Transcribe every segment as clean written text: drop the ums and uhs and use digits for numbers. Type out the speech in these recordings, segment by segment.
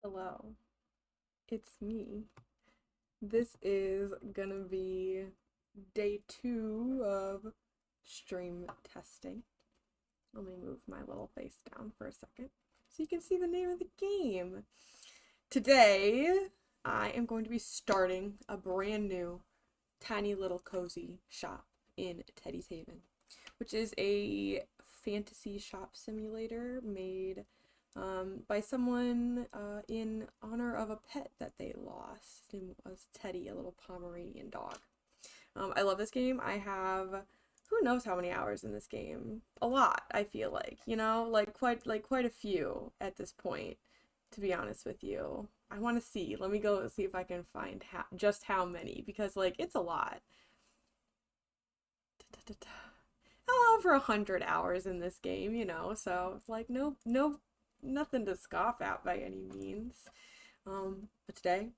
Hello, it's me. This is gonna be day 2 of stream testing. Let me move my little face down for a second so you can see the name of the game. Today, I am going to be starting a brand new tiny little cozy shop in Teddy's Haven, which is a fantasy shop simulator made by someone in honor of a pet that they lost. His name was Teddy, a little Pomeranian dog. I love this game. I have who knows how many hours in this game. A lot, I feel like, like quite a few at this point, to be honest with you. I want to see. Let me go see if I can find just how many, because like it's a lot. Over 100 hours in this game, so it's like nothing to scoff at by any means. But today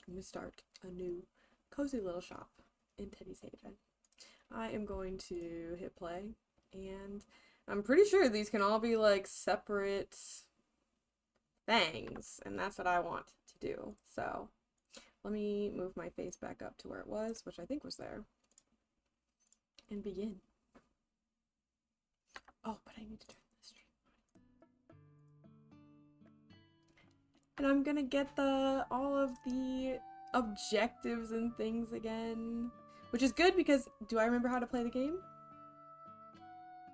I'm gonna start a new cozy little shop in Teddy's Haven. I am going to hit play, and I'm pretty sure these can all be like separate things, and that's what I want to do. So let me move my face back up to where it was, which I think was there, and begin. Oh, but I need to turn the stream on. And I'm gonna get all of the objectives and things again, which is good because do I remember how to play the game?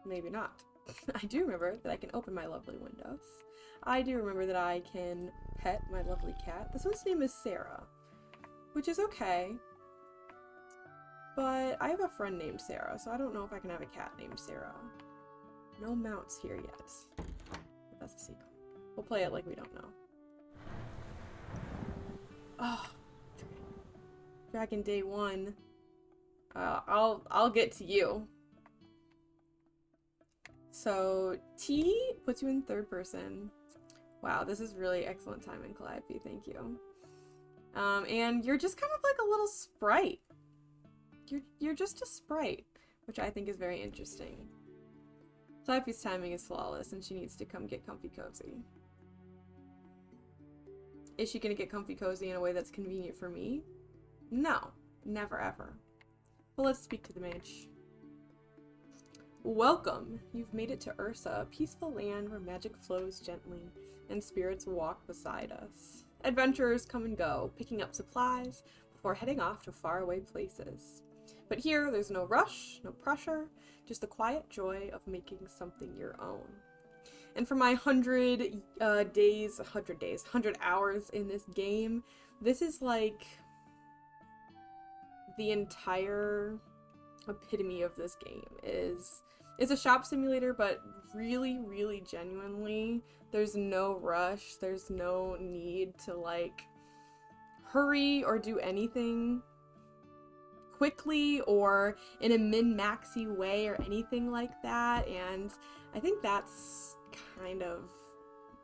Maybe not. I do remember that I can open my lovely windows. I do remember that I can pet my lovely cat. This one's name is Sarah, which is okay. But I have a friend named Sarah, so I don't know if I can have a cat named Sarah. No mounts here yet. But that's a secret. We'll play it like we don't know. Oh, Dragon Day 1. I'll get to you. So T puts you in third person. Wow, this is really excellent timing, Calliope. Thank you. And you're just kind of like a little sprite. You're just a sprite, which I think is very interesting. Calliope's timing is flawless, and she needs to come get comfy cozy. Is she gonna get comfy cozy in a way that's convenient for me? No, never ever. But let's speak to the mage. Welcome! You've made it to Ursa, a peaceful land where magic flows gently and spirits walk beside us. Adventurers come and go, picking up supplies before heading off to faraway places. But here, there's no rush, no pressure, just the quiet joy of making something your own. And for my 100 hours in this game, this is like the entire epitome of this game. It's a shop simulator, but really, really genuinely, there's no rush, there's no need to like hurry or do anything quickly or in a min-maxy way or anything like that, and I think that's kind of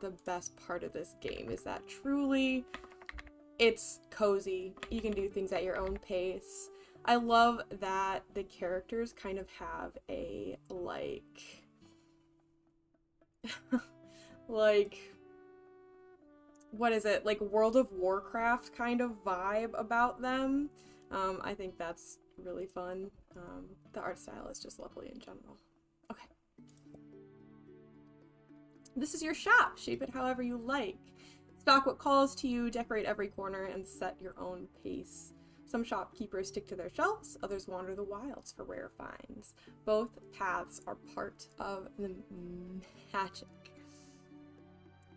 the best part of this game, is that truly it's cozy. You can do things at your own pace. I love that the characters kind of have a like what is it, like World of Warcraft kind of vibe about them. I think that's really fun. The art style is just lovely in general. Okay. This is your shop. Shape it however you like. Stock what calls to you, decorate every corner, and set your own pace. Some shopkeepers stick to their shelves, others wander the wilds for rare finds. Both paths are part of the magic.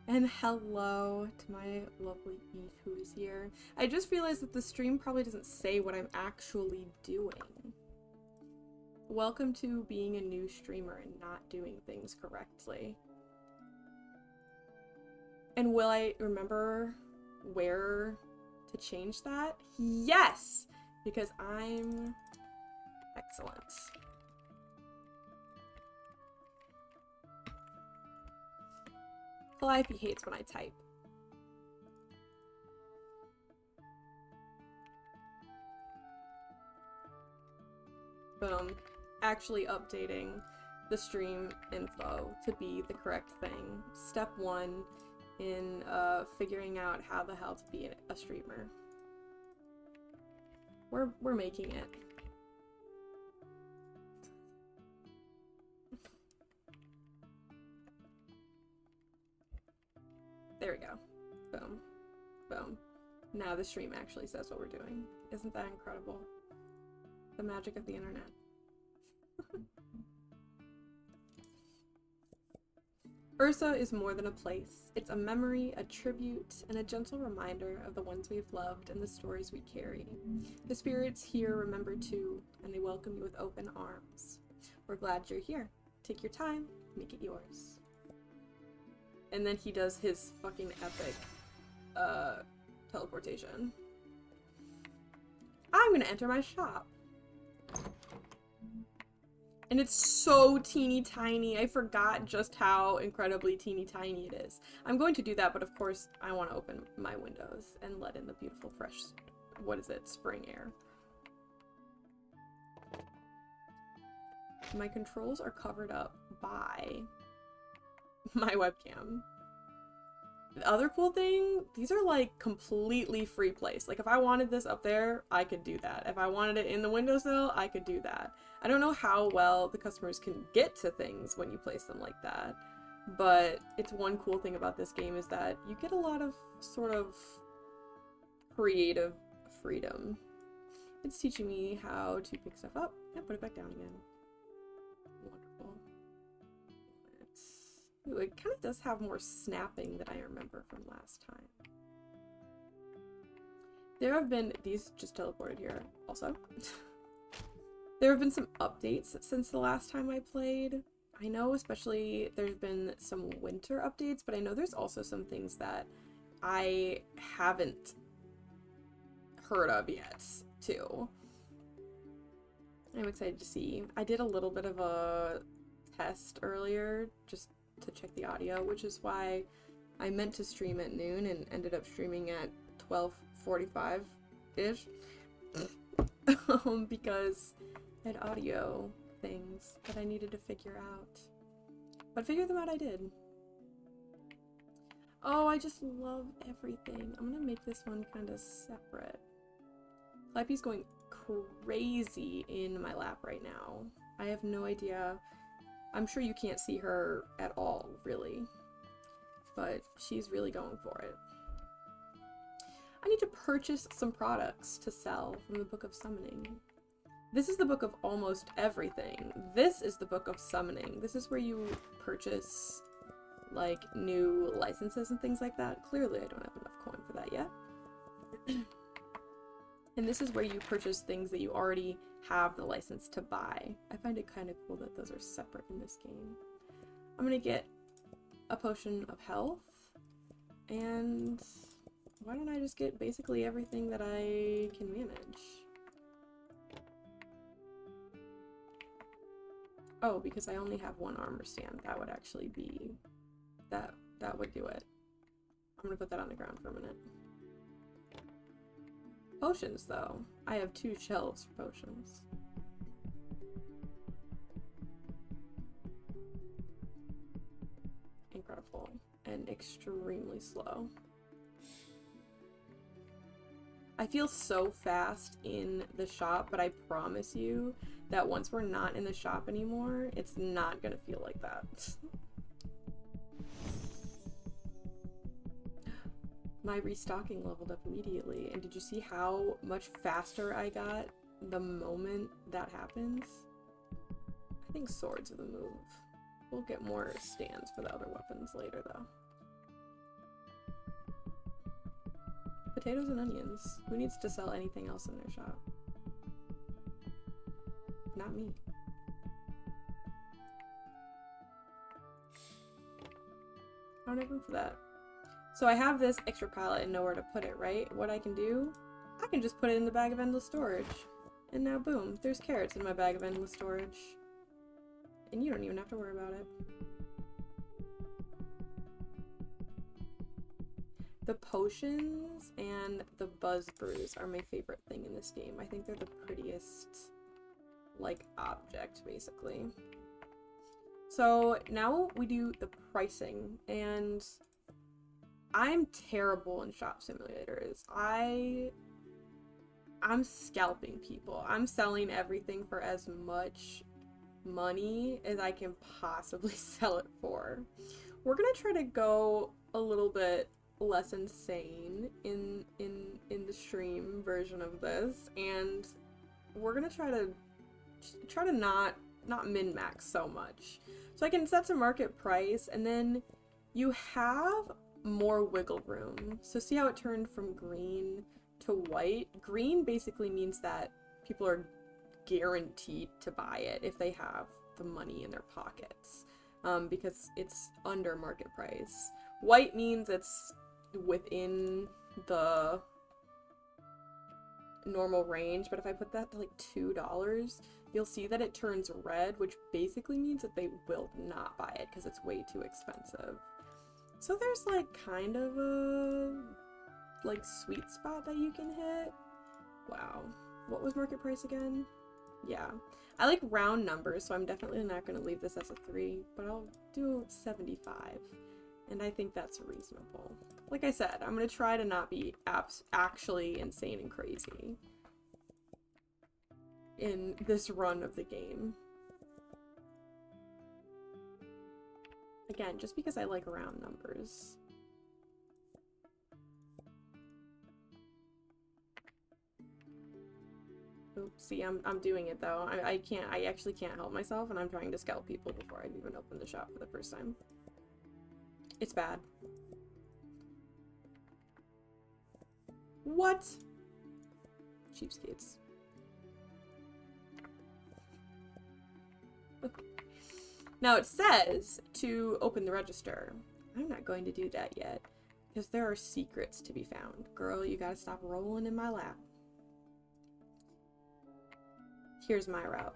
And hello to my lovely Eve who is here. I just realized that the stream probably doesn't say what I'm actually doing. Welcome to being a new streamer and not doing things correctly. And will I remember where to change that? Yes! Because I'm excellent. Calliope hates when I type. Boom. Actually updating the stream info to be the correct thing. Step 1 in figuring out how the hell to be a streamer. We're making it. There we go. Boom. Boom. Now the stream actually says what we're doing. Isn't that incredible? The magic of the internet. Ursa is more than a place. It's a memory, a tribute, and a gentle reminder of the ones we've loved and the stories we carry. The spirits here remember too, and they welcome you with open arms. We're glad you're here. Take your time, make it yours. And then he does his fucking epic teleportation. I'm gonna enter my shop. And it's so teeny tiny. I forgot just how incredibly teeny tiny it is. I'm going to do that, but of course I want to open my windows and let in the beautiful fresh, what is it, spring air. My controls are covered up by my webcam. The other cool thing, these are like completely free place. Like if I wanted this up there, I could do that. If I wanted it in the windowsill, I could do that. I don't know how well the customers can get to things when you place them like that, but it's one cool thing about this game is that you get a lot of sort of creative freedom. It's teaching me how to pick stuff up and put it back down again. Wonderful. Ooh, it kind of does have more snapping than I remember from last time. There have been, these just teleported here also. There have been some updates since the last time I played. I know especially there's been some winter updates, but I know there's also some things that I haven't heard of yet, too. I'm excited to see. I did a little bit of a test earlier, just to check the audio, which is why I meant to stream at noon and ended up streaming at 12:45-ish. Because I had audio things that I needed to figure out. But figure them out I did. Oh, I just love everything. I'm gonna make this one kind of separate. Clippy's going crazy in my lap right now. I have no idea. I'm sure you can't see her at all, really. But she's really going for it. I need to purchase some products to sell from the Book of Summoning. This is the Book of almost everything. This is the Book of Summoning. This is where you purchase, like, new licenses and things like that. Clearly, I don't have enough coin for that yet. And this is where you purchase things that you already have the license to buy. I find it kind of cool that those are separate in this game. I'm gonna get a potion of health, and why don't I just get basically everything that I can manage? Oh, because I only have one armor stand. That would actually be... that would do it. I'm gonna put that on the ground for a minute. Potions, though. I have 2 shelves for potions. Incredible. And extremely slow. I feel so fast in the shop, but I promise you that once we're not in the shop anymore, it's not gonna feel like that. My restocking leveled up immediately, and did you see how much faster I got the moment that happens? I think swords are the move. We'll get more stands for the other weapons later, though. Potatoes and onions. Who needs to sell anything else in their shop? Not me. I don't have room for that. So I have this extra pallet and nowhere to put it, right? What I can do, I can just put it in the bag of endless storage. And now boom, there's carrots in my bag of endless storage. And you don't even have to worry about it. The potions and the buzz brews are my favorite thing in this game. I think they're the prettiest, like, object, basically. So now we do the pricing, and I'm terrible in shop simulators. I'm scalping people. I'm selling everything for as much money as I can possibly sell it for. We're gonna try to go a little bit less insane in the stream version of this, and we're gonna try to not min-max so much. So I can set to market price, and then you have more wiggle room. So see how it turned from green to white? Green basically means that people are guaranteed to buy it if they have the money in their pockets, because it's under market price. White means it's within the normal range, but if I put that to like $2, you'll see that it turns red, which basically means that they will not buy it because it's way too expensive. So there's like kind of a like sweet spot that you can hit. Wow. What was market price again? Yeah. I like round numbers, so I'm definitely not going to leave this as a 3, but I'll do 75. And I think that's reasonable. Like I said, I'm going to try to not be actually insane and crazy in this run of the game. Again, just because I like round numbers. Oops, see, I'm doing it though. I actually can't help myself, and I'm trying to scalp people before I even open the shop for the first time. It's bad. What? Cheapskates. Now it says to open the register. I'm not going to do that yet, because there are secrets to be found. Girl, you gotta stop rolling in my lap. Here's my route.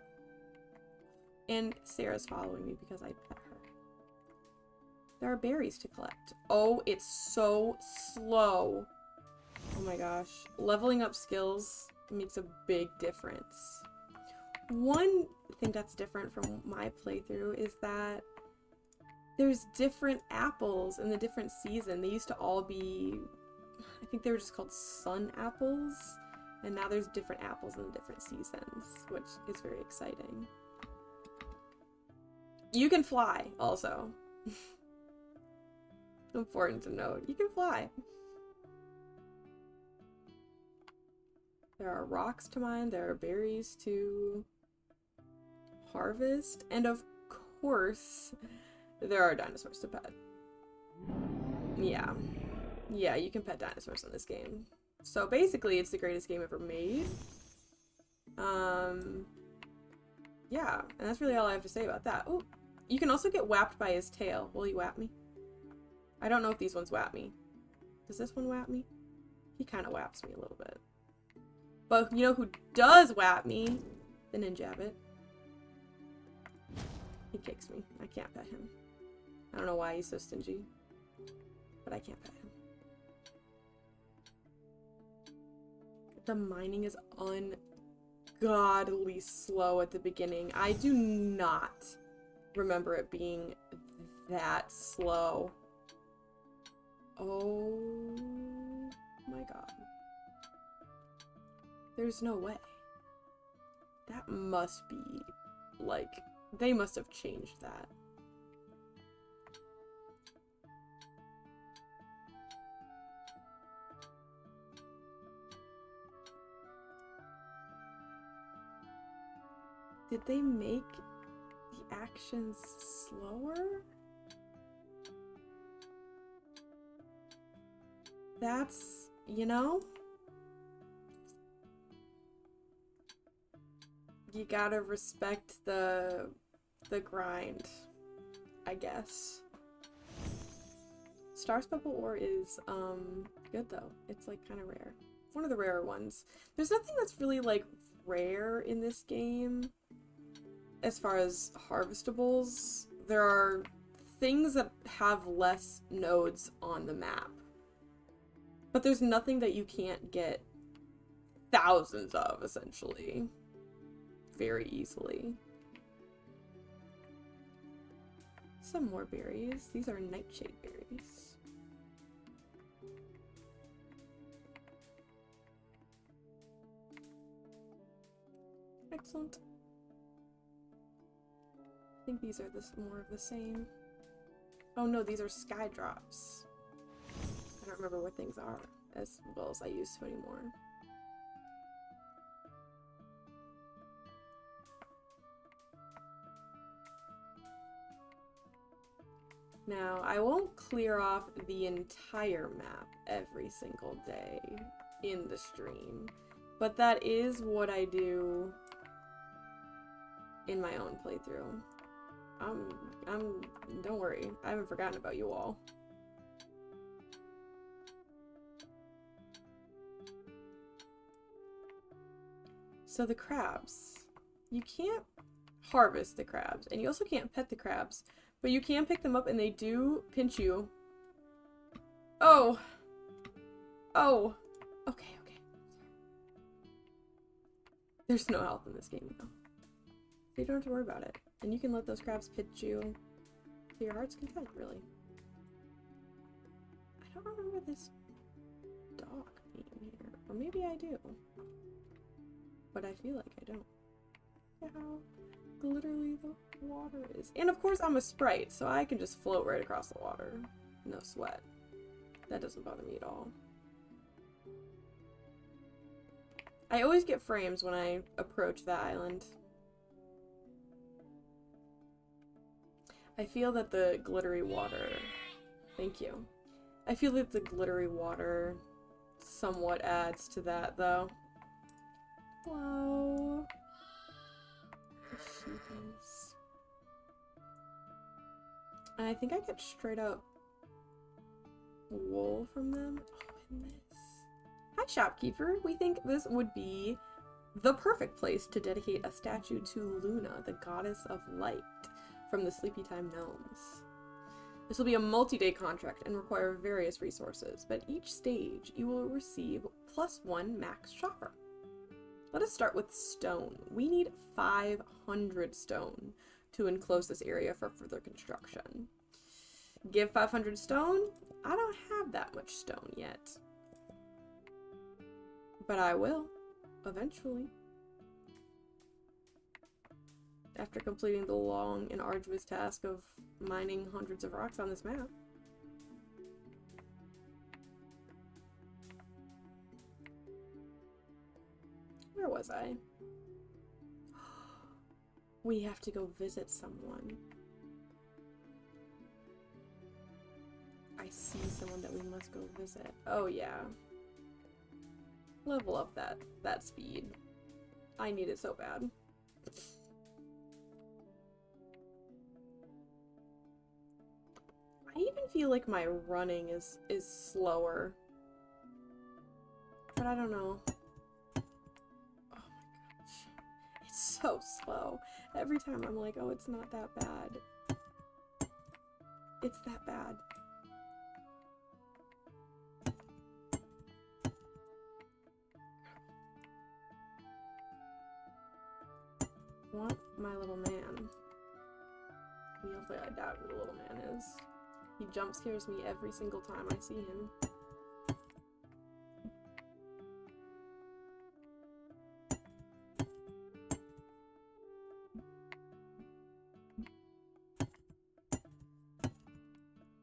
And Sarah's following me because I pet her. There are berries to collect. Oh, it's so slow. Oh my gosh. Leveling up skills makes a big difference. One thing that's different from my playthrough is that there's different apples in the different season. They used to all be, I think they were just called sun apples. And now there's different apples in the different seasons, which is very exciting. You can fly, also. Important to note. You can fly. There are rocks to mine. There are berries to harvest. And of course, there are dinosaurs to pet. Yeah. Yeah, you can pet dinosaurs in this game. So basically, it's the greatest game ever made. Yeah, and that's really all I have to say about that. Oh, you can also get whapped by his tail. Will he whap me? I don't know if these ones whap me. Does this one whap me? He kind of whaps me a little bit. But you know who does whap me? The Ninjabbit. He kicks me. I can't pet him. I don't know why he's so stingy, but I can't pet him. The mining is ungodly slow at the beginning. I do not remember it being that slow. Oh my god. There's no way. That must be, like, they must have changed that. Did they make the actions slower? That's, you know? You gotta respect the grind, I guess. Star Speckle ore is, good though. It's like kind of rare. One of the rarer ones. There's nothing that's really like rare in this game as far as harvestables. There are things that have less nodes on the map, but there's nothing that you can't get thousands of, essentially, very easily. Some more berries. These are nightshade berries. Excellent. I think these are more of the same. Oh no, these are sky drops. I don't remember what things are as well as I used to anymore. Now, I won't clear off the entire map every single day in the stream, but that is what I do in my own playthrough. Don't worry, I haven't forgotten about you all. So the crabs. You can't harvest the crabs, and you also can't pet the crabs, but you can pick them up and they do pinch you. Oh! Oh! Okay, okay. There's no health in this game, though. So you don't have to worry about it. And you can let those crabs pinch you to your heart's content, really. I don't remember this dog being here. Or maybe I do. But I feel like I don't. Yeah, how glittery the water is. And of course I'm a sprite, so I can just float right across the water. No sweat. That doesn't bother me at all. I always get frames when I approach that island. I feel that the glittery water... Thank you. I feel that the glittery water somewhat adds to that, though. Hello. The sheepies. And I think I get straight up wool from them. Oh, and this. Hi, shopkeeper. We think this would be the perfect place to dedicate a statue to Luna, the goddess of light, from the Sleepy Time Gnomes. This will be a multi-day contract and require various resources, but each stage you will receive +1 max shopper. Let us start with stone. We need 500 stone to enclose this area for further construction. Give 500 stone? I don't have that much stone yet. But I will, eventually. After completing the long and arduous task of mining hundreds of rocks on this map. Where was I? We have to go visit someone. I see someone that we must go visit. Oh yeah. Level up that speed. I need it so bad. I even feel like my running is slower. But I don't know. Oh my gosh. It's so slow. Every time I'm like, oh, it's not that bad. It's that bad. Want my little man. I doubt who the little man is. He jump scares me every single time I see him.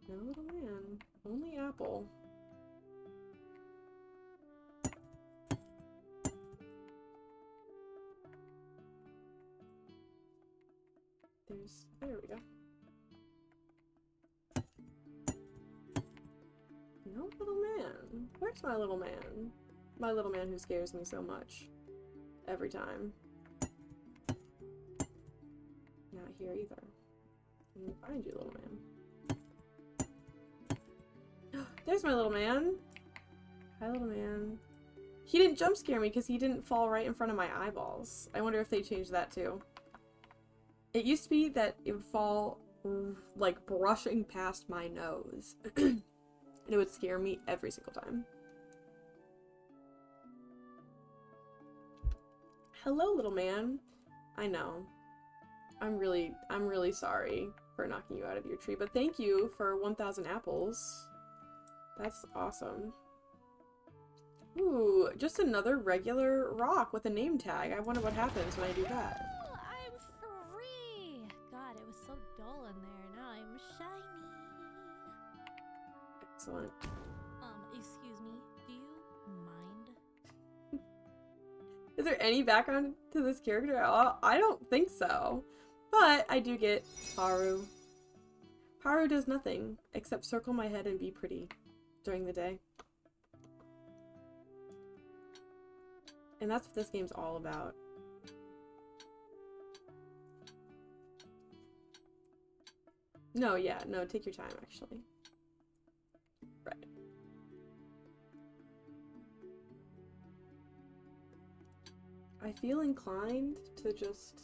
No little man. Only apple. There we go. No little man. Where's my little man? My little man who scares me so much. Every time. Not here either. I'm gonna find you, little man. There's my little man. Hi, little man. He didn't jump scare me because he didn't fall right in front of my eyeballs. I wonder if they changed that too. It used to be that it would fall like brushing past my nose. And it would scare me every single time. Hello, little man. I know. I'm really sorry for knocking you out of your tree, but thank you for 1,000 apples. That's awesome. Ooh, just another regular rock with a name tag. I wonder what happens when I do that. Oh, I'm free! God, it was so dull in there. Now I'm shiny. Excellent. Excuse me. Do you mind? Is there any background to this character at all? I don't think so. But I do get Paru. Paru does nothing except circle my head and be pretty during the day. And that's what this game's all about. No, yeah, no, take your time, actually. Right. I feel inclined to just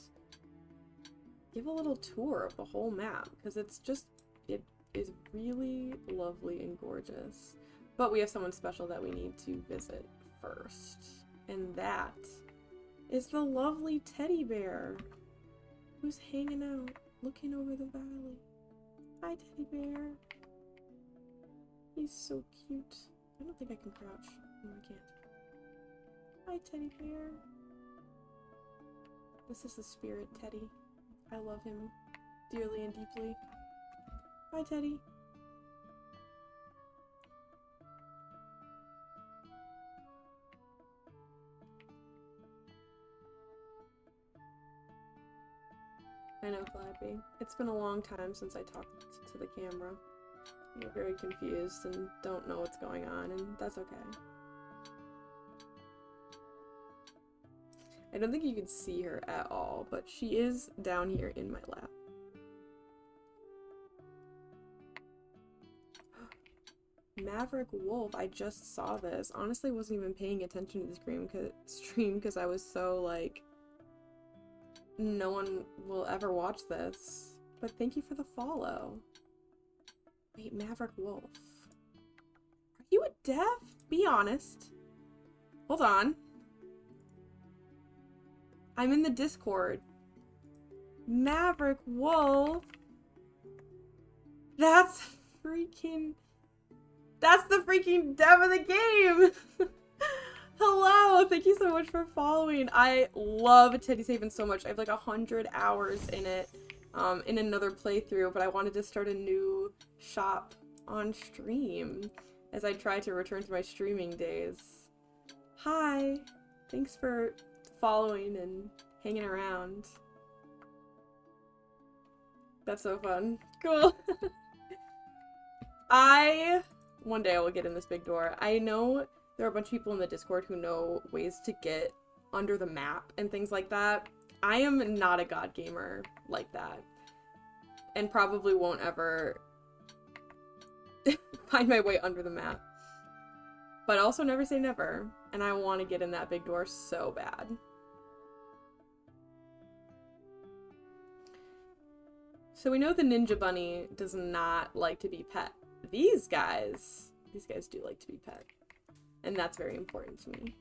give a little tour of the whole map, because it's just, it is really lovely and gorgeous. But we have someone special that we need to visit first. And that is the lovely teddy bear who's hanging out, looking over the valley. Hi, teddy bear. He's so cute. I don't think I can crouch. No, I can't. Hi, teddy bear. This is the spirit Teddy. I love him dearly and deeply. Bye, Teddy. I know, Flappy. It's been a long time since I talked to the camera. You're very confused and don't know what's going on, and that's okay. I don't think you can see her at all, but she is down here in my lap. Maverick Wolf, I just saw this. Honestly, wasn't even paying attention to the stream because I was so like, no one will ever watch this. But thank you for the follow. Wait, Maverick Wolf. Are you a dev? Be honest. Hold on. I'm in the Discord. Maverick Wolf. That's the freaking dev of the game! Hello! Thank you so much for following. I love Teddy's Haven so much. I have like 100 hours in it, in another playthrough, but I wanted to start a new shop on stream as I try to return to my streaming days. Hi! Thanks for following and hanging around. That's so fun. Cool. One day I will get in this big door. I know there are a bunch of people in the Discord who know ways to get under the map and things like that. I am not a god gamer like that. And probably won't ever find my way under the map. But also never say never. And I want to get in that big door so bad. So we know the ninja bunny does not like to be pet. These guys do like to be pet. And that's very important to me.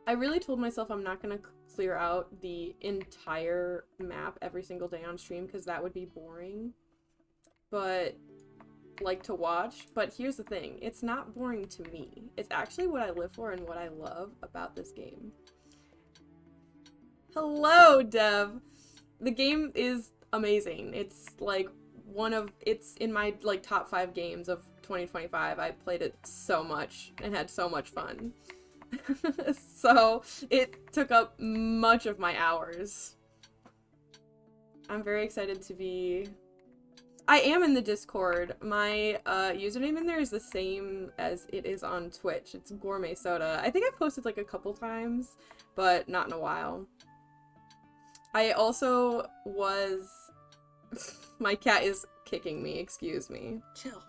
I really told myself I'm not gonna clear out the entire map every single day on stream because that would be boring. But, like, to watch. But here's the thing, it's not boring to me. It's actually what I live for and what I love about this game. Hello, Dev! The game is amazing. It's like it's in my like top 5 games of 2025. I played it so much and had so much fun. So it took up much of my hours. I'm very excited to be... I am in the Discord. My username in there is the same as it is on Twitch. It's gourmetsoda. I think I've posted like a couple times, but not in a while. I also was... My cat is kicking me, excuse me. Chill.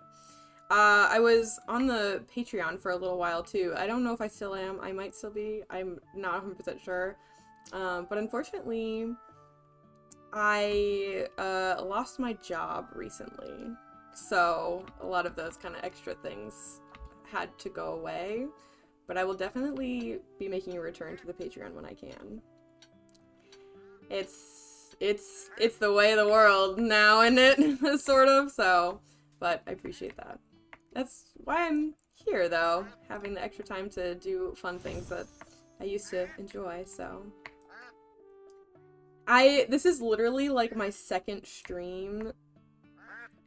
I was on the Patreon for a little while too. I don't know if I still am. I might still be. I'm not 100% sure. But unfortunately, I lost my job recently. So a lot of those kind of extra things had to go away. But I will definitely be making a return to the Patreon when I can. It's it's the way of the world now, isn't it? Sort of, so, but I appreciate that. That's why I'm here, though, having the extra time to do fun things that I used to enjoy, so. This is literally, like, my second stream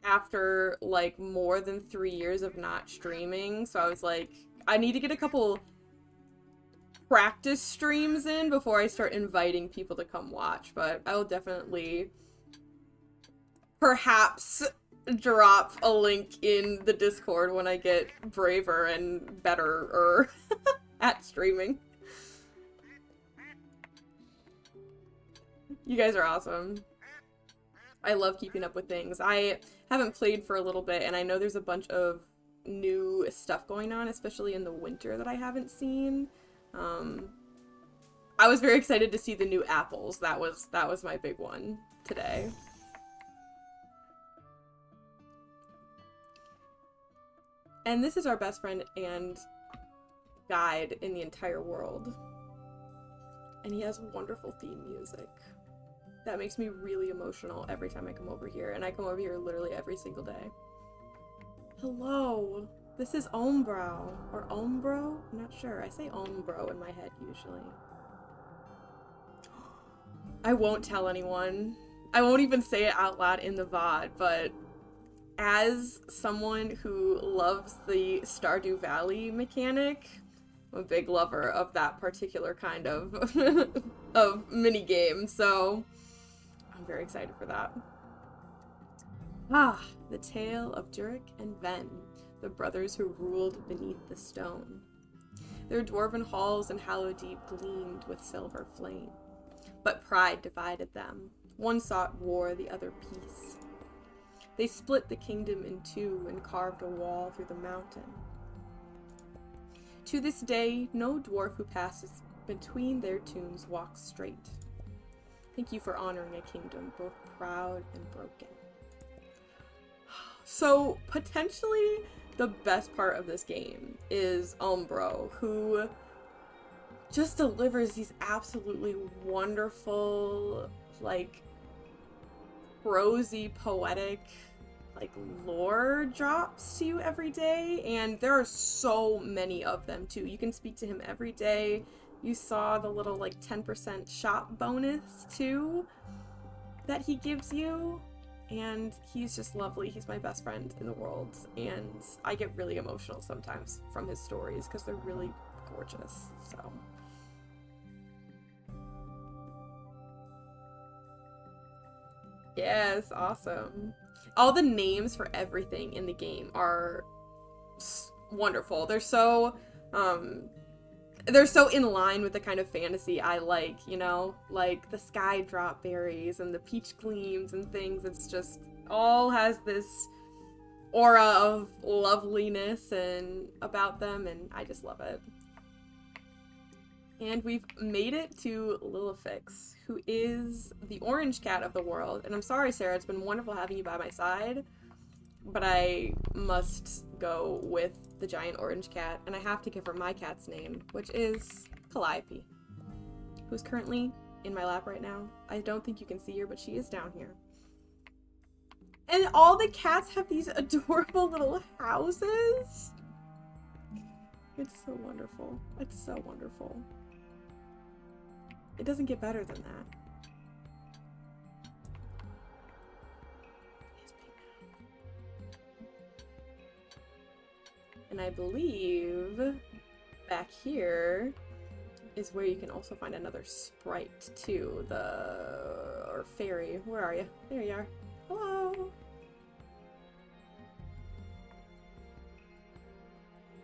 after, like, more than 3 years of not streaming, so I was like, I need to get a couple practice streams in before I start inviting people to come watch, but I will definitely perhaps drop a link in the Discord when I get braver and better at streaming. You guys are awesome. I love keeping up with things. I haven't played for a little bit, and I know there's a bunch of new stuff going on, especially in the winter, that I haven't seen. I was very excited to see the new apples. That was my big one today. And this is our best friend and guide in the entire world. And he has wonderful theme music. That makes me really emotional every time I come over here, and I come over here literally every single day. Hello! This is Ombro, or Ombro? I'm not sure. I say Ombro in my head usually. I won't tell anyone. I won't even say it out loud in the VOD, but as someone who loves the Stardew Valley mechanic, I'm a big lover of that particular kind of of minigame, so I'm very excited for that. Ah, the tale of Durik and Ven, the brothers who ruled beneath the stone. Their dwarven halls in Hallowdeep gleamed with silver flame, but pride divided them. One sought war, the other peace. They split the kingdom in two and carved a wall through the mountain. To this day, no dwarf who passes between their tombs walks straight. Thank you for honoring a kingdom both proud and broken. So, potentially, the best part of this game is Umbro, who just delivers these absolutely wonderful, like, prosy, poetic, like, lore drops to you every day, and there are so many of them, too. You can speak to him every day. You saw the little, like, 10% shop bonus, too, that he gives you, and he's just lovely. He's my best friend in the world, and I get really emotional sometimes from his stories, because they're really gorgeous, so. Yes, awesome. All the names for everything in the game are wonderful. They're so in line with the kind of fantasy I like, you know? Like the sky drop berries and the peach gleams and things. It's just all has this aura of loveliness and about them, and I just love it. And we've made it to Lilifix, who is the orange cat of the world. And I'm sorry, Sarah, it's been wonderful having you by my side, but I must go with the giant orange cat, and I have to give her my cat's name, which is Calliope, who's currently in my lap right now. I don't think you can see her, but she is down here. And all the cats have these adorable little houses. It's so wonderful. It's so wonderful. It doesn't get better than that. And I believe back here is where you can also find another sprite too. Or fairy. Where are you? There you are. Hello.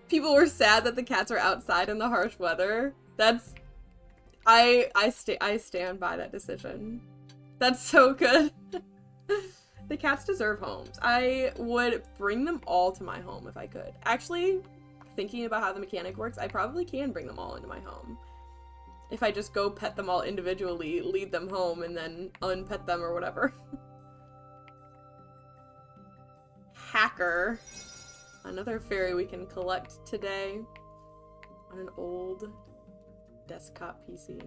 People were sad that the cats are outside in the harsh weather. That's I stand by that decision. That's so good. The cats deserve homes. I would bring them all to my home if I could. Actually, thinking about how the mechanic works, I probably can bring them all into my home. If I just go pet them all individually, lead them home, and then unpet them or whatever. Hacker. Another fairy we can collect today on an old desktop PC.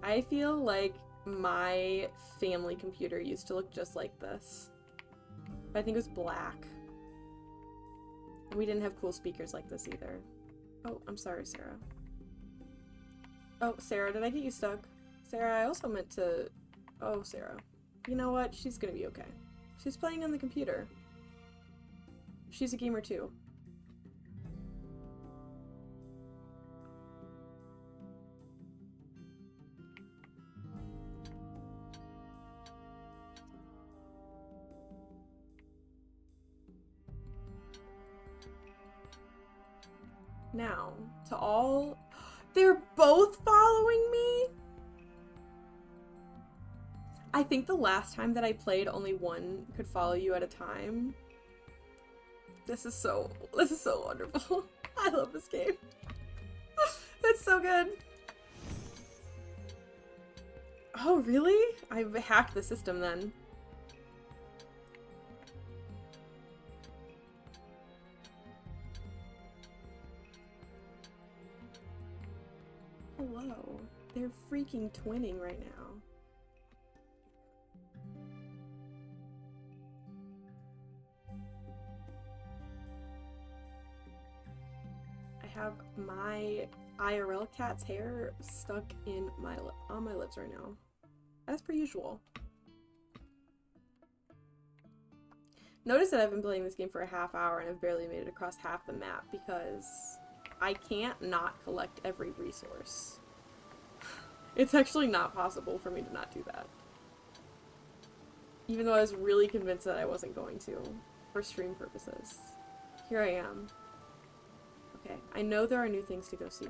I feel like my family computer used to look just like this. But I think it was black. And we didn't have cool speakers like this either. Oh, I'm sorry, Sarah. Oh, Sarah, did I get you stuck? Sarah, I also meant to... Oh, Sarah. You know what? She's gonna be okay. She's playing on the computer. She's a gamer too. Now, to all... They're both following me? I think the last time that I played, only one could follow you at a time. This is so wonderful. I love this game. It's so good. Oh, really? I hacked the system then. Hello. They're freaking twinning right now. I have my IRL cat's hair stuck in on my lips right now. As per usual. Notice that I've been playing this game for a half hour and I've barely made it across half the map because I can't not collect every resource. It's actually not possible for me to not do that. Even though I was really convinced that I wasn't going to, for stream purposes. Here I am. Okay, I know there are new things to go see.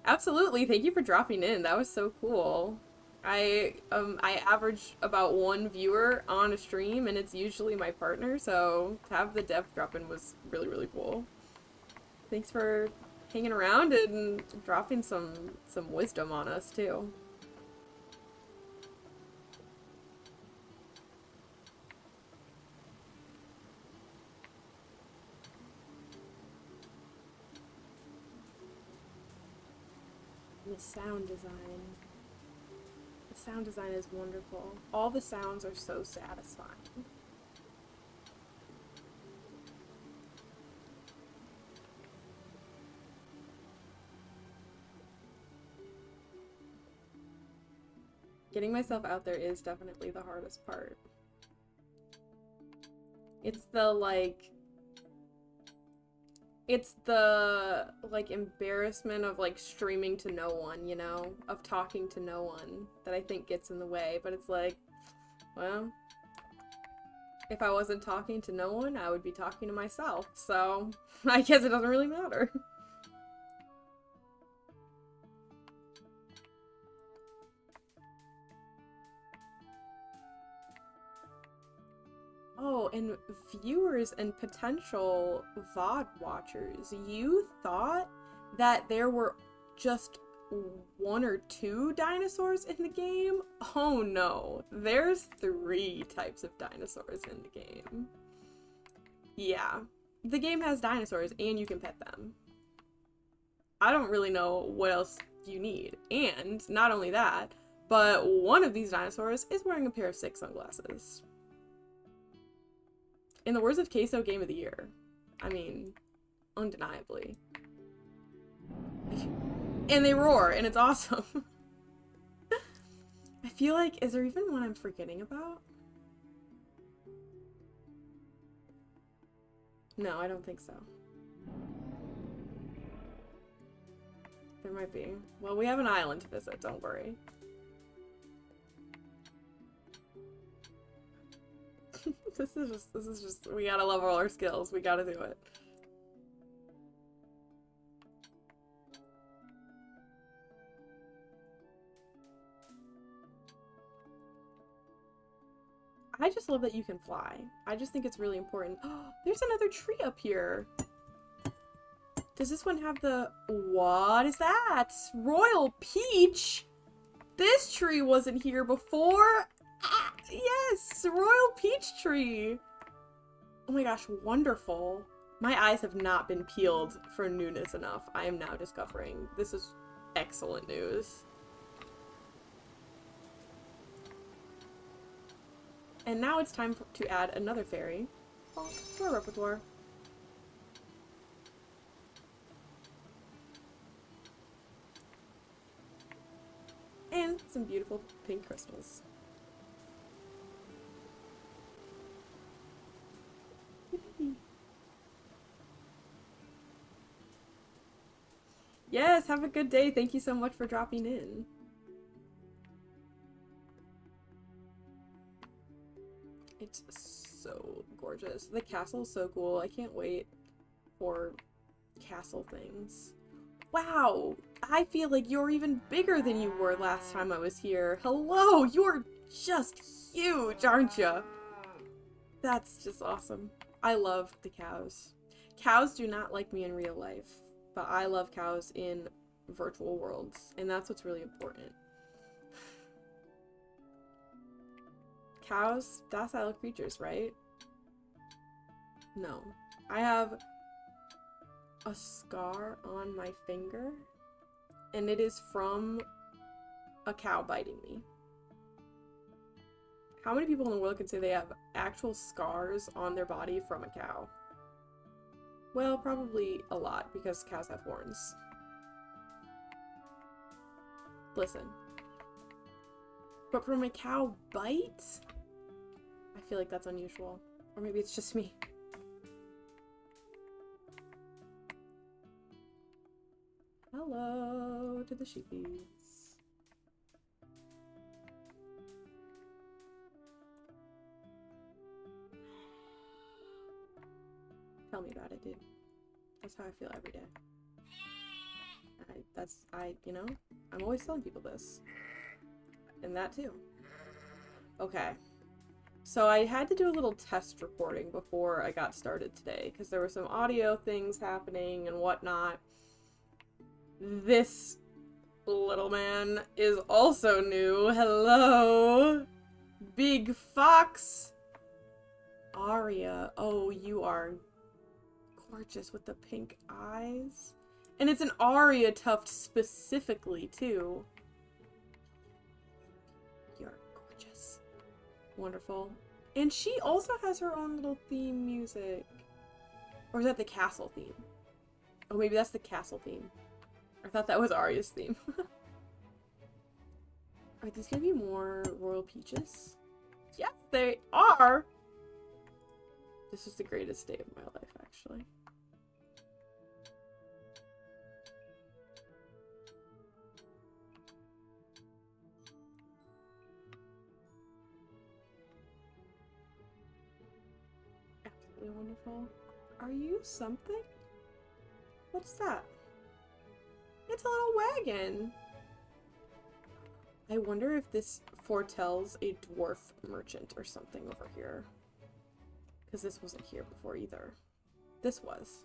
Absolutely, thank you for dropping in. That was so cool. I average about one viewer on a stream, and it's usually my partner, so to have the dev drop in was really, really cool. Thanks for hanging around and dropping some wisdom on us, too. The sound design. The sound design is wonderful. All the sounds are so satisfying. Getting myself out there is definitely the hardest part. It's the, like... It's the, like, embarrassment of, like, streaming to no one, you know? Of talking to no one that I think gets in the way. But it's like, well, if I wasn't talking to no one, I would be talking to myself. So, I guess it doesn't really matter. Oh, and viewers and potential VOD watchers, you thought that there were just 1 or 2 dinosaurs in the game? Oh no, there's 3 types of dinosaurs in the game. Yeah, the game has dinosaurs and you can pet them. I don't really know what else you need. And not only that, but one of these dinosaurs is wearing a pair of 6 sunglasses. In the words of Queso, Game of the Year. I mean, undeniably. And they roar, and it's awesome. I feel like, is there even one I'm forgetting about? No, I don't think so. There might be. Well, we have an island to visit, don't worry. This is just, we gotta level our skills. We gotta do it. I just love that you can fly. I just think it's really important. Oh, there's another tree up here. Does this one have the... What is that? Royal Peach? This tree wasn't here before. Ah, yes, Royal Peach Tree. Oh my gosh, wonderful. My eyes have not been peeled for newness enough. I am now discovering. This is excellent news. And now it's time to add another fairy to our repertoire. And some beautiful pink crystals. Yippee. Yes, have a good day. Thank you so much for dropping in. It's so gorgeous. The castle is so cool. I can't wait for castle things. Wow! I feel like you're even bigger than you were last time I was here. Hello! You're just huge, aren't you? That's just awesome. I love the cows. Cows do not like me in real life, but I love cows in virtual worlds, and that's what's really important. Cows, docile creatures, right? No. I have a scar on my finger, and it is from a cow biting me. How many people in the world can say they have actual scars on their body from a cow? Well, probably a lot, because cows have horns. Listen. But from a cow bite? I feel like that's unusual. Or maybe it's just me. Hello to the sheepies. Tell me about it, dude. That's how I feel every day. You know, I'm always telling people this. And that too. Okay. So I had to do a little test recording before I got started today, because there were some audio things happening and whatnot. This little man is also new. Hello! Big Fox! Aria. Oh, you are gorgeous with the pink eyes. And it's an Aria tuft specifically, too. You're gorgeous. Wonderful. And she also has her own little theme music. Or is that the castle theme? Oh, maybe that's the castle theme. I thought that was Aria's theme. Are these gonna be more Royal Peaches? Yes, they are! This is the greatest day of my life, actually. Absolutely wonderful. Are you something? What's that? It's a little wagon! I wonder if this foretells a dwarf merchant or something over here. Because this wasn't here before either. This was.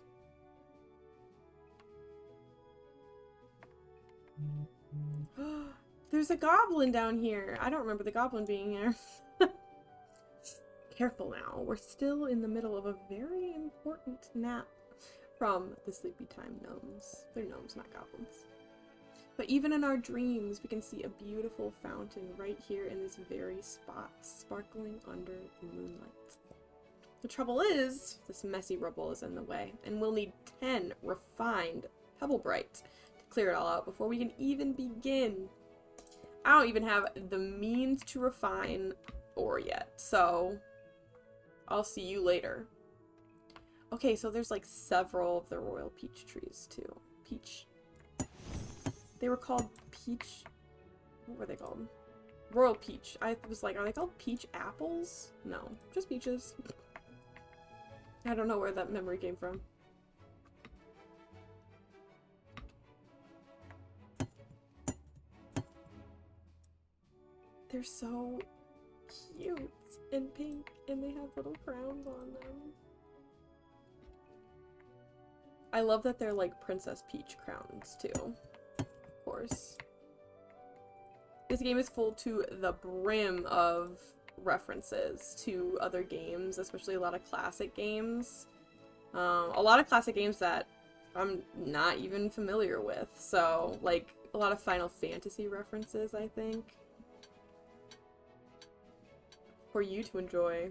There's a goblin down here. I don't remember the goblin being here. Careful now. We're still in the middle of a very important nap from the Sleepy Time gnomes. They're gnomes, not goblins. But even in our dreams, we can see a beautiful fountain right here in this very spot, sparkling under the moonlight. The trouble is, this messy rubble is in the way, and we'll need 10 refined Pebble Bright to clear it all out before we can even begin. I don't even have the means to refine ore yet, so I'll see you later. Okay, so there's like several of the royal peach trees too. Peach. They were called peach. What were they called? Royal peach. I was like, are they called peach apples? No, just peaches. I don't know where that memory came from. They're so cute and pink, and they have little crowns on them. I love that they're like Princess Peach crowns too. Of course. This game is full to the brim of references to other games, especially a lot of classic games. A lot of classic games that I'm not even familiar with. So, like, a lot of Final Fantasy references, I think, for you to enjoy.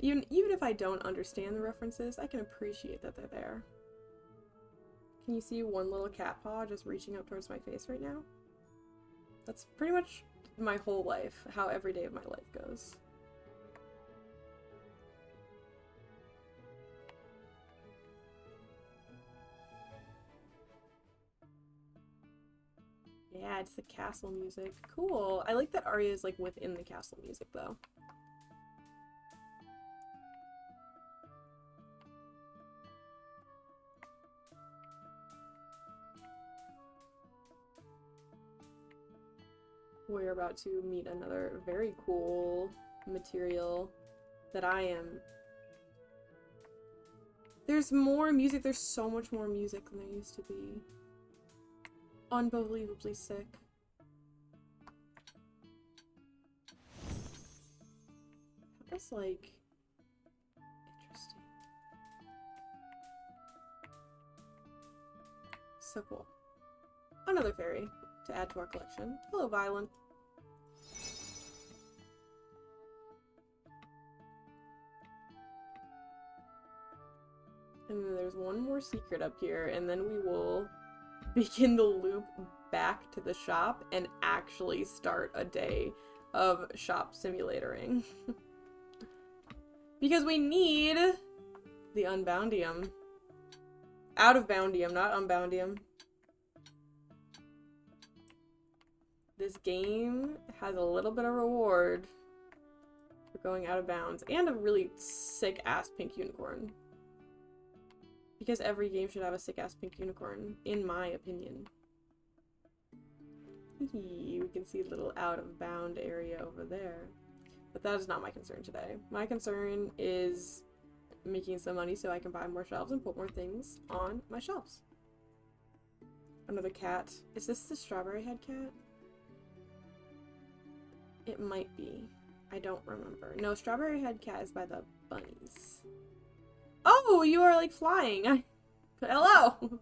Even if I don't understand the references, I can appreciate that they're there. Can you see one little cat paw just reaching up towards my face right now? That's pretty much my whole life, how every day of my life goes. Yeah, it's the castle music. Cool. I like that Arya is like within the castle music though. We're about to meet another very cool material that I am. There's more music. There's so much more music than there used to be. Unbelievably sick. That's like interesting. So cool. Another fairy to add to our collection. Hello, Violent. And then there's one more secret up here, and then we will begin the loop back to the shop and actually start a day of shop simulatoring. Because we need the Unboundium. Out of Boundium, not Unboundium. This game has a little bit of reward for going out of bounds, and a really sick-ass pink unicorn. Because every game should have a sick-ass pink unicorn, in my opinion. We can see a little out-of-bound area over there. But that is not my concern today. My concern is making some money so I can buy more shelves and put more things on my shelves. Another cat. Is this the strawberry head cat? It might be. I don't remember. No, strawberry head cat is by the bunnies. Oh, you are like flying. Hello.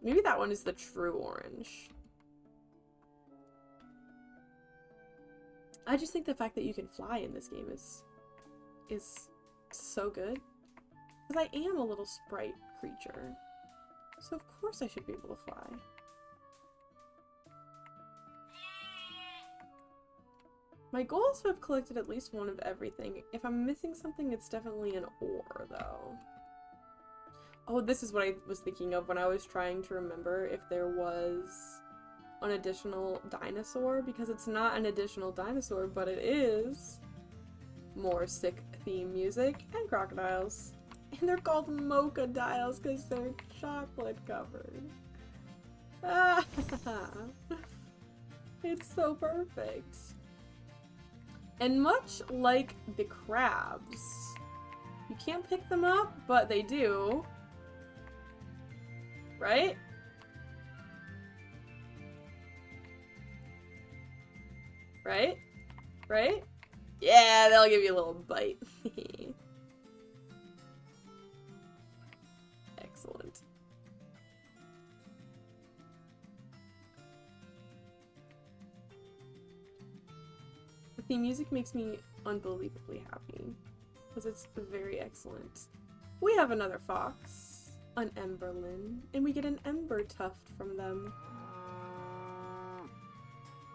Maybe that one is the true orange. I just think the fact that you can fly in this game is so good. Because I am a little sprite creature. So of course I should be able to fly. My goal is to have collected at least one of everything. If I'm missing something, it's definitely an ore, though. Oh, this is what I was thinking of when I was trying to remember if there was an additional dinosaur, because it's not an additional dinosaur, but it is more sick theme music and crocodiles. And they're called mochadiles because they're chocolate covered. Ah, it's so perfect. And much like the crabs, you can't pick them up, but they do. Right? Right? Right? Yeah, they'll give you a little bite. Excellent. The theme music makes me unbelievably happy, because it's very excellent. We have another fox, an Emberlin, and we get an Ember Tuft from them.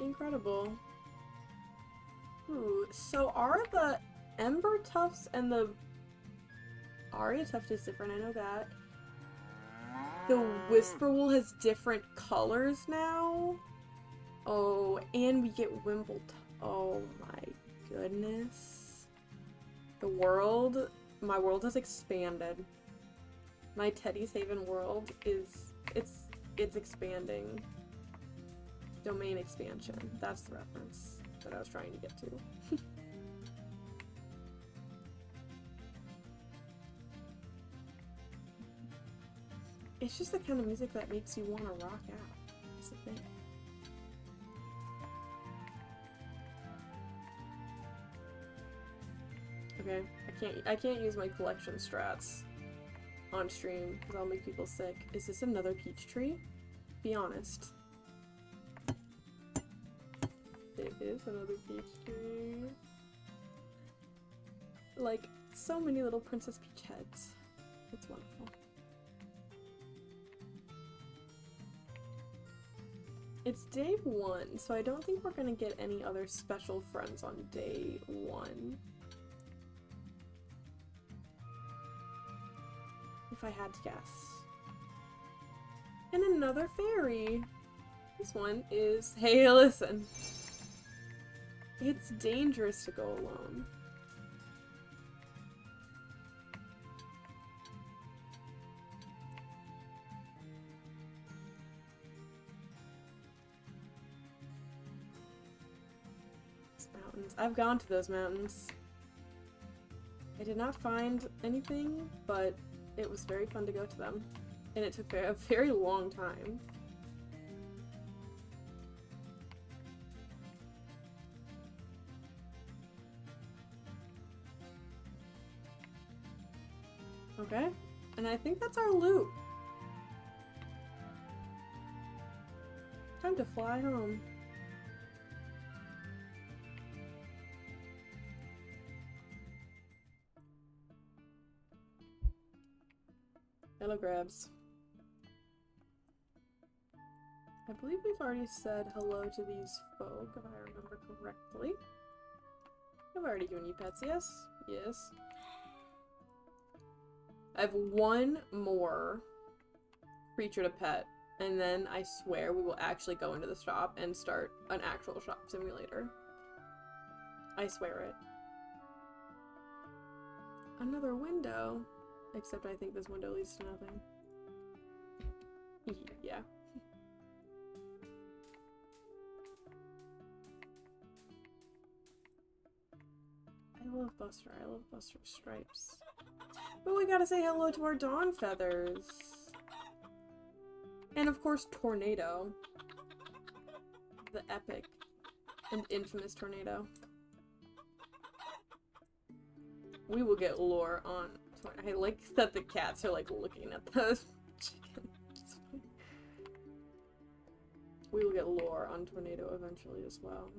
Incredible. Ooh, so are the Ember Tufts and the Aria Tuft is different, I know that. The Whisperwool has different colors now. Oh, and we get Wimble. Oh my goodness. The world, my world has expanded. My Teddy's Haven world is, it's expanding. Domain expansion. That's the reference that I was trying to get to. It's just the kind of music that makes you want to rock out. That's the thing. Okay, I can't use my collection strats on stream because I'll make people sick. Is this another peach tree? Be honest. It is another peach tree. Like, so many little Princess Peach heads. It's wonderful. It's day 1, so I don't think we're gonna get any other special friends on day 1. If I had to guess. And another fairy. This one is, hey, listen. It's dangerous to go alone. These mountains. I've gone to those mountains. I did not find anything, but it was very fun to go to them. And it took a very long time. Okay, and I think that's our loot. Time to fly home. Hello, Grabs. I believe we've already said hello to these folk, if I remember correctly. I've already given you pets, yes? Yes. I have one more creature to pet, and then I swear we will actually go into the shop and start an actual shop simulator. I swear it. Another window. Except I think this window leads to nothing. Yeah. I love Buster. I love Buster's stripes. But we gotta say hello to our Dawn Feathers. And of course, Tornado. The epic and infamous Tornado. We will get lore on. I like that the cats are like looking at the chicken. We will get lore on Tornado eventually as well.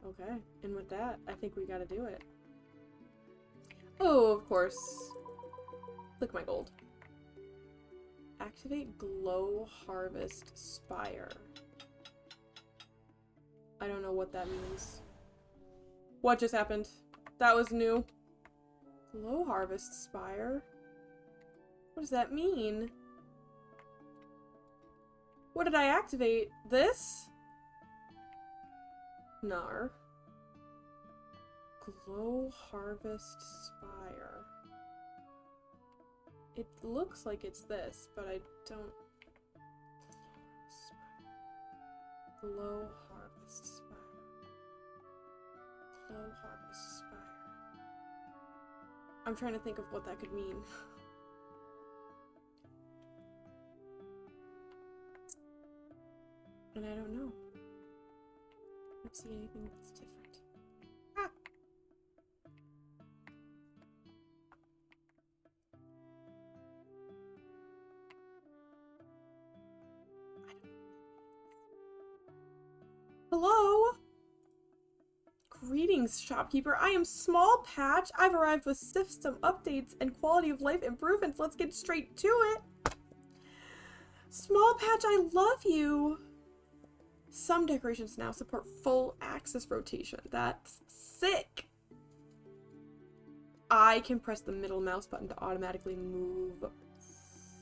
Okay, and with that, I think we gotta do it. Oh, of course. Look at my gold. Activate Glow Harvest Spire. I don't know what that means. What just happened? That was new. Glow Harvest Spire? What does that mean? What did I activate? This? Nar. Glow Harvest Spire. It looks like it's this, but I don't... Glow Harvest Spire. Glow Harvest Spire. I'm trying to think of what that could mean. And I don't know. I don't see anything that's different. Ah! Hello? Greetings, shopkeeper. I am Small Patch. I've arrived with system updates and quality of life improvements. Let's get straight to it. Small Patch, I love you. Some decorations now support full axis rotation. That's sick. I can press the middle mouse button to automatically move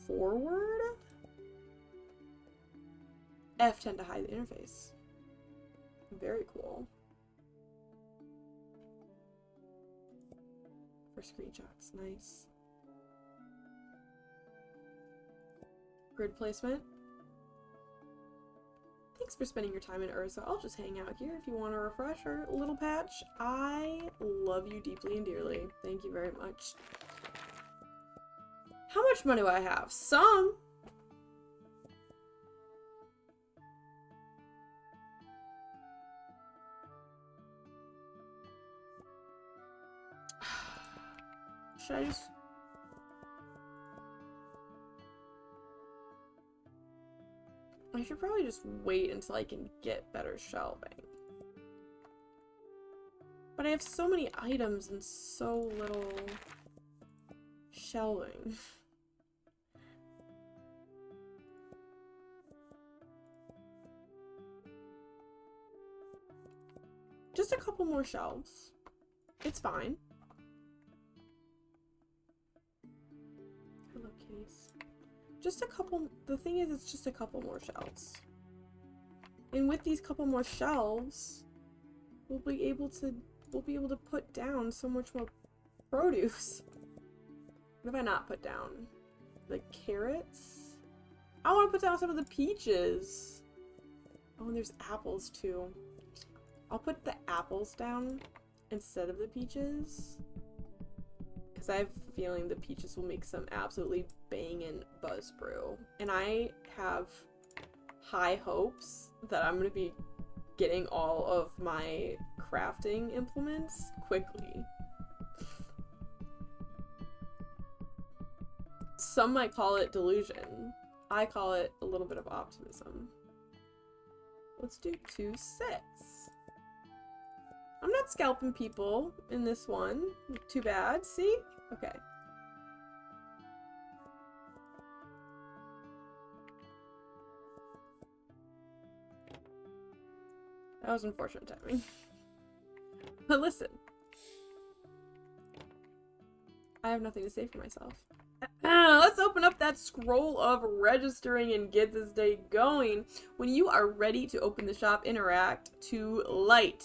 forward. F10 to hide the interface. Very cool. For screenshots, nice. Grid placement. Thanks for spending your time in Urza. I'll just hang out here if you want a refresher. Little Patch, I love you deeply and dearly. Thank you very much. How much money do I have? Some. Should I just... I should probably just wait until I can get better shelving. But I have so many items and so little shelving. Just a couple more shelves. It's fine. Hello, kitties. Just a couple. The thing is, it's just a couple more shelves. And with these couple more shelves, we'll be able to put down so much more produce. What have I not put down? The carrots? I want to put down some of the peaches. Oh, and there's apples too. I'll put the apples down instead of the peaches. Because I have a feeling the peaches will make some absolutely bangin' buzz brew. And I have high hopes that I'm going to be getting all of my crafting implements quickly. Some might call it delusion. I call it a little bit of optimism. Let's do 2-6. I'm not scalping people in this one. Too bad. See? Okay. That was unfortunate timing. But listen. I have nothing to say for myself. Let's open up that scroll of registering and get this day going. When you are ready to open the shop, interact to light.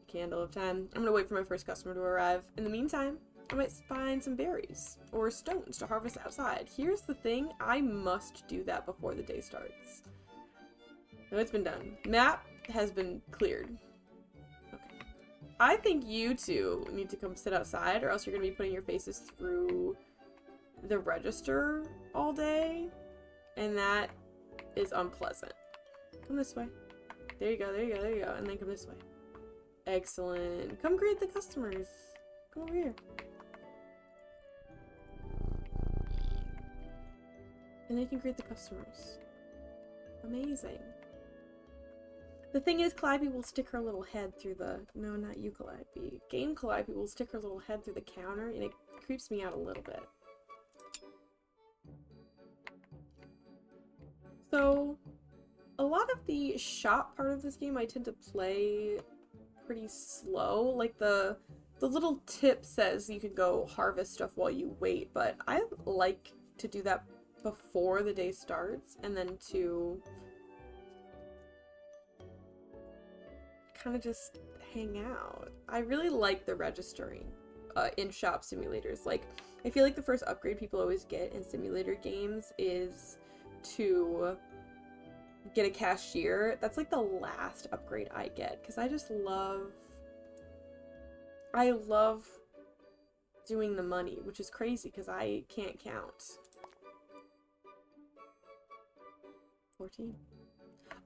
Candle of time. I'm gonna wait for my first customer to arrive. In the meantime, I might find some berries or stones to harvest outside. Here's the thing, I must do that before the day starts. No, it's been done. Map has been cleared. Okay. I think you two need to come sit outside or else you're gonna be putting your faces through the register all day, and that is unpleasant. Come this way. There you go, there you go, there you go, and then come this way. Excellent. Come greet the customers. Come over here. And they can greet the customers. Amazing. The thing is, Calliope will stick her little head through the... No, not you, Calliope. Game Calliope will stick her little head through the counter, and it creeps me out a little bit. So, a lot of the shop part of this game I tend to play pretty slow. Like the little tip says you can go harvest stuff while you wait, but I like to do that before the day starts and then to kind of just hang out. I really like the registering in shop simulators. Like, I feel like the first upgrade people always get in simulator games is to get a cashier. That's like the last upgrade I get because I just love doing the money, which is crazy because I can't count. 14.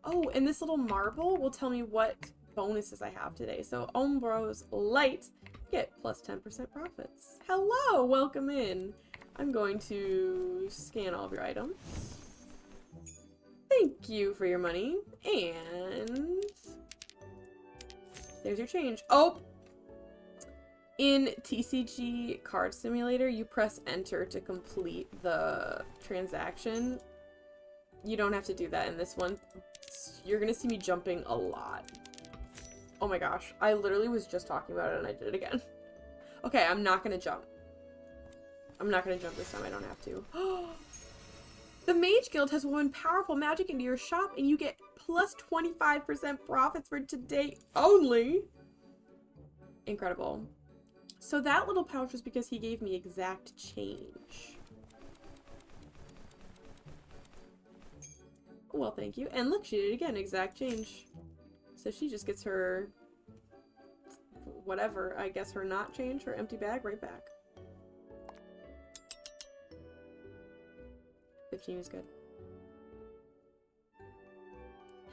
Oh, and this little marble will tell me what bonuses I have today. So Umbros Light get plus 10% profits. Hello, welcome in. I'm going to scan all of your items. Thank you for your money. And there's your change. Oh! In TCG Card Simulator, you press enter to complete the transaction. You don't have to do that in this one. You're gonna see me jumping a lot. Oh my gosh. I literally was just talking about it and I did it again. Okay, I'm not gonna jump. I'm not gonna jump this time. I don't have to. The Mage Guild has woven powerful magic into your shop and you get plus 25% profits for today only. Incredible. So that little pouch was because he gave me exact change. Well, thank you. And look, she did it again, exact change. So she just gets her, whatever, I guess her not change, her empty bag right back. 15 is good.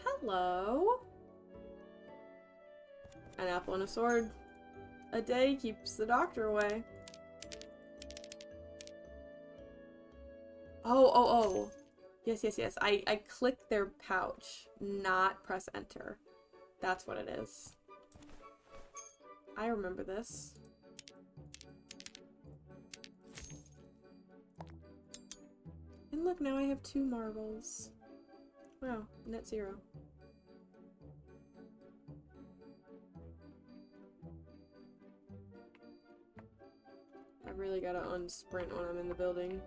Hello. An apple and a sword. A day keeps the doctor away. Oh. Yes. I click their pouch, not press enter. That's what it is. I remember this. And look, now I have 2 marbles. Wow, net 0. I really gotta unsprint when I'm in the building.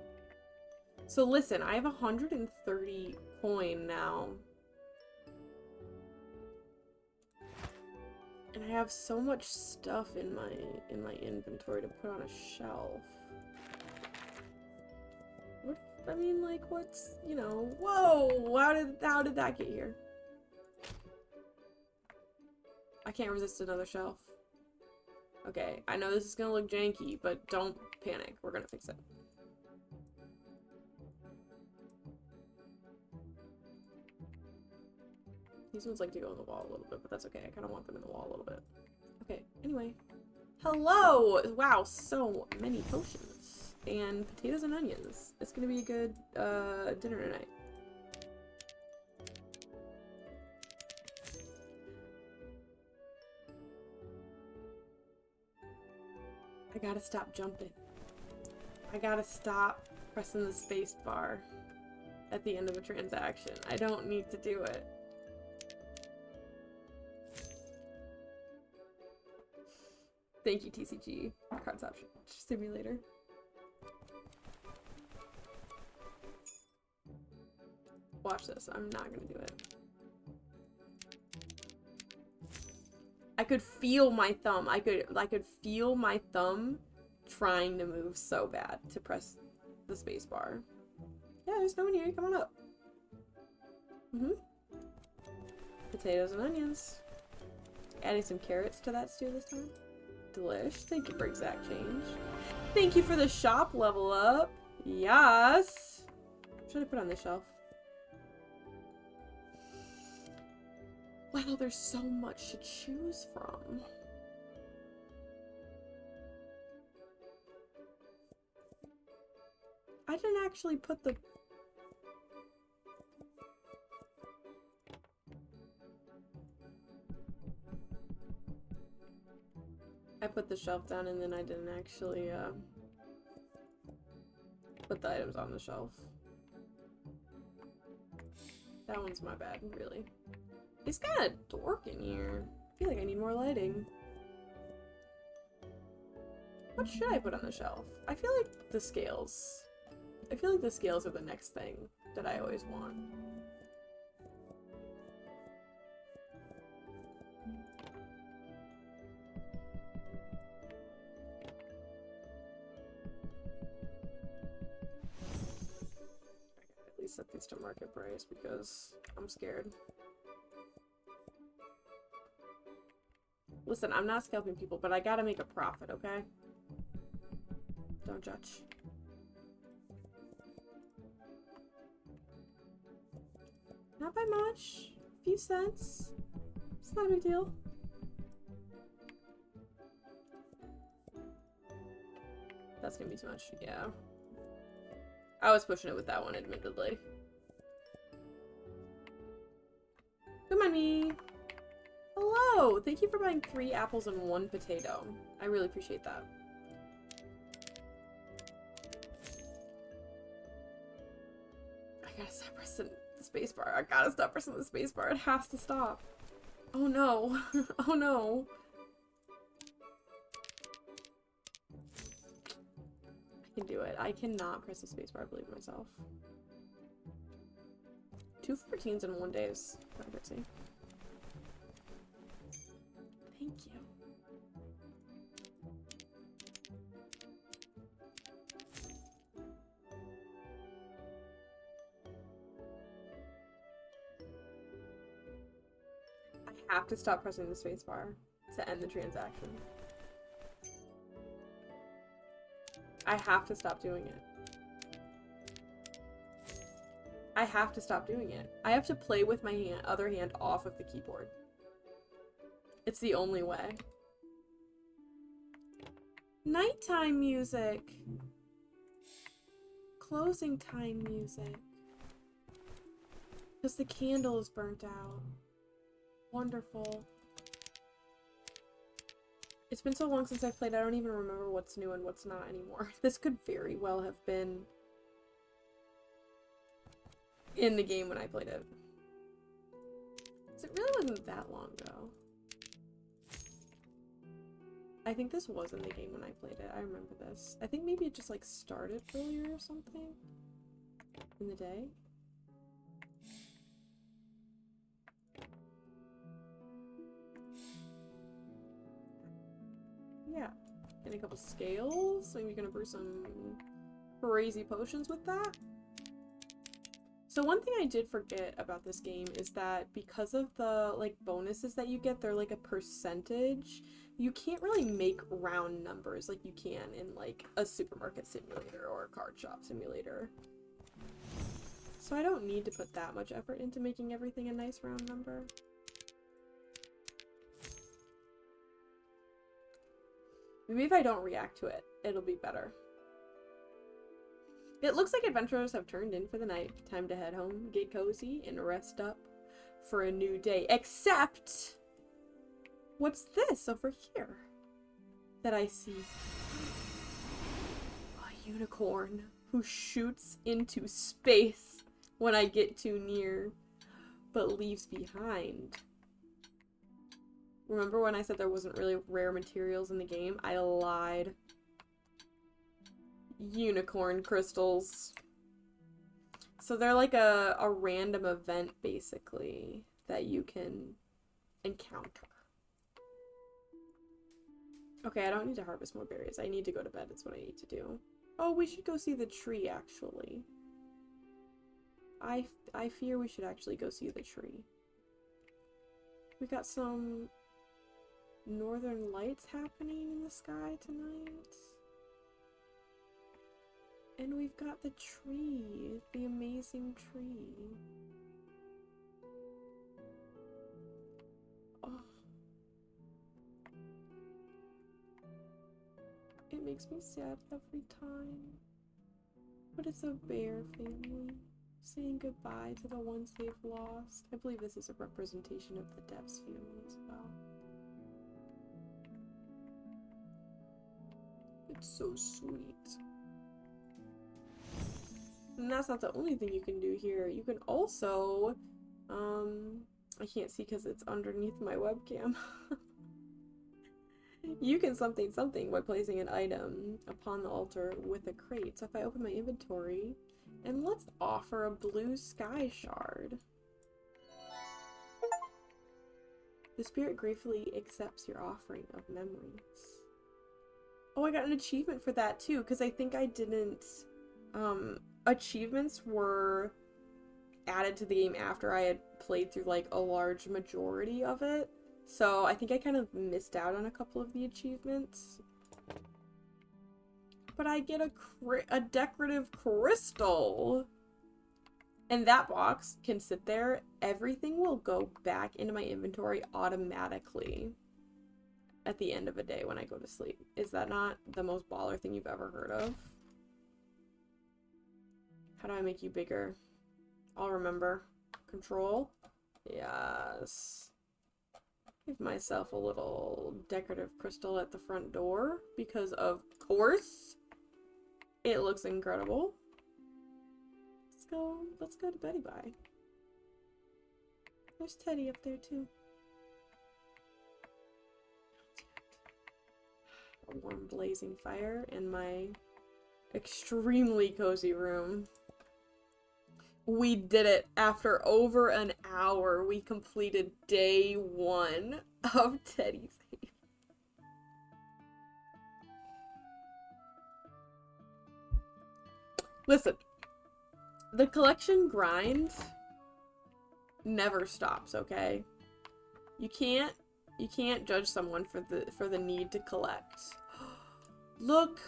So listen, I have 130 coin now. And I have so much stuff in my inventory to put on a shelf. What, I mean, like, what's, you know, whoa, how did that get here? I can't resist another shelf. Okay, I know this is gonna look janky, but don't panic. We're gonna fix it. These ones like to go on the wall a little bit, but that's okay. I kind of want them in the wall a little bit. Okay, anyway. Hello! Wow, so many potions. And potatoes and onions. It's gonna be a good dinner tonight. I gotta stop jumping. I gotta stop pressing the space bar at the end of a transaction. I don't need to do it. Thank you, TCG. Cards Option Simulator. Watch this. I'm not gonna do it. I could feel my thumb. I could feel my thumb trying to move so bad to press the space bar. Yeah, there's no one here. Come on up. Potatoes and onions. Adding some carrots to that stew this time. Delish. Thank you for exact change. Thank you for the shop level up. Yes. What should I put on this shelf? Wow, there's so much to choose from. I didn't actually put the... I put the shelf down and then I didn't actually put the items on the shelf. That one's my bad, really. It's kind of dark in here. I feel like I need more lighting. What should I put on the shelf? I feel like the scales. I feel like the scales are the next thing that I always want. At least set these to market price because I'm scared. Listen, I'm not scalping people, but I gotta make a profit, okay? Don't judge. Not by much. A few cents. It's not a big deal. That's gonna be too much. Yeah. I was pushing it with that one, admittedly. Come on, me. Hello! Thank you for buying 3 apples and 1 potato. I really appreciate that. I gotta stop pressing the spacebar. I gotta stop pressing the spacebar. It has to stop. Oh no. Oh no. I can do it. I cannot press the spacebar, I believe in myself. 2 14s in 1 day is kind of crazy. Thank you. I have to stop pressing the spacebar to end the transaction. I have to stop doing it. I have to stop doing it. I have to play with my other hand off of the keyboard. It's the only way. Nighttime music. closing time music. Because the candle is burnt out. Wonderful. It's been so long since I've played, I don't even remember what's new and what's not anymore. This could very well have been in the game when I played it. So it really wasn't that long ago. I think this was in the game when I played it. I remember this. I think maybe it just like started earlier or something in the day. Yeah. Getting a couple scales. Maybe gonna brew some crazy potions with that. So one thing I did forget about this game is that because of the like bonuses that you get, they're like a percentage. You can't really make round numbers like you can in like a supermarket simulator or a card shop simulator. So I don't need to put that much effort into making everything a nice round number. Maybe if I don't react to it, it'll be better. It looks like adventurers have turned in for the night. Time to head home, get cozy, and rest up for a new day. Except, what's this over here that I see? A unicorn who shoots into space when I get too near, but leaves behind. Remember when I said there wasn't really rare materials in the game? I lied. Unicorn crystals. So they're like a random event, basically, that you can encounter. Okay, I don't need to harvest more berries. I need to go to bed. That's what I need to do. Oh, we should go see the tree, actually. I fear we should actually go see the tree. We got some northern lights happening in the sky tonight. And we've got the tree, the amazing tree. Oh. It makes me sad every time. But it's a bear family, saying goodbye to the ones they've lost. I believe this is a representation of the Devs family as well. It's so sweet. And that's not the only thing you can do here. You can also, I can't see because it's underneath my webcam. You can something by placing an item upon the altar with a crate. So if I open my inventory, and let's offer a blue sky shard. The spirit gratefully accepts your offering of memories. Oh, I got an achievement for that too, because I think I didn't, achievements were added to the game after I had played through like a large majority of it. So I think I kind of missed out on a couple of the achievements. But I get a decorative crystal. And that box can sit there. Everything will go back into my inventory automatically at the end of a day when I go to sleep. Is that not the most baller thing you've ever heard of? How do I make you bigger? I'll remember. Control. Yes. Give myself a little decorative crystal at the front door because of course it looks incredible. Let's go to Betty Bye. There's Teddy up there too. A warm blazing fire in my extremely cozy room. We did it after over an hour. We completed day 1 of Teddy's Haven. Listen, the collection grind never stops, okay? You can't judge someone for the need to collect. Look!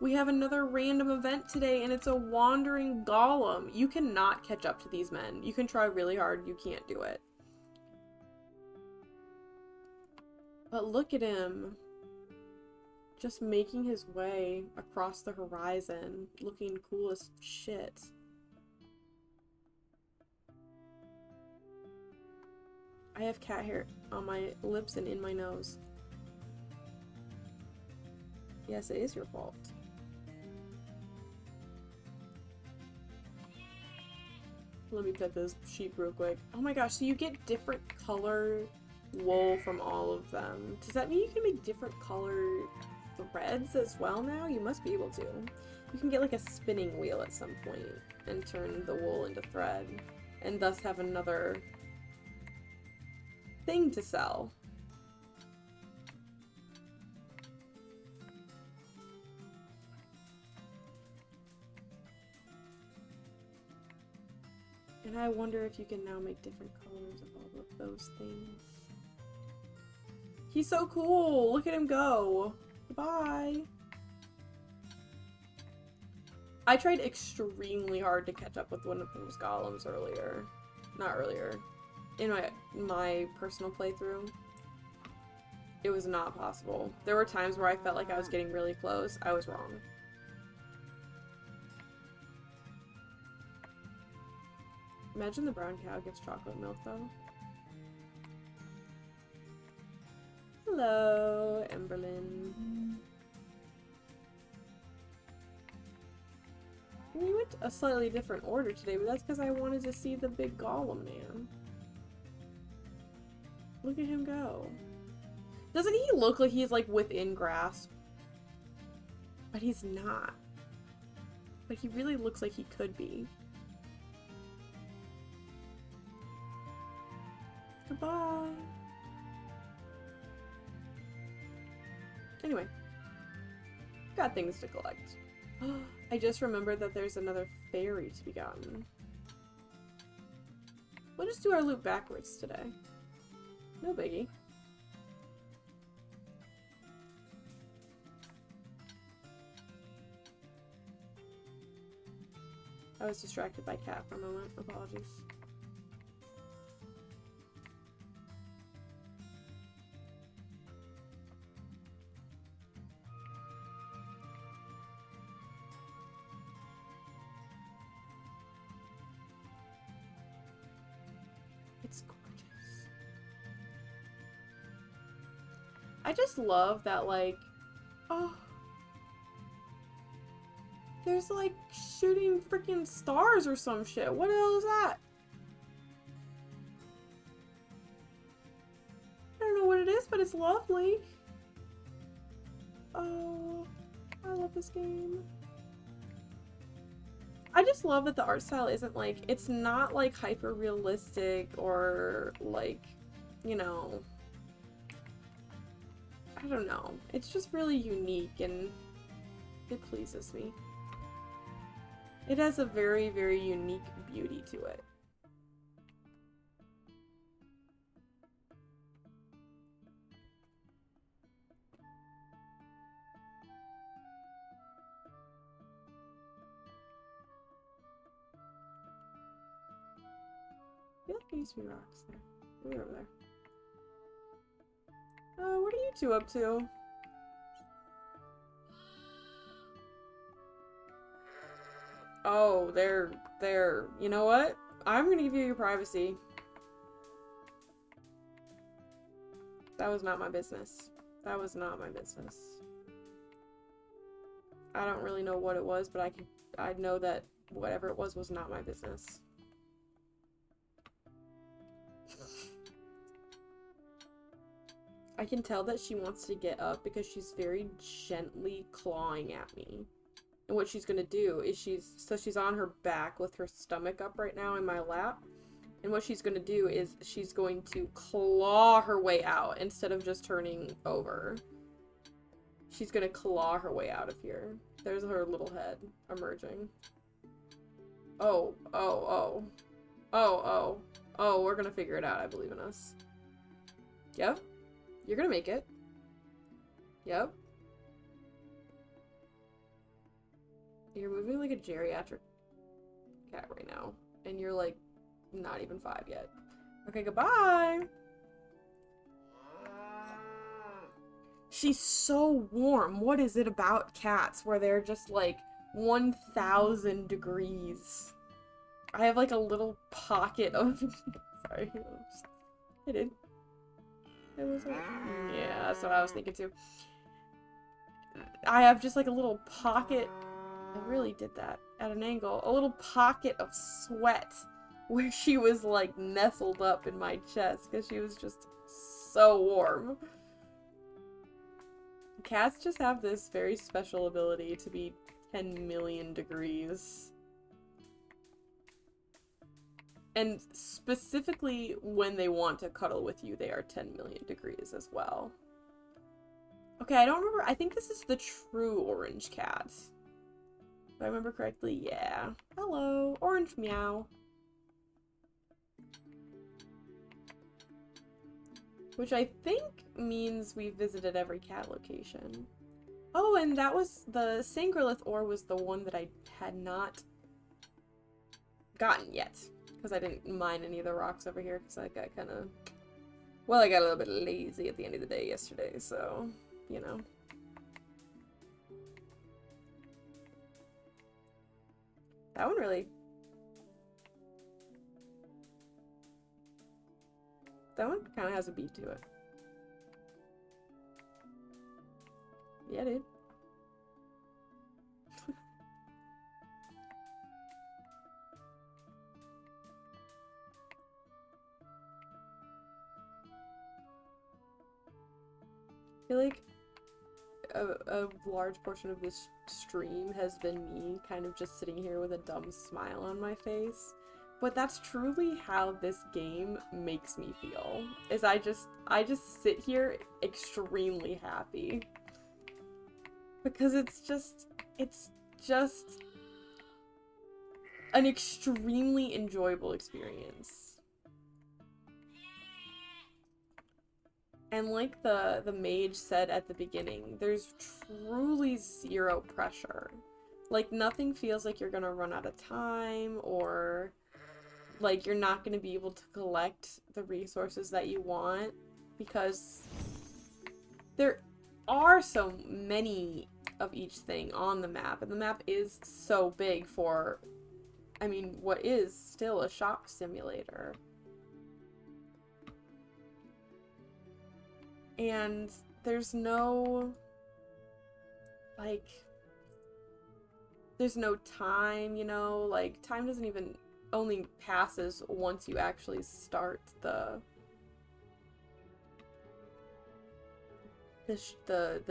We have another random event today, and it's a wandering golem. You cannot catch up to these men. You can try really hard, you can't do it. But look at him. just making his way across the horizon, looking cool as shit. I have cat hair on my lips and in my nose. Yes, it is your fault. Let me pet this sheep real quick. Oh my gosh, so you get different color wool from all of them. Does that mean you can make different color threads as well now? You must be able to. You can get like a spinning wheel at some point and turn the wool into thread and thus have another thing to sell. And I wonder if you can now make different colors of all of those things. He's so cool! Look at him go! Goodbye! I tried extremely hard to catch up with one of those golems earlier. Not earlier. In my personal playthrough. It was not possible. There were times where I felt like I was getting really close. I was wrong. Imagine the brown cow gives chocolate milk, though. Hello, Emberlyn. We went a slightly different order today, but that's because I wanted to see the big golem man. Look at him go. Doesn't he look like he's like within grasp? But he's not. But he really looks like he could be. Goodbye. Anyway. Got things to collect. I just remembered that there's another fairy to be gotten. We'll just do our loop backwards today. No biggie. I was distracted by cat for a moment. Apologies. It's gorgeous. I just love that, like, oh, there's like shooting freaking stars or some shit. What the hell is that? I don't know what it is, but it's lovely. Oh, I love this game. I just love that the art style isn't like, it's not like hyper realistic or like, you know, I don't know. It's just really unique and it pleases me. It has a very, very unique beauty to it. I feel like there used to be rocks there. Maybe over there. What are you two up to? Oh, they're, you know what? I'm gonna give you your privacy. That was not my business. That was not my business. I don't really know what it was, but I know that whatever it was not my business. I can tell that she wants to get up because she's very gently clawing at me. And what she's gonna do is she's on her back with her stomach up right now in my lap. And what she's gonna do is she's going to claw her way out instead of just turning over. She's gonna claw her way out of here. There's her little head emerging. Oh, oh, oh. Oh, oh. Oh, we're gonna figure it out. I believe in us. Yep. You're gonna make it. Yep. You're moving like a geriatric cat right now. And you're like not even 5 yet. Okay, goodbye! She's so warm. What is it about cats where they're just like 1,000 degrees? I have like a little pocket of sorry, I did. It was like, yeah, that's what I was thinking too. I have just like a little pocket. I really did that at an angle. A little pocket of sweat where she was like nestled up in my chest because she was just so warm. Cats just have this very special ability to be 10 million degrees. And specifically when they want to cuddle with you, they are 10 million degrees as well. Okay, I don't remember. I think this is the true orange cat. If I remember correctly, yeah. Hello, orange meow. Which I think means we visited every cat location. Oh, and that was the Sangrelith ore was the one that I had not gotten yet. Because I didn't mine any of the rocks over here because I got kind of... Well, I got a little bit lazy at the end of the day yesterday, so, you know. That one really... That one kind of has a beat to it. Yeah, dude. I feel like a large portion of this stream has been me kind of just sitting here with a dumb smile on my face. But that's truly how this game makes me feel. Is I just sit here extremely happy. Because it's just an extremely enjoyable experience. And like the mage said at the beginning, there's truly zero pressure. Like, nothing feels like you're gonna run out of time, or like you're not gonna be able to collect the resources that you want, because there are so many of each thing on the map, and the map is so big for, I mean, what is still a shop simulator. And there's no, like, there's no time, you know? Like, time doesn't even, only passes once you actually start the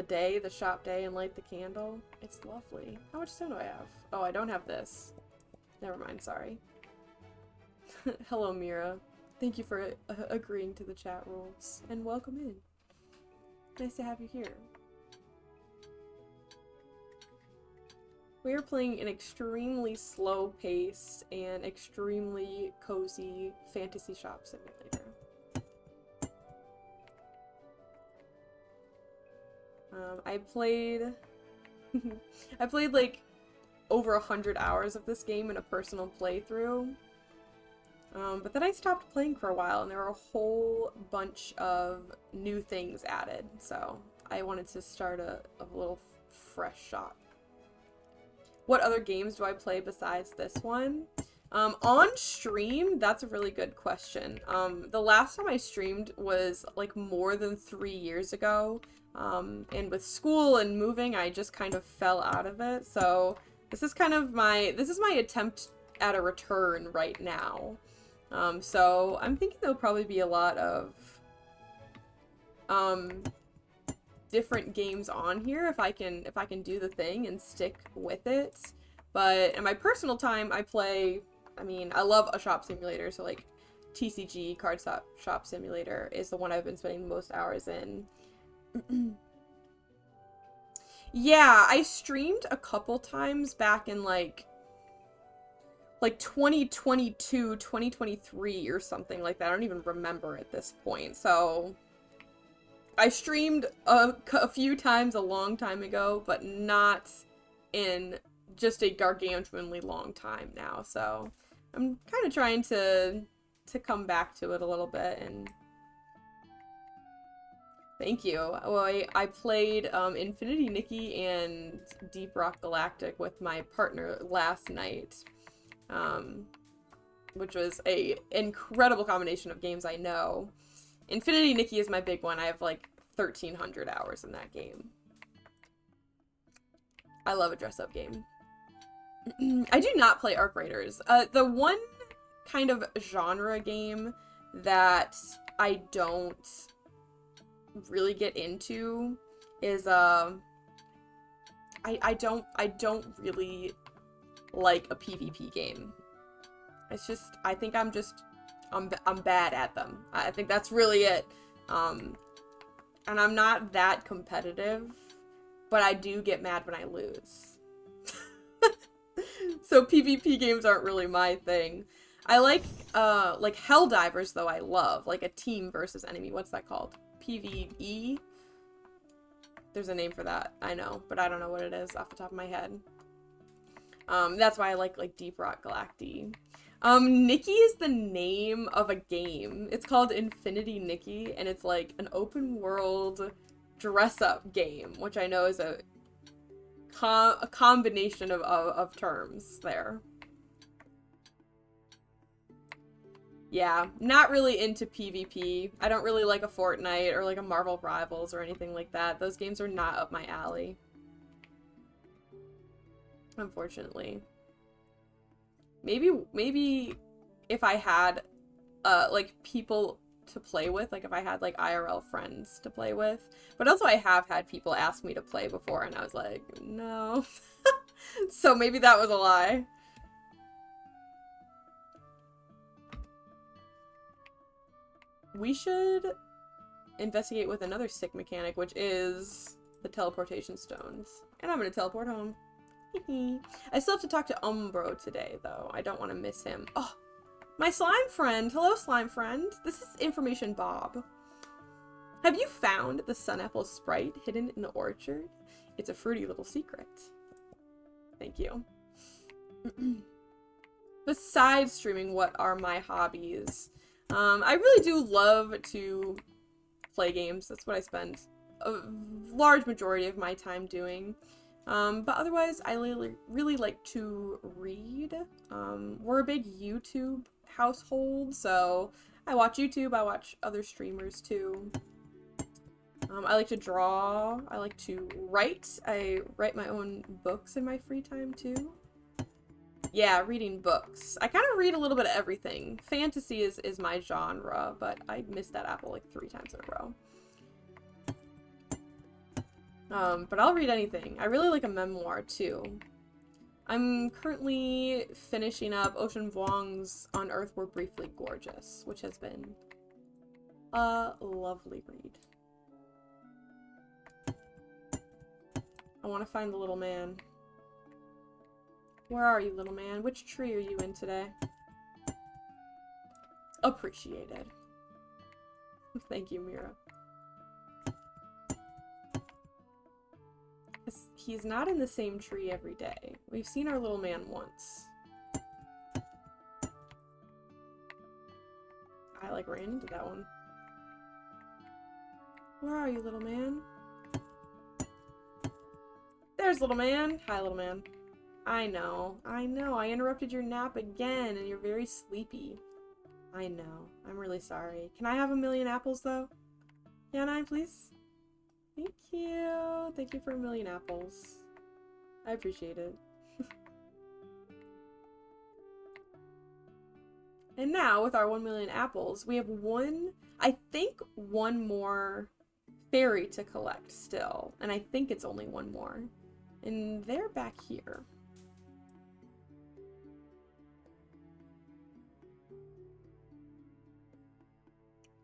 day, the shop day, and light the candle. It's lovely. How much stone do I have? Oh, I don't have this. Never mind, sorry. Hello, Mira. Thank you for agreeing to the chat rules, and welcome in. Nice to have you here. We are playing an extremely slow-paced and extremely cozy fantasy shop simulator. I played like over 100 hours of this game in a personal playthrough. But then I stopped playing for a while, and there were a whole bunch of new things added, so I wanted to start a little fresh shop. What other games do I play besides this one? On stream, that's a really good question. The last time I streamed was like more than 3 years ago, and with school and moving, I just kind of fell out of it, so this is kind of my attempt at a return right now. So I'm thinking there'll probably be a lot of different games on here if I can do the thing and stick with it. But in my personal time, I love a shop simulator, so like TCG, Card Shop Simulator, is the one I've been spending the most hours in. Yeah, I streamed a couple times back in like 2022, 2023 or something like that. I don't even remember at this point. So I streamed a few times a long time ago, but not in just a gargantuanly long time now. So I'm kind of trying to come back to it a little bit. And Thank you. Well, I played Infinity Nikki and Deep Rock Galactic with my partner last night, which was a incredible combination of games I know. Infinity Nikki is my big one. I have like 1,300 hours in that game. I love a dress-up game. I do not play Arc Raiders. The one kind of genre game that I don't really get into is I don't really like a PvP game. It's just I think I'm bad at them. I think that's really it. And I'm not that competitive, but I do get mad when I lose. So PvP games aren't really my thing. I like Helldivers though. I love like a team versus enemy. What's that called? PvE? There's a name for that. I know, but I don't know what it is off the top of my head. That's why I like Deep Rock Galactic. Nikki is the name of a game. It's called Infinity Nikki, and it's like an open world dress-up game, which I know is a combination of terms there. Yeah, not really into PvP. I don't really like a Fortnite or like a Marvel Rivals or anything like that. Those games are not up my alley. Unfortunately. Maybe if I had like people to play with, like if I had like IRL friends to play with. But also I have had people ask me to play before and I was like, no. So maybe that was a lie. We should investigate with another sick mechanic, which is the teleportation stones. And I'm gonna teleport home. I still have to talk to Umbro today, though. I don't want to miss him. Oh, my slime friend. Hello, slime friend. This is Information Bob. Have you found the Sunapple Sprite hidden in the orchard? It's a fruity little secret. Thank you. Besides streaming, what are my hobbies? I really do love to play games. That's what I spend a large majority of my time doing. But otherwise, I really like to read. We're a big YouTube household, so I watch YouTube, I watch other streamers too. I like to draw, I like to write. I write my own books in my free time too. Yeah, reading books. I kind of read a little bit of everything. Fantasy is my genre, but I missed that apple like 3 times in a row. But I'll read anything. I really like a memoir, too. I'm currently finishing up Ocean Vuong's On Earth We're Briefly Gorgeous, which has been a lovely read. I want to find the little man. Where are you, little man? Which tree are you in today? Appreciated. Thank you, Mira. He's not in the same tree every day. We've seen our little man once. I like ran into that one. Where are you, little man? There's little man. Hi, little man. I know. I interrupted your nap again and you're very sleepy. I know. I'm really sorry. Can I have 1,000,000 apples though? Can I, please? Thank you. Thank you for 1,000,000 apples. I appreciate it. And now, with our 1,000,000 apples, we have I think one more fairy to collect still. And I think it's only one more. And they're back here.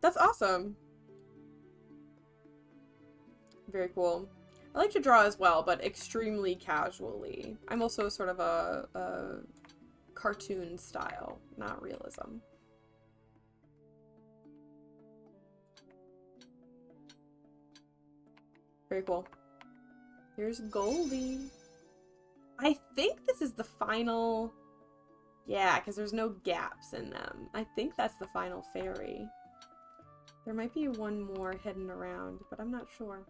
That's awesome. Very cool. I like to draw as well, but extremely casually. I'm also sort of a cartoon style, not realism. Very cool. Here's Goldie. I think this is the final... Yeah, because there's no gaps in them. I think that's the final fairy. There might be one more hidden around, but I'm not sure.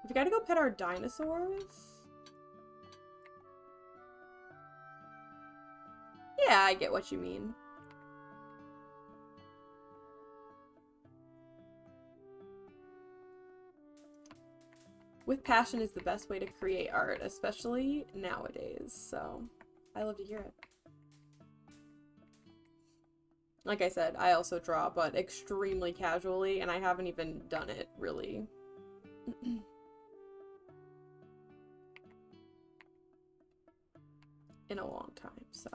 We gotta go pet our dinosaurs? Yeah, I get what you mean. With passion is the best way to create art, especially nowadays, so I love to hear it. Like I said, I also draw, but extremely casually, and I haven't even done it, really. In a long time, so.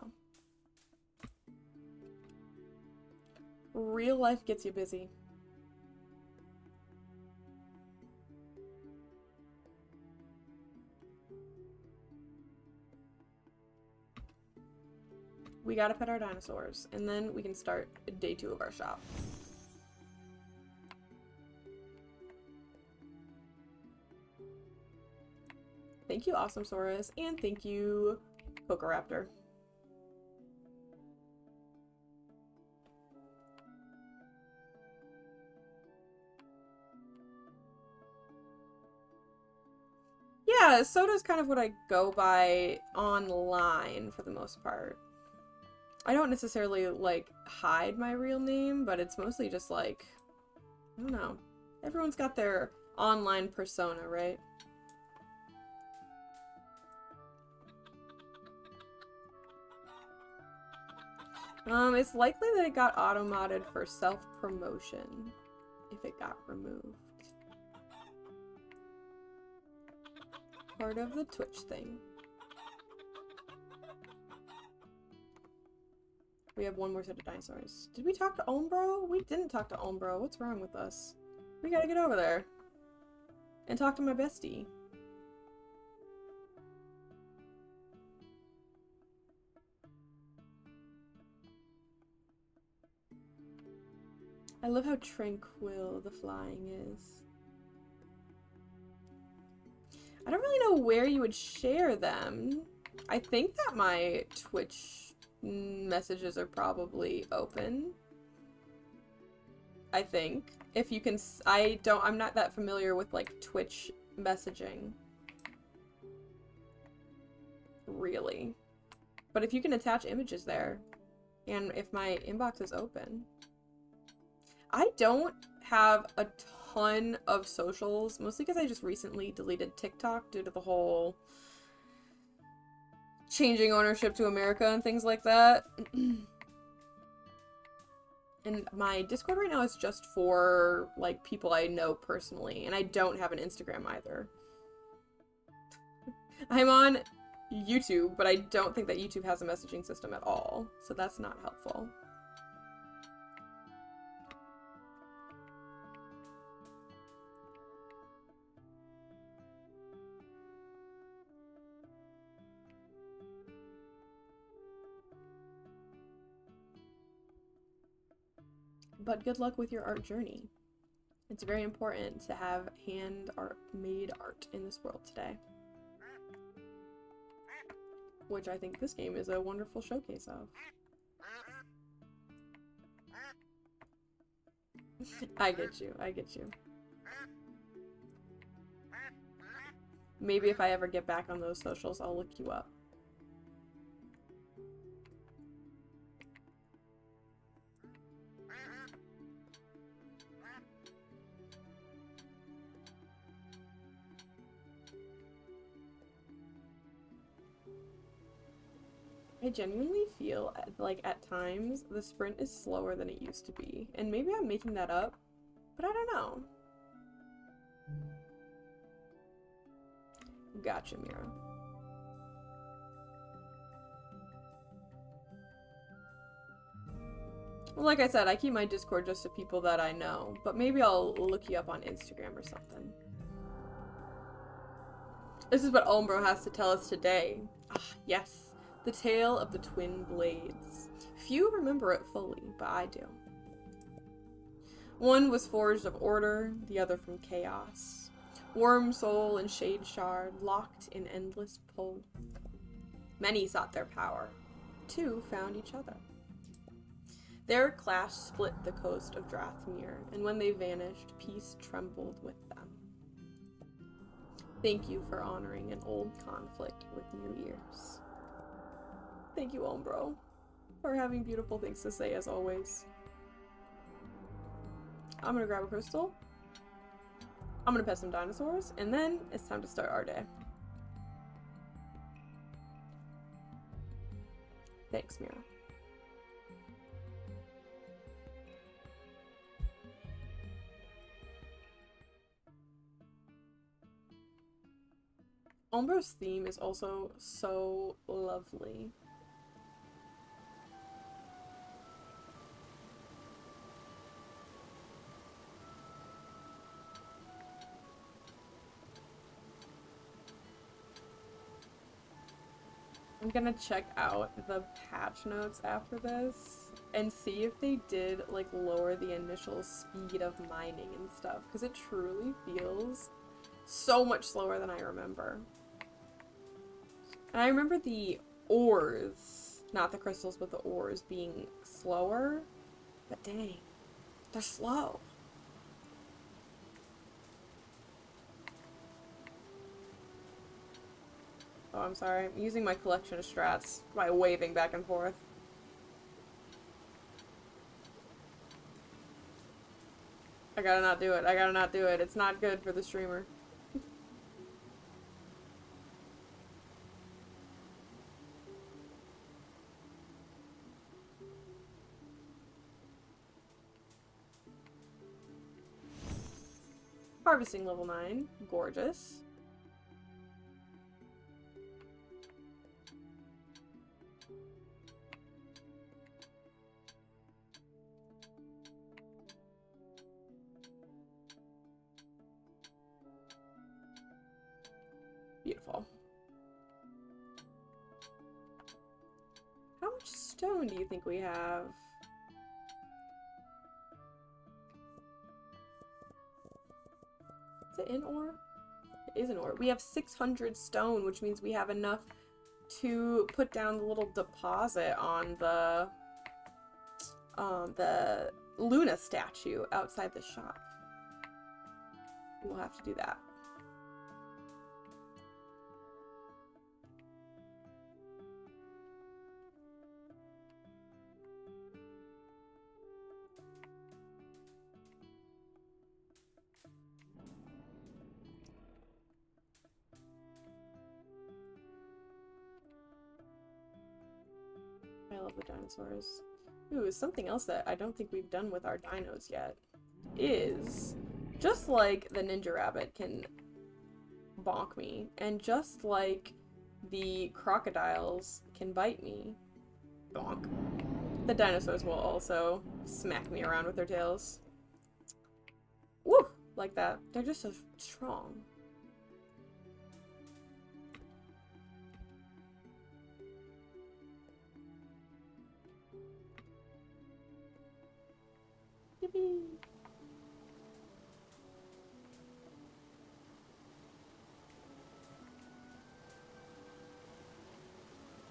Real life gets you busy. We gotta pet our dinosaurs, and then we can start day 2 of our shop. Thank you, Awesome Saurus, and thank you, Pokeraptor. Yeah, soda's kind of what I go by online for the most part. I don't necessarily, like, hide my real name, but it's mostly just, like, I don't know. Everyone's got their online persona, right? It's likely that it got auto-modded for self-promotion if it got removed. Part of the Twitch thing. We have one more set of dinosaurs. Did we talk to Ombro? We didn't talk to Ombro. What's wrong with us? We gotta get over there. And talk to my bestie. I love how tranquil the flying is. I don't really know where you would share them. I think that my Twitch messages are probably open. I think. If you can, I'm not that familiar with, like, Twitch messaging. Really. But if you can attach images there, and if my inbox is open. I don't have a ton of socials, mostly because I just recently deleted TikTok due to the whole changing ownership to America and things like that. And my Discord right now is just for, like, people I know personally, and I don't have an Instagram either. I'm on YouTube, but I don't think that YouTube has a messaging system at all, so that's not helpful. But good luck with your art journey. It's very important to have hand-made art in this world today. Which I think this game is a wonderful showcase of. I get you, I get you. Maybe if I ever get back on those socials, I'll look you up. I genuinely feel like at times the sprint is slower than it used to be. And maybe I'm making that up, but I don't know. Gotcha, Mira. Well, like I said, I keep my Discord just to people that I know, but maybe I'll look you up on Instagram or something. This is what Umbro has to tell us today. Ah, yes. The Tale of the Twin Blades. Few remember it fully, but I do. One was forged of order, the other from chaos. Worm soul and shade shard, locked in endless pull. Many sought their power. 2 found each other. Their clash split the coast of Drathmir, and when they vanished, peace trembled with them. Thank you for honoring an old conflict with new ears. Thank you, Umbro, for having beautiful things to say as always. I'm gonna grab a crystal. I'm gonna pet some dinosaurs, and then it's time to start our day. Thanks, Mira. Umbro's theme is also so lovely. I'm gonna check out the patch notes after this and see if they did like lower the initial speed of mining and stuff, because it truly feels so much slower than I remember. And I remember the ores, not the crystals, but the ores being slower, but dang, they're slow. Oh, I'm sorry. I'm using my collection of strats by waving back and forth. I gotta not do it. I gotta not do it. It's not good for the streamer. Harvesting level 9. Gorgeous. Beautiful. How much stone do you think we have? Is it in ore? It is in ore. We have 600 stone, which means we have enough to put down the little deposit on the Luna statue outside the shop. We'll have to do that. I love the dinosaurs. Ooh, something else that I don't think we've done with our dinos yet is, just like the ninja rabbit can bonk me, and just like the crocodiles can bite me, bonk, the dinosaurs will also smack me around with their tails. Woo! Like that. They're just so strong. Yippee!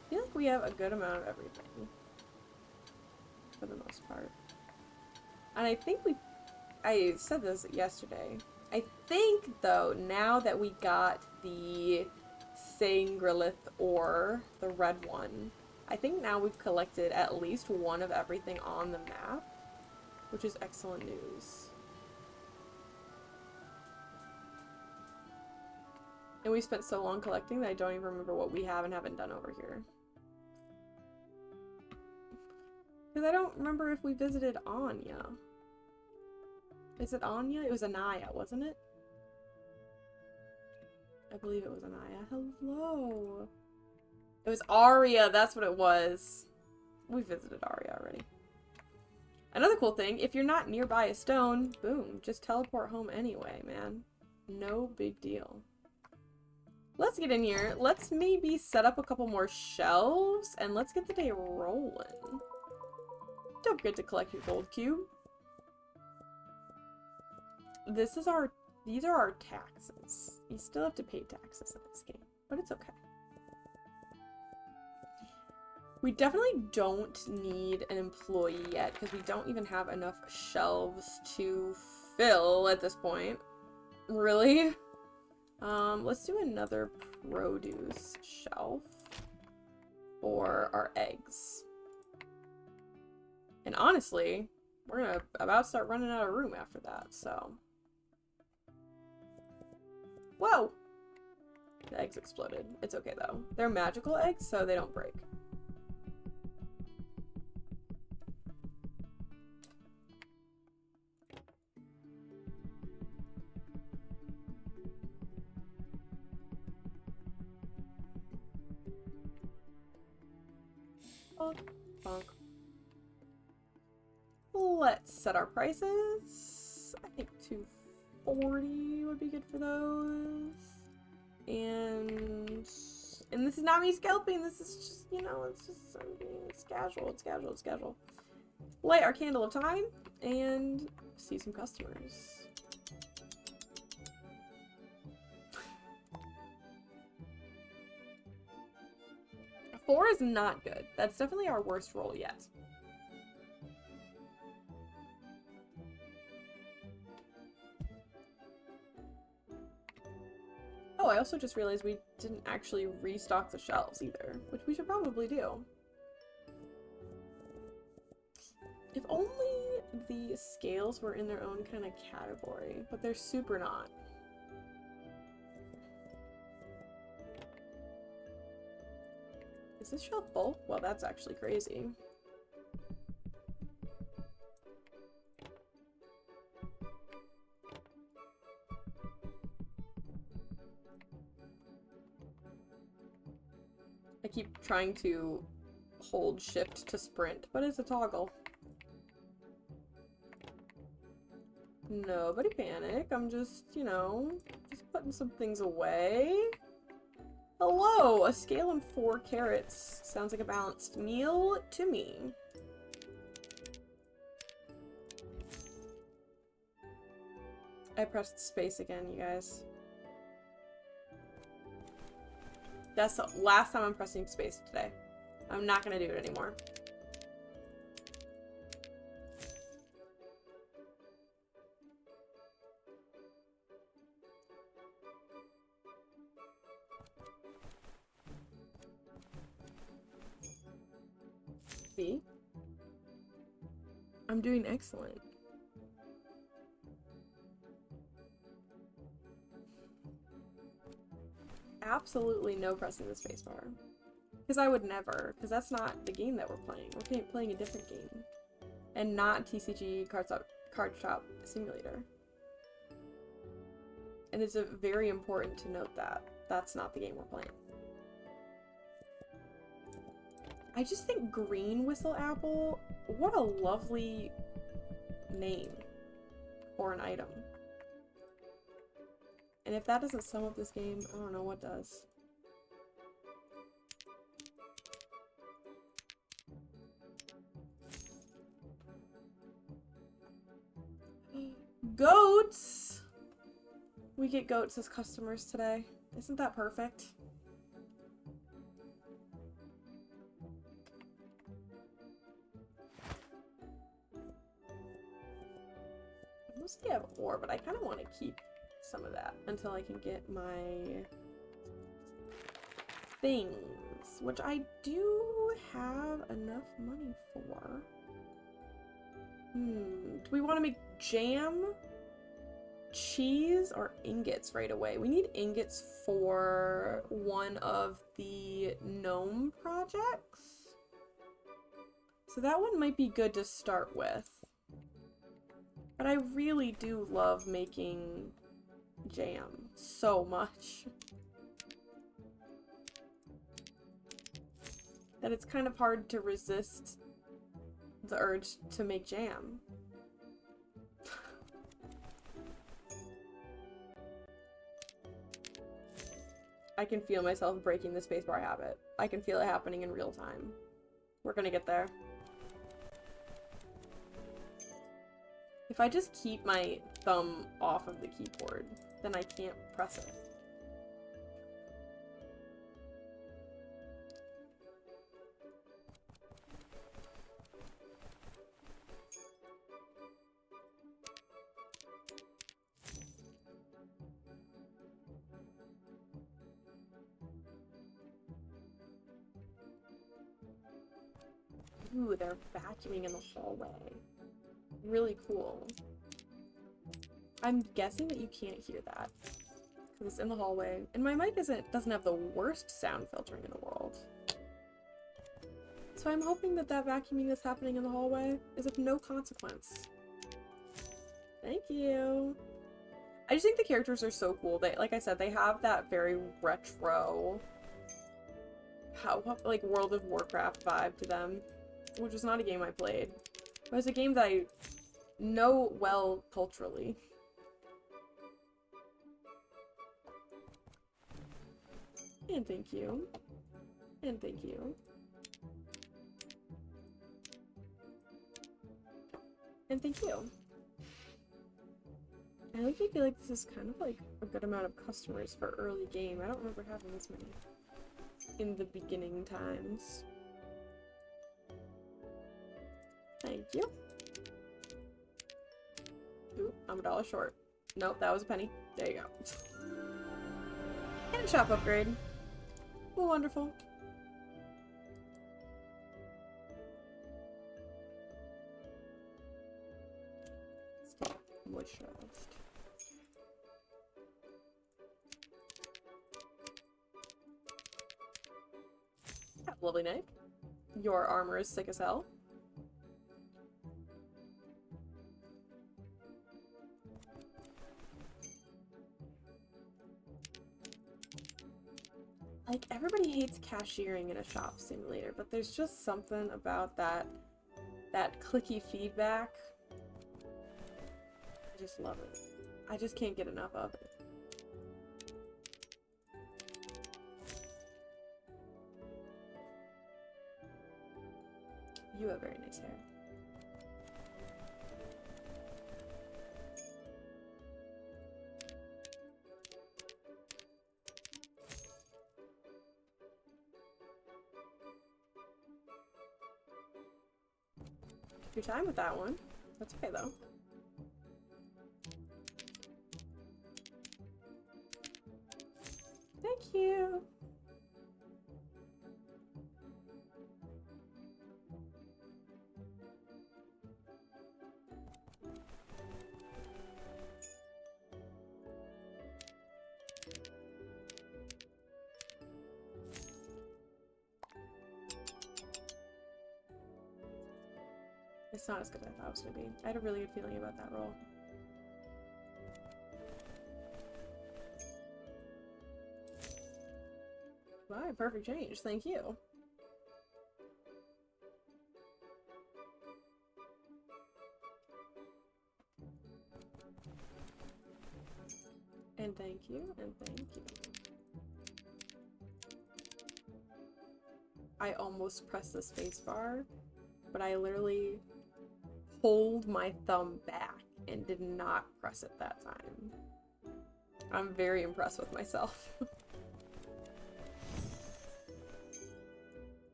I feel like we have a good amount of everything, for the most part. And I think I said this yesterday. I think, though, now that we got the Sangrelith ore, the red one, I think now we've collected at least one of everything on the map, which is excellent news. And we spent so long collecting that I don't even remember what we have and haven't done over here. Because I don't remember if we visited Anya. Is it Anya? It was Anaya, wasn't it? I believe it was Anaya. Hello! It was Aria, that's what it was. We visited Aria already. Another cool thing, if you're not nearby a stone, boom, just teleport home anyway, man. No big deal. Let's get in here. Let's maybe set up a couple more shelves, and let's get the day rolling. Don't forget to collect your gold cube. These are our taxes. You still have to pay taxes in this game, but it's okay. We definitely don't need an employee yet because we don't even have enough shelves to fill at this point. Really? Let's do another produce shelf for our eggs. And honestly, we're gonna about start running out of room after that, so. Whoa! The eggs exploded. It's okay though. They're magical eggs, so they don't break. Bonk. Let's set our prices. I think 240 would be good for those. And this is not me scalping. This is just, you know, it's casual. It's casual. It's casual. Light our candle of time and see some customers. Four is not good. That's definitely our worst roll yet. Oh, I also just realized we didn't actually restock the shelves either, which we should probably do. If only the scales were in their own kind of category, but they're super not. Is this shelf full? Well, that's actually crazy. I keep trying to hold shift to sprint, but it's a toggle. Nobody panic. I'm just, you know, just putting some things away. Hello! A scale and 4 carrots. Sounds like a balanced meal to me. I pressed space again, you guys. That's the last time I'm pressing space today. I'm not gonna do it anymore. See? I'm doing excellent. Absolutely no pressing the spacebar. Because I would never, because that's not the game that we're playing. We're playing a different game. And not TCG Card Shop Simulator. And it's very important to note that that's not the game we're playing. I just think Green Whistle Apple, what a lovely name for an item. And if that doesn't sum up this game, I don't know what does. Goats! We get goats as customers today. Isn't that perfect? I mostly have ore, but I kind of want to keep some of that until I can get my things, which I do have enough money for. Do we want to make jam, cheese, or ingots right away? We need ingots for one of the gnome projects. So that one might be good to start with. But I really do love making jam so much that it's kind of hard to resist the urge to make jam. I can feel myself breaking the spacebar habit. I can feel it happening in real time. We're gonna get there. If I just keep my thumb off of the keyboard, then I can't press it. Ooh, they're vacuuming in the hallway. Really cool. I'm guessing that you can't hear that because it's in the hallway, and my mic doesn't have the worst sound filtering in the world. So I'm hoping that that vacuuming that's happening in the hallway is of no consequence. Thank you. I just think the characters are so cool. They, like I said, they have that very retro, like World of Warcraft vibe to them, which is not a game I played, but it's a game that I know well culturally. And thank you. And thank you. And thank you. I feel like this is kind of like a good amount of customers for early game. I don't remember having this many in the beginning times. Thank you. Ooh, I'm $1 short. Nope, that was a penny. There you go. And a shop upgrade. Oh, wonderful. Let's get moisturized. Lovely night. Your armor is sick as hell. Like, everybody hates cashiering in a shop simulator, but there's just something about that clicky feedback. I just love it. I just can't get enough of it. You have very nice hair. Took your time with that one. That's okay though. Thank you. It's not as good as I thought it was going to be. I had a really good feeling about that roll. Wow, perfect change. Thank you. And thank you, and thank you. I almost pressed the space bar, but I literally pulled my thumb back and did not press it that time. I'm very impressed with myself.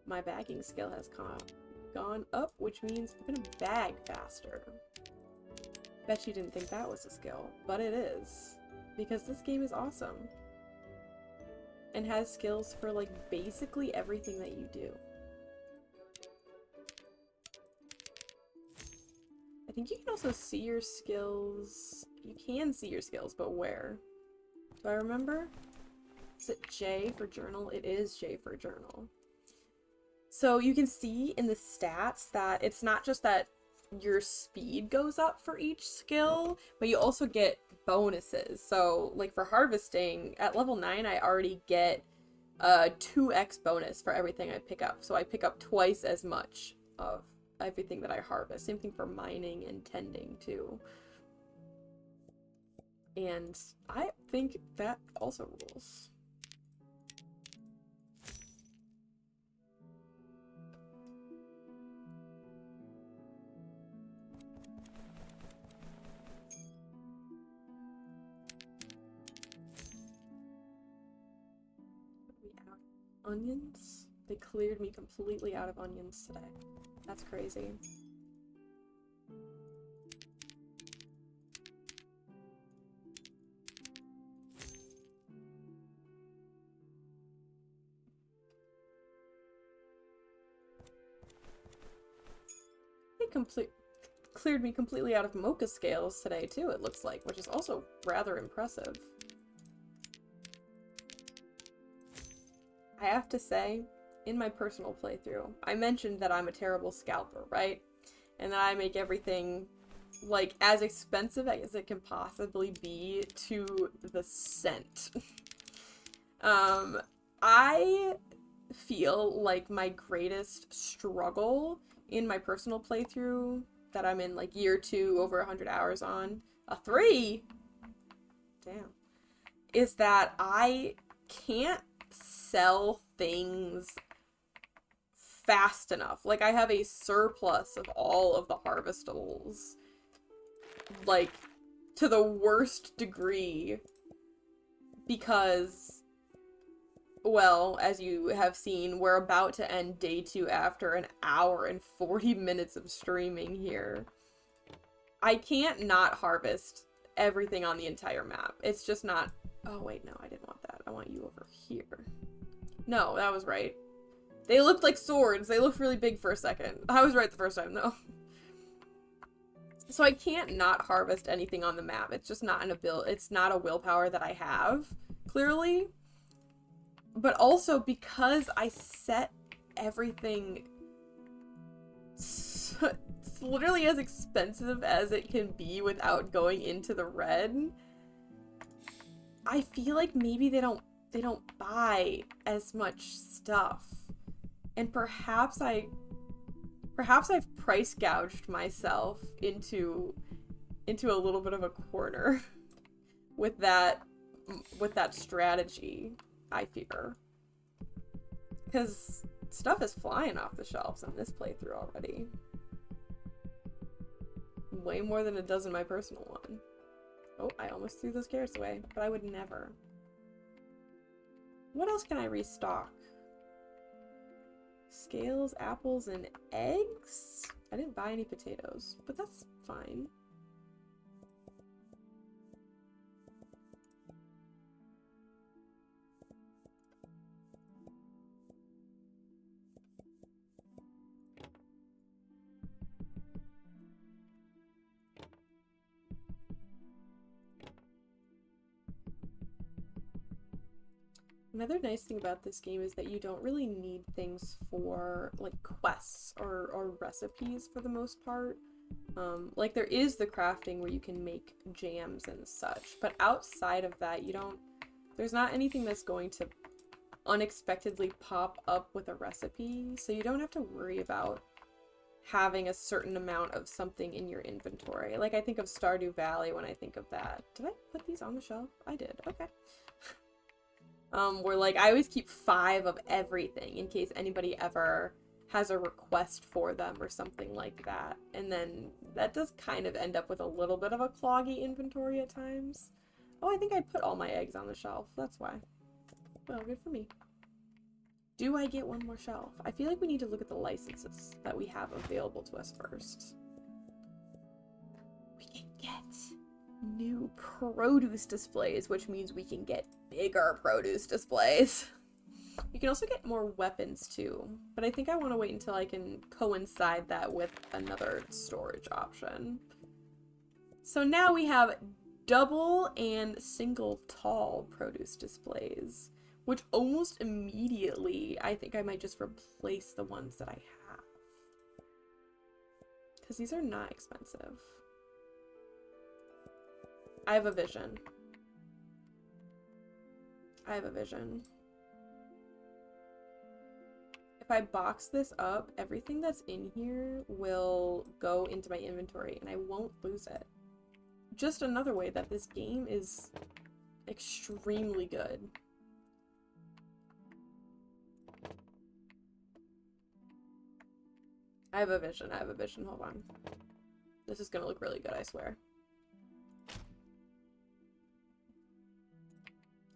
My bagging skill has gone up, which means I'm gonna bag faster. Bet you didn't think that was a skill, but it is. Because this game is awesome. And has skills for, like, basically everything that you do. I think you can also see your skills. You can see your skills, but where? Do I remember? Is it J for journal? It is J for journal. So you can see in the stats that it's not just that your speed goes up for each skill, but you also get bonuses. So like for harvesting, at level 9 I already get a 2x bonus for everything I pick up. So I pick up twice as much of everything that I harvest. Same thing for mining and tending too. And I think that also rules. Onions? They cleared me completely out of onions today. That's crazy. cleared me completely out of mocha scales today too, it looks like, which is also rather impressive. I have to say, in my personal playthrough, I mentioned that I'm a terrible scalper, right? And that I make everything, like, as expensive as it can possibly be to the cent. I feel like my greatest struggle in my personal playthrough that I'm in, like, year 2, over 100 hours on, a 3, damn, is that I can't sell things fast enough. Like, I have a surplus of all of the harvestables, like, to the worst degree, because, well, as you have seen, we're about to end day 2 after an hour and 40 minutes of streaming here. I can't not harvest everything on the entire map. It's just not... Oh, wait, no, I didn't want that. I want you over here. No, that was right. They looked like swords. They looked really big for a second. I was right the first time, though. So I can't not harvest anything on the map. It's just not it's not a willpower that I have, clearly. But also because I set everything it's literally as expensive as it can be without going into the red, I feel like maybe they don't buy as much stuff. And perhaps I've price gouged myself into a little bit of a corner with that strategy, I fear. Because stuff is flying off the shelves in this playthrough already. Way more than it does in my personal one. Oh, I almost threw those carrots away, but I would never. What else can I restock? Scales, apples, and eggs? I didn't buy any potatoes, but that's fine. Another nice thing about this game is that you don't really need things for, like, quests or recipes for the most part. Like, there is the crafting where you can make jams and such, but outside of that, there's not anything that's going to unexpectedly pop up with a recipe, so you don't have to worry about having a certain amount of something in your inventory. Like, I think of Stardew Valley when I think of that. Did I put these on the shelf? I did. Okay. Where, like, I always keep 5 of everything in case anybody ever has a request for them or something like that. And then that does kind of end up with a little bit of a cloggy inventory at times. Oh, I think I put all my eggs on the shelf. That's why. Well, good for me. Do I get one more shelf? I feel like we need to look at the licenses that we have available to us first. We can get new produce displays, which means we can get bigger produce displays. You can also get more weapons too, but I think I want to wait until I can coincide that with another storage option. So now we have double and single tall produce displays, which almost immediately I think I might just replace the ones that I have, because these are not expensive. I have a vision. I have a vision. If I box this up, everything that's in here will go into my inventory and I won't lose it. Just another way that this game is extremely good. I have a vision. I have a vision. Hold on. This is gonna look really good, I swear.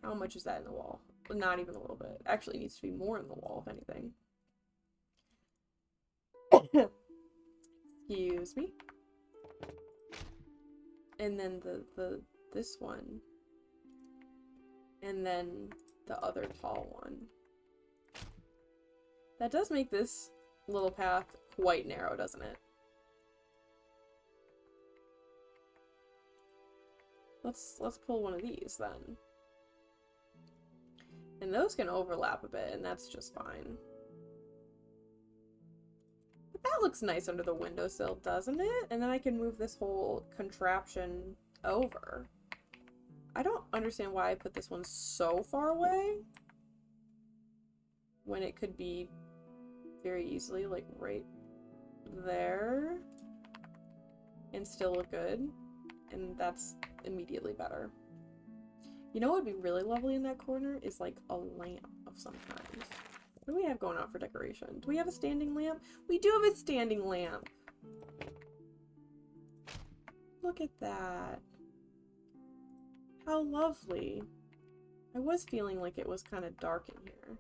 How much is that in the wall? Not even a little bit. Actually, it needs to be more in the wall, if anything. Excuse me. And then this one. And then the other tall one. That does make this little path quite narrow, doesn't it? Let's pull one of these then. And those can overlap a bit, and that's just fine. But that looks nice under the windowsill, doesn't it? And then I can move this whole contraption over. I don't understand why I put this one so far away when it could be very easily, like, right there and still look good. And that's immediately better. You know what would be really lovely in that corner is like a lamp of some kind. What do we have going on for decoration? Do we have a standing lamp? We do have a standing lamp. Look at that. How lovely. I was feeling like it was kind of dark in here.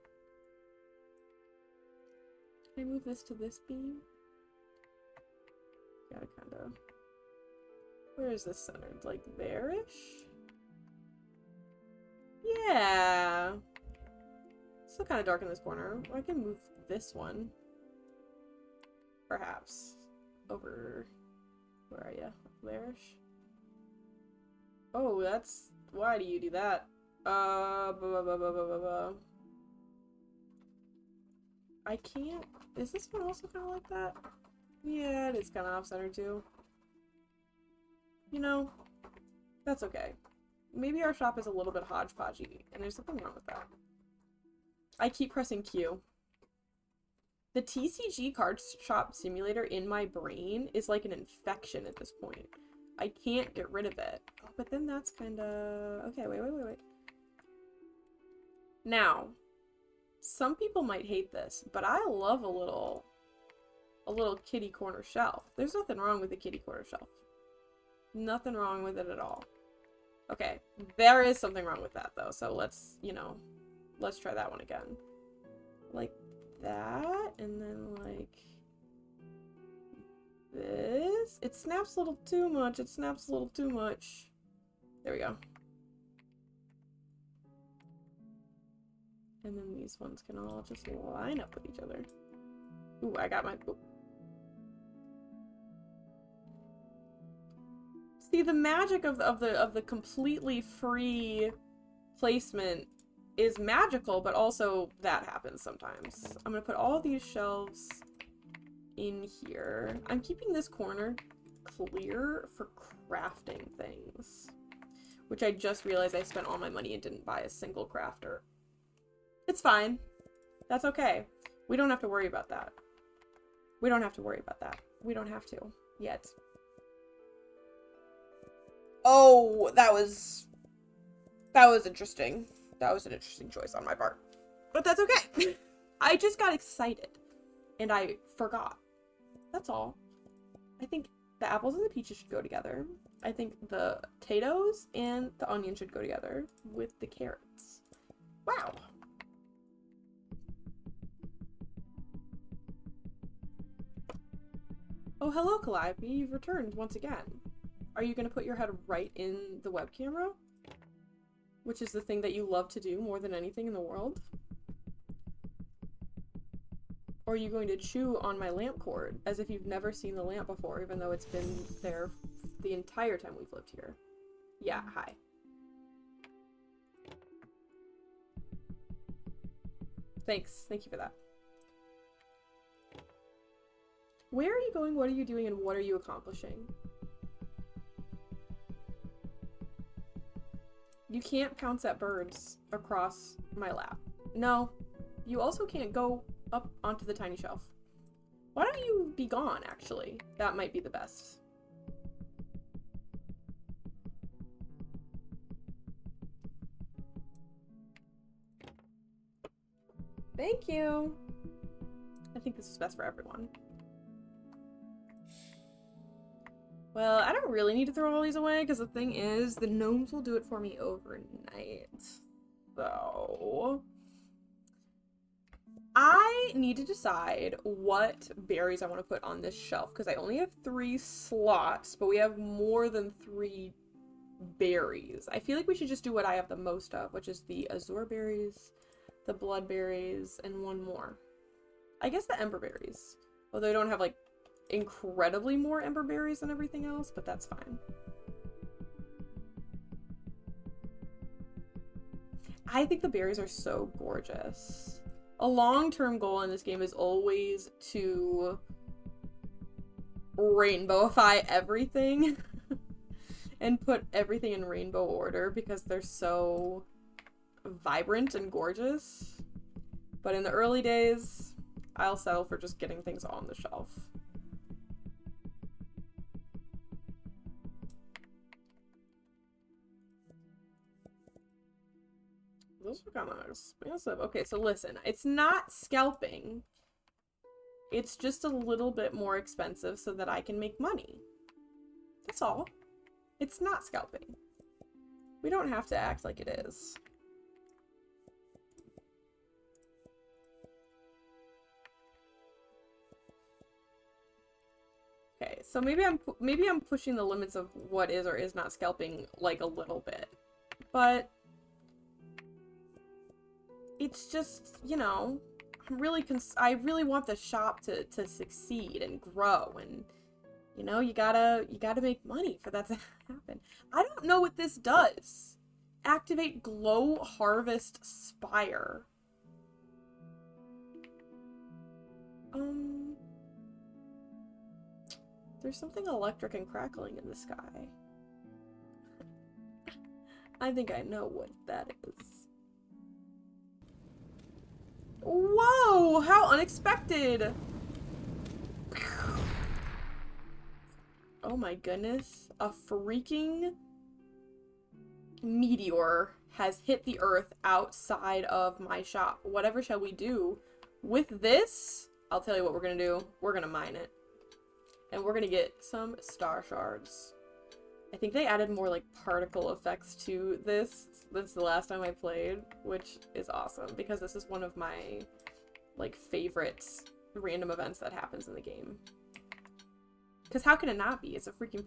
Can I move this to this beam? Gotta kind of... Where is this centered? Like there-ish? Yeah. Still kind of dark in this corner. I can move this one. Perhaps. Over... Where are you? There-ish? Oh, that's... Why do you do that? I can't... Is this one also kind of like that? Yeah, it is kind of off-center too. You know, that's okay. Maybe our shop is a little bit hodgepodgey, and there's something wrong with that. I keep pressing Q. The TCG card shop simulator in my brain is like an infection at this point. I can't get rid of it. Oh, but then that's kind of... Okay, wait. Now, some people might hate this, but I love a little kitty corner shelf. There's nothing wrong with a kitty corner shelf. Nothing wrong with it at all. Okay, there is something wrong with that though, so let's, you know, let's try that one again. Like that, and then like this. It snaps a little too much. It snaps a little too much. There we go. And then these ones can all just line up with each other. Ooh, I got my... Ooh. See, the magic of the completely free placement is magical, but also that happens sometimes. I'm gonna put all these shelves in here. I'm keeping this corner clear for crafting things, which I just realized I spent all my money and didn't buy a single crafter. It's fine. That's okay. We don't have to worry about that. We don't have to worry about that. We don't have to yet. Oh, that was interesting. That was an interesting choice on my part. But that's okay. I just got excited. And I forgot. That's all. I think the apples and the peaches should go together. I think the potatoes and the onion should go together with the carrots. Wow. Oh, hello, Calliope. You've returned once again. Are you going to put your head right in the web camera? Which is the thing that you love to do more than anything in the world? Or are you going to chew on my lamp cord as if you've never seen the lamp before, even though it's been there the entire time we've lived here? Yeah, hi. Thanks. Thank you for that. Where are you going? What are you doing? And what are you accomplishing? You can't pounce at birds across my lap. No. You also can't go up onto the tiny shelf. Why don't you be gone, actually? That might be the best. Thank you. I think this is best for everyone. Well, I don't really need to throw all these away, because the thing is, the gnomes will do it for me overnight. So... I need to decide what berries I want to put on this shelf, because I only have 3 slots, but we have more than 3 berries. I feel like we should just do what I have the most of, which is the azure berries, the blood berries, and one more. I guess the ember berries. Although I don't have, like, incredibly more ember berries than everything else, but that's fine. I think the berries are so gorgeous. A long-term goal in this game is always to rainbowify everything and put everything in rainbow order because they're so vibrant and gorgeous. But in the early days, I'll settle for just getting things on the shelf. Those are kind of expensive. Okay, so listen, it's not scalping. It's just a little bit more expensive so that I can make money. That's all. It's not scalping. We don't have to act like it is. Okay, so maybe I'm pushing the limits of what is or is not scalping like a little bit. But it's just, you know, I really want the shop to succeed and grow, and you know, you gotta make money for that to happen. I don't know what this does. Activate Glow Harvest Spire. There's something electric and crackling in the sky. I think I know what that is. Whoa! How unexpected! Oh my goodness. A freaking meteor has hit the earth outside of my shop. Whatever shall we do with this? I'll tell you what we're gonna do. We're gonna mine it. And we're gonna get some star shards. I think they added more like particle effects to this since the last time I played, which is awesome because this is one of my like favorite random events that happens in the game. Because how can it not be? It's a freaking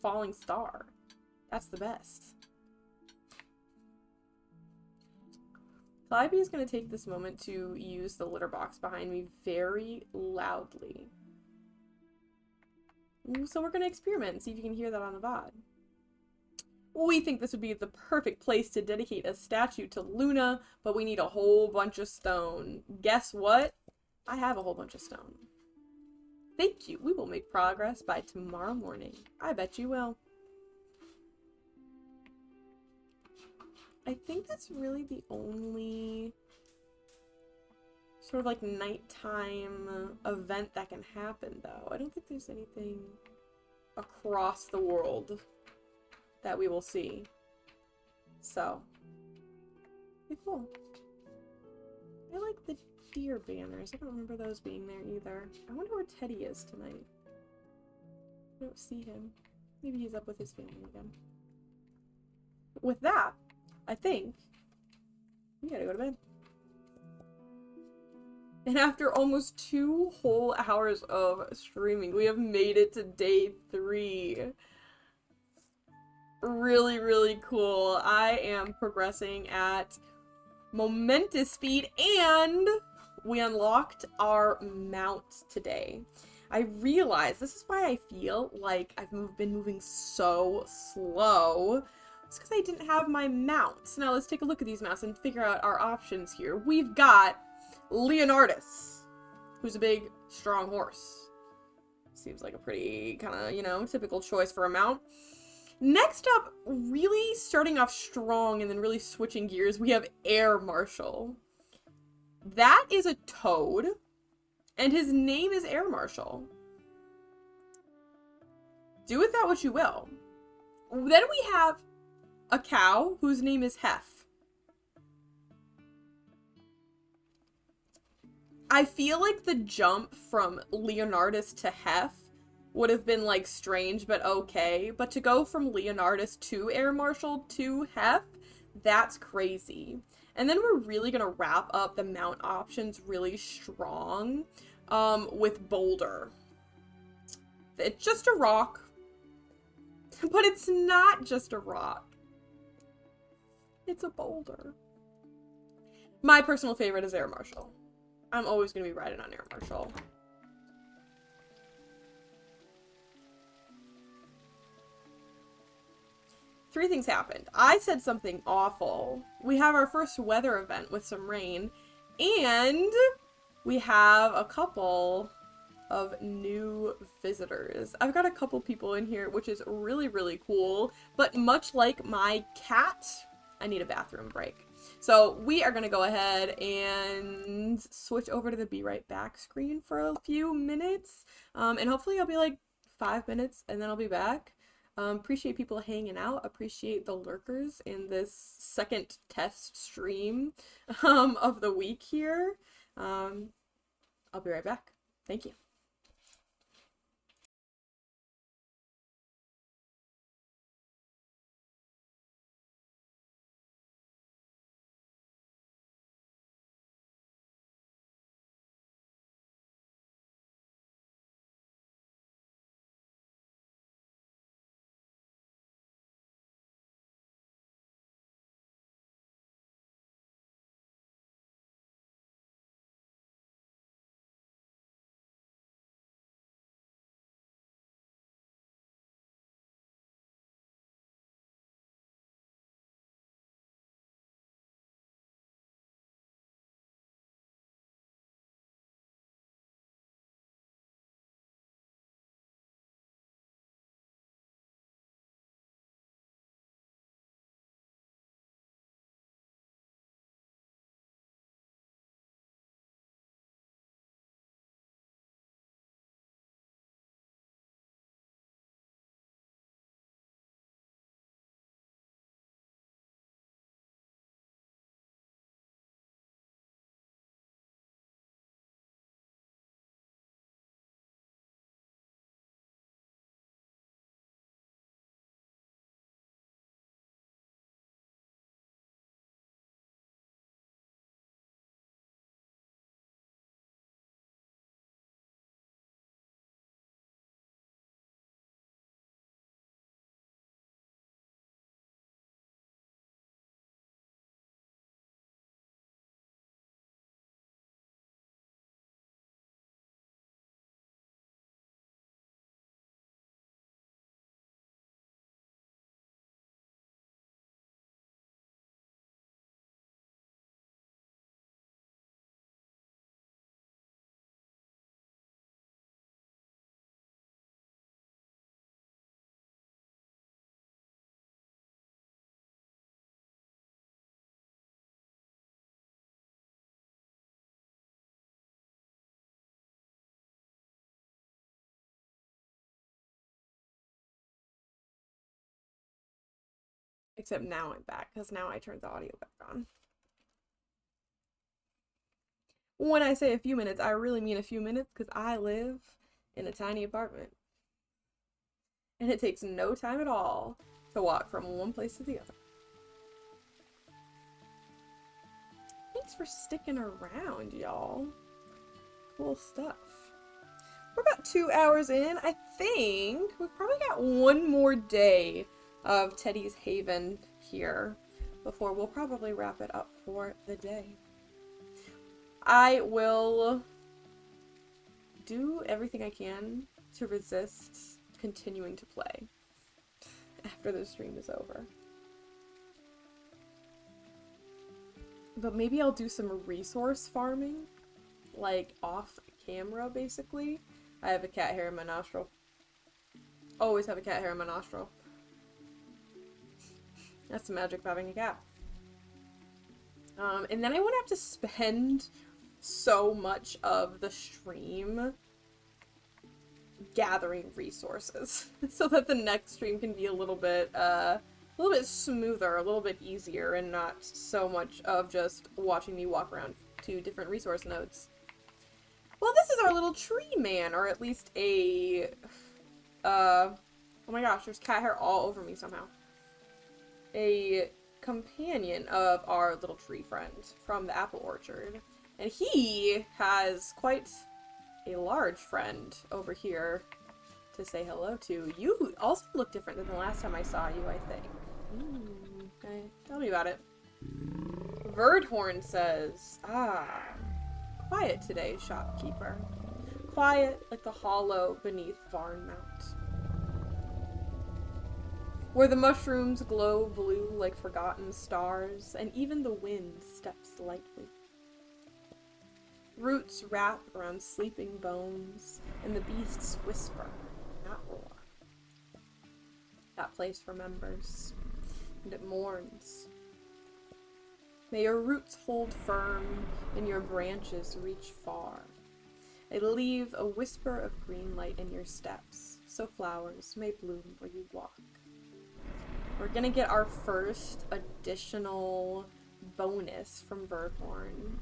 falling star. That's the best. Calliope is going to take this moment to use the litter box behind me very loudly. So we're going to experiment and see if you can hear that on the VOD. We think this would be the perfect place to dedicate a statue to Luna, but we need a whole bunch of stone. Guess what? I have a whole bunch of stone. Thank you. We will make progress by tomorrow morning. I bet you will. I think that's really the only sort of like nighttime event that can happen, though. I don't think there's anything across the world that we will see. So, pretty cool. I like the deer banners. I don't remember those being there either. I wonder where Teddy is tonight. I don't see him. Maybe he's up with his family again. With that, I think we gotta go to bed. And after almost 2 whole hours of streaming, we have made it to day 3. Really, really cool. I am progressing at momentous speed, and we unlocked our mount today. I realized this is why I feel like I've been moving so slow. It's because I didn't have my mounts. Now let's take a look at these mounts and figure out our options here. We've got Leonardus, who's a big, strong horse. Seems like a pretty kind of, you know, typical choice for a mount. Next up, really starting off strong and then really switching gears, we have Air Marshal. That is a toad, and his name is Air Marshal. Do with that what you will. Then we have a cow whose name is Hef. I feel like the jump from Leonardus to Hef would have been like strange but okay, but to go from Leonardus to Air Marshal to Hef, that's crazy. And then we're really gonna wrap up the mount options really strong with Boulder. It's just a rock, but it's not just a rock. It's a boulder. My personal favorite is Air Marshal. I'm always going to be riding on Air Marshal. three things happened. I said something awful. We have our first weather event with some rain, and we have a couple of new visitors. I've got a couple people in here, which is really, really cool, but much like my cat, I need a bathroom break. So we are going to go ahead and switch over to the be right back screen for a few minutes, and hopefully I'll be like 5 minutes and then I'll be back. Appreciate people hanging out, appreciate the lurkers in this second test stream of the week here. I'll be right back. Thank you. Except now I'm back, because now I turned the audio back on. When I say a few minutes, I really mean a few minutes, because I live in a tiny apartment. And it takes no time at all to walk from one place to the other. Thanks for sticking around, y'all. Cool stuff. We're about 2 hours in. I think we've probably got one more day of Teddy's Haven here before we'll probably wrap it up for the day. I will do everything I can to resist continuing to play after the stream is over. But maybe I'll do some resource farming, like off camera, basically. I have a cat hair in my nostril. Always have a cat hair in my nostril. That's the magic of having a cat. And then I won't have to spend so much of the stream gathering resources so that the next stream can be a little bit smoother, a little bit easier, and not so much of just watching me walk around to different resource nodes. Well, this is our little tree man, or at least a, oh my gosh, there's cat hair all over me somehow. A companion of our little tree friend from the apple orchard. And he has quite a large friend over here to say hello to. You also look different than the last time I saw you, I think. Okay, tell me about it. Verdhorn says, quiet today, shopkeeper. Quiet like the hollow beneath Varn Mount. where the mushrooms glow blue like forgotten stars, and even the wind steps lightly. Roots wrap around sleeping bones, and the beasts whisper, not roar. That place remembers, and it mourns. May your roots hold firm, and your branches reach far. I leave a whisper of green light in your steps, so flowers may bloom where you walk. We're gonna get our first additional bonus from Verdhorn.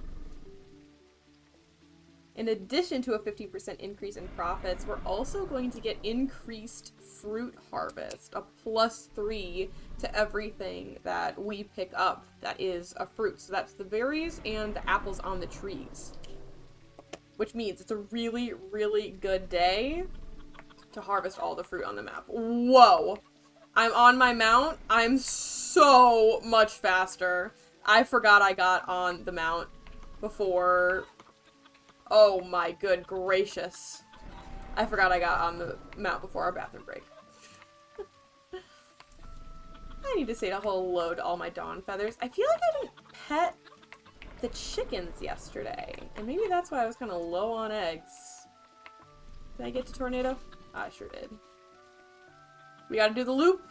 In addition to a 50% increase in profits, we're also going to get increased fruit harvest, a +3 to everything that we pick up that is a fruit. So that's the berries and the apples on the trees. Which means it's a really, really good day to harvest all the fruit on the map. Whoa! I'm on my mount. I'm so much faster. I forgot I got on the mount before... Oh my good gracious. I forgot I got on the mount before our bathroom break. I need to say a hello to all my dawn feathers. I feel like I didn't pet the chickens yesterday. And maybe that's why I was kind of low on eggs. Did I get to tornado? I sure did. We gotta do the loop.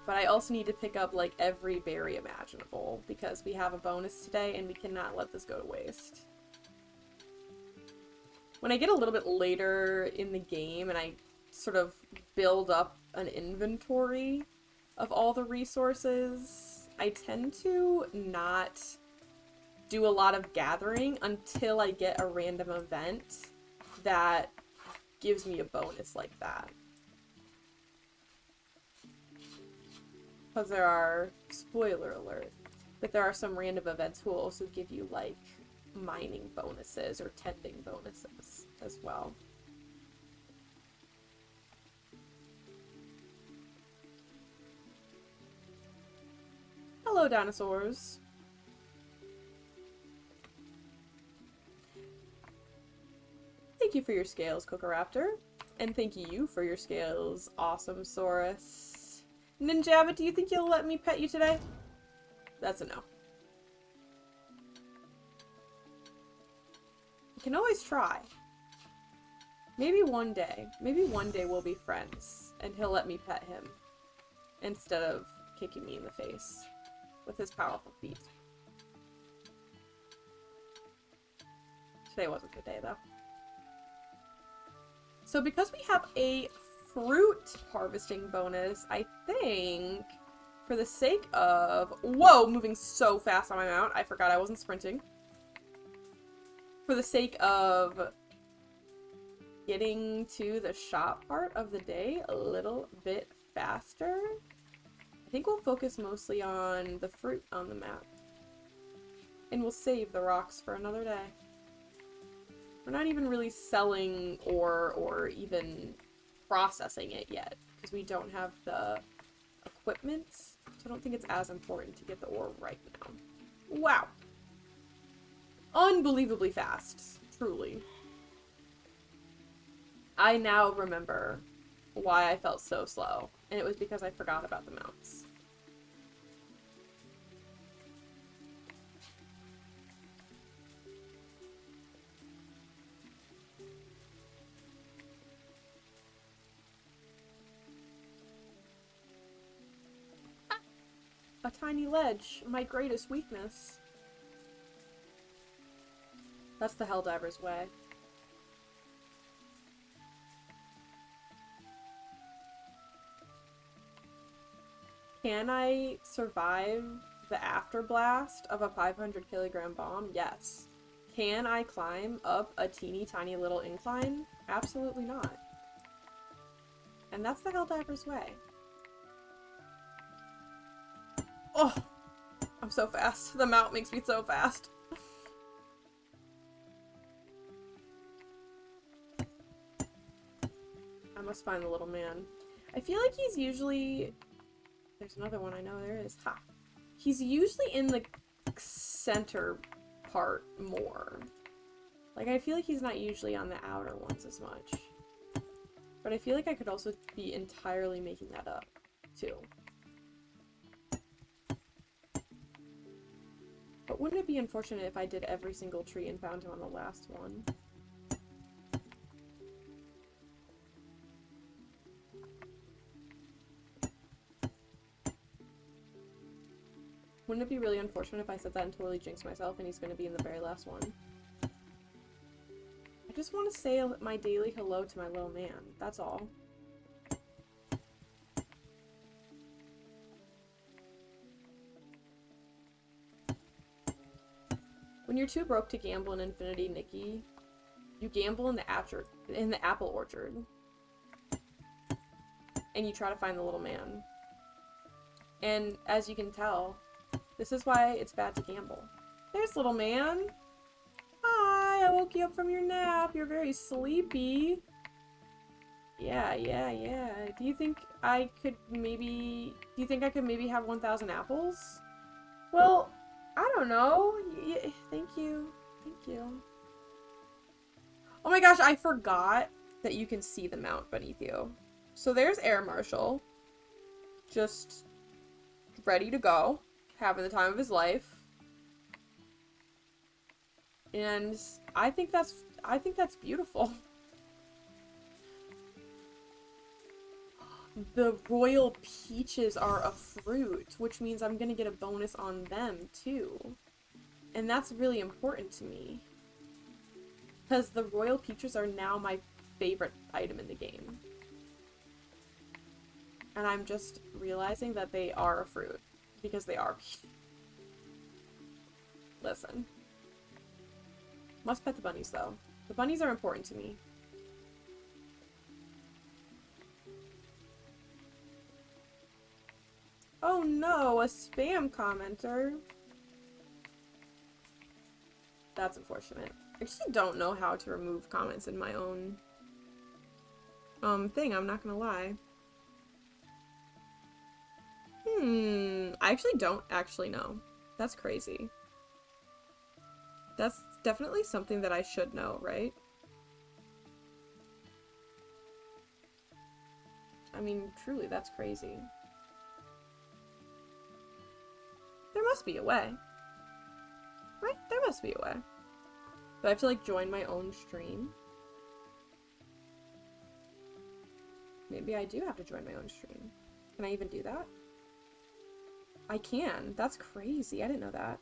But I also need to pick up, like, every berry imaginable, because we have a bonus today, and we cannot let this go to waste. When I get a little bit later in the game, and I sort of build up an inventory of all the resources, I tend to not do a lot of gathering until I get a random event that gives me a bonus like that. Because there are, spoiler alert, but there are some random events who will also give you, like, mining bonuses or tending bonuses as well. Hello, dinosaurs. Thank you for your scales, Kokoraptor. And thank you for your scales, Awesome Saurus. Ninjava, do you think you'll let me pet you today? That's a no. You can always try. Maybe one day we'll be friends, and he'll let me pet him, instead of kicking me in the face with his powerful feet. Today wasn't the day, though. So because we have a fruit harvesting bonus, I think, for the sake of... Whoa, moving so fast on my mount. I forgot I wasn't sprinting. For the sake of getting to the shop part of the day a little bit faster, I think we'll focus mostly on the fruit on the map. And we'll save the rocks for another day. We're not even really selling or even processing it yet, because we don't have the equipment, so I don't think it's as important to get the ore right now. Wow. Unbelievably fast, truly. I now remember why I felt so slow, and it was because I forgot about the mounts. A tiny ledge, my greatest weakness. That's the Helldiver's way. Can I survive the afterblast of a 500 kilogram bomb? Yes. Can I climb up a teeny tiny little incline? Absolutely not. And that's the Helldiver's way. Oh! I'm so fast. The mount makes me so fast. I must find the little man. I feel like he's usually... There's another one I know there is. Ha! He's usually in the center part more. Like, I feel like he's not usually on the outer ones as much. But I feel like I could also be entirely making that up, too. But wouldn't it be unfortunate if I did every single tree and found him on the last one? Wouldn't it be really unfortunate if I said that and totally jinxed myself and he's going to be in the very last one? I just want to say my daily hello to my little man. That's all. When you're too broke to gamble in Infinity, Nikki, you gamble in the apple orchard. And you try to find the little man. And as you can tell, this is why it's bad to gamble. There's little man. Hi, I woke you up from your nap. You're very sleepy. Yeah. Do you think I could maybe have 1,000 apples? Well, I don't know. Thank you. Oh my gosh, I forgot that you can see the mount beneath you. So there's Air Marshal. Just ready to go. Having the time of his life. And I think that's beautiful. The royal peaches are a fruit, which means I'm gonna get a bonus on them too. And that's really important to me. Because the royal peaches are now my favorite item in the game. And I'm just realizing that they are a fruit. Because they are peaches. Listen. Must pet the bunnies, though. The bunnies are important to me. Oh no, a spam commenter. That's unfortunate. I actually don't know how to remove comments in my own thing, I'm not gonna lie. I actually don't actually know. That's crazy. That's definitely something that I should know, right? I mean, truly, that's crazy. There must be a way. Right? There must be a way. Do I have to, like, join my own stream? Maybe I do have to join my own stream. Can I even do that? I can. That's crazy. I didn't know that.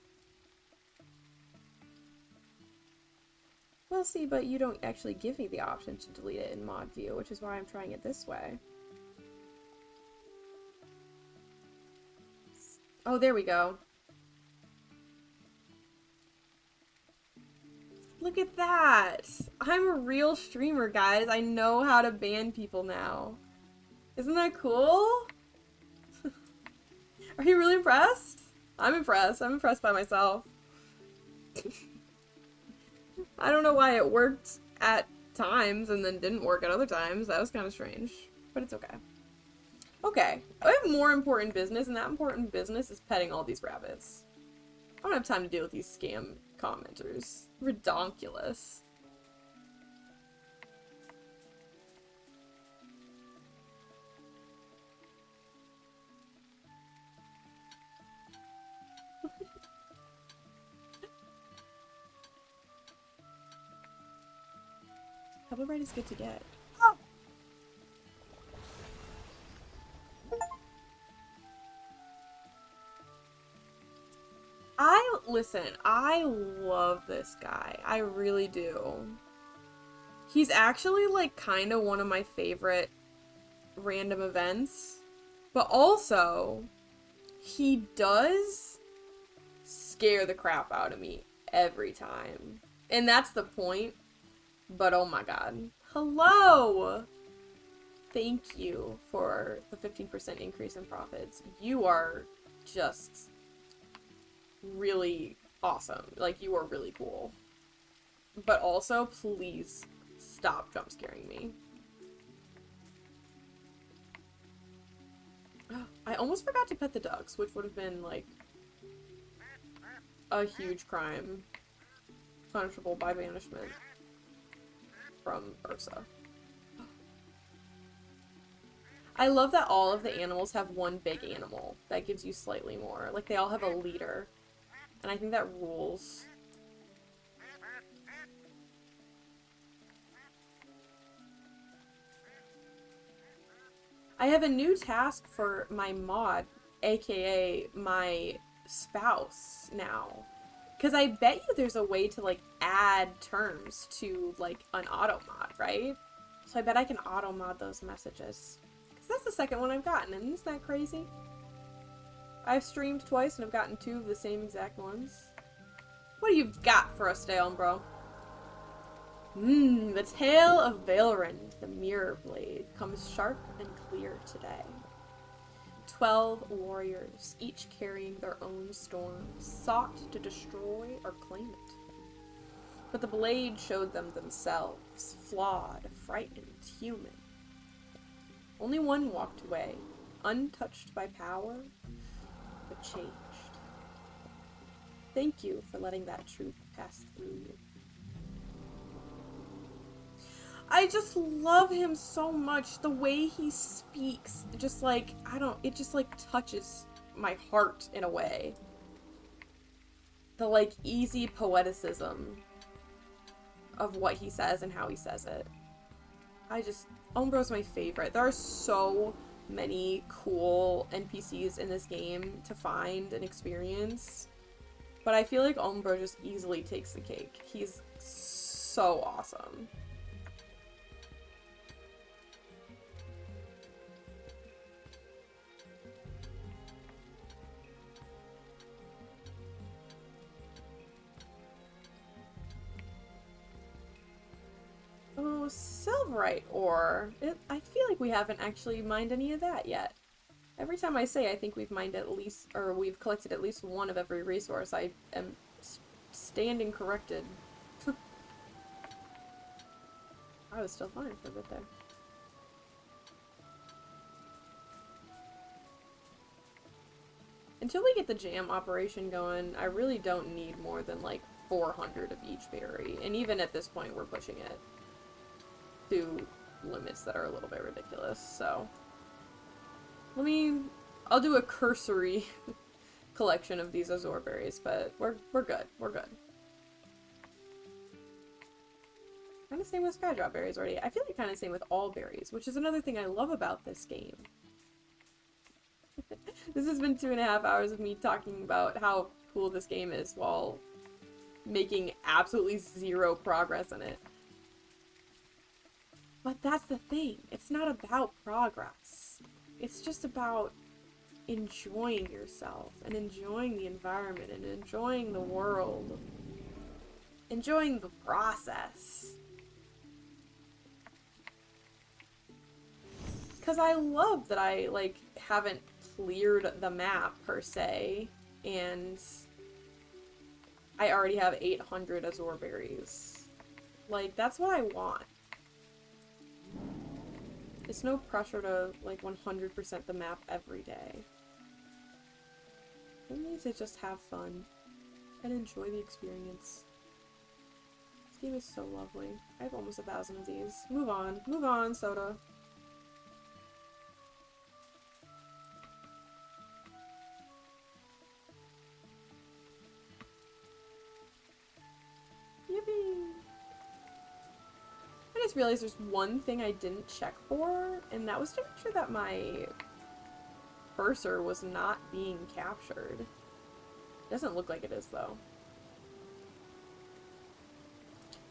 Well, see, but you don't actually give me the option to delete it in mod view, which is why I'm trying it this way. Oh, there we go. Look at that! I'm a real streamer, guys. I know how to ban people now. Isn't that cool? Are you really impressed? I'm impressed. I'm impressed by myself. I don't know why it worked at times and then didn't work at other times. That was kind of strange. But it's okay. Okay. I have more important business, and that important business is petting all these rabbits. I don't have time to deal with these scam commenters. Redonkulous. Pebble is good to get. Oh! Listen, I love this guy. I really do. He's actually, like, kind of one of my favorite random events. But also, he does scare the crap out of me every time. And that's the point. But oh my god. Hello! Thank you for the 15% increase in profits. You are just really awesome. Like, you are really cool. But also, please stop jump scaring me. I almost forgot to pet the ducks, which would have been, like, a huge crime. Punishable by banishment from Ursa. I love that all of the animals have one big animal. That gives you slightly more. Like, they all have a leader. And I think that rules. I have a new task for my mod, aka my spouse, now. Because I bet you there's a way to, like, add terms to, like, an auto mod, right? So I bet I can auto mod those messages. Because that's the second one I've gotten, and isn't that crazy? I've streamed twice and I've gotten 2 of the same exact ones. What do you got for us today, bro? The tale of Valerind, the Mirror Blade, comes sharp and clear today. 12 warriors, each carrying their own storm, sought to destroy or claim it. But the blade showed them themselves, flawed, frightened, human. Only one walked away, untouched by power, but changed. Thank you for letting that truth pass through you. I just love him so much. The way he speaks, just like, it just like touches my heart in a way. The like easy poeticism of what he says and how he says it. Umbro's my favorite. There are so many cool NPCs in this game to find and experience. But I feel like Umbro just easily takes the cake. He's so awesome. Oh, Silverite ore. I feel like we haven't actually mined any of that yet. Every time I say I think we've mined at least, or we've collected at least one of every resource, I am standing corrected. I was still fine for a bit there. Until we get the jam operation going, I really don't need more than like 400 of each berry. And even at this point, we're pushing it to limits that are a little bit ridiculous, so. I'll do a cursory collection of these azure berries, but we're good. We're good. Kind of same with skydrop berries already. I feel like kind of same with all berries, which is another thing I love about this game. This has been 2.5 hours of me talking about how cool this game is while making absolutely zero progress in it. But that's the thing. It's not about progress. It's just about enjoying yourself and enjoying the environment and enjoying the world. Enjoying the process. Because I love that I, like, haven't cleared the map, per se, and I already have 800 azure berries. Like, that's what I want. It's no pressure to, like, 100% the map every day. I need to just have fun and enjoy the experience. This game is so lovely. I have almost 1,000 of these. Move on, soda. Yippee! I just realized there's one thing I didn't check for, and that was to make sure that my cursor was not being captured. Doesn't look like it is, though.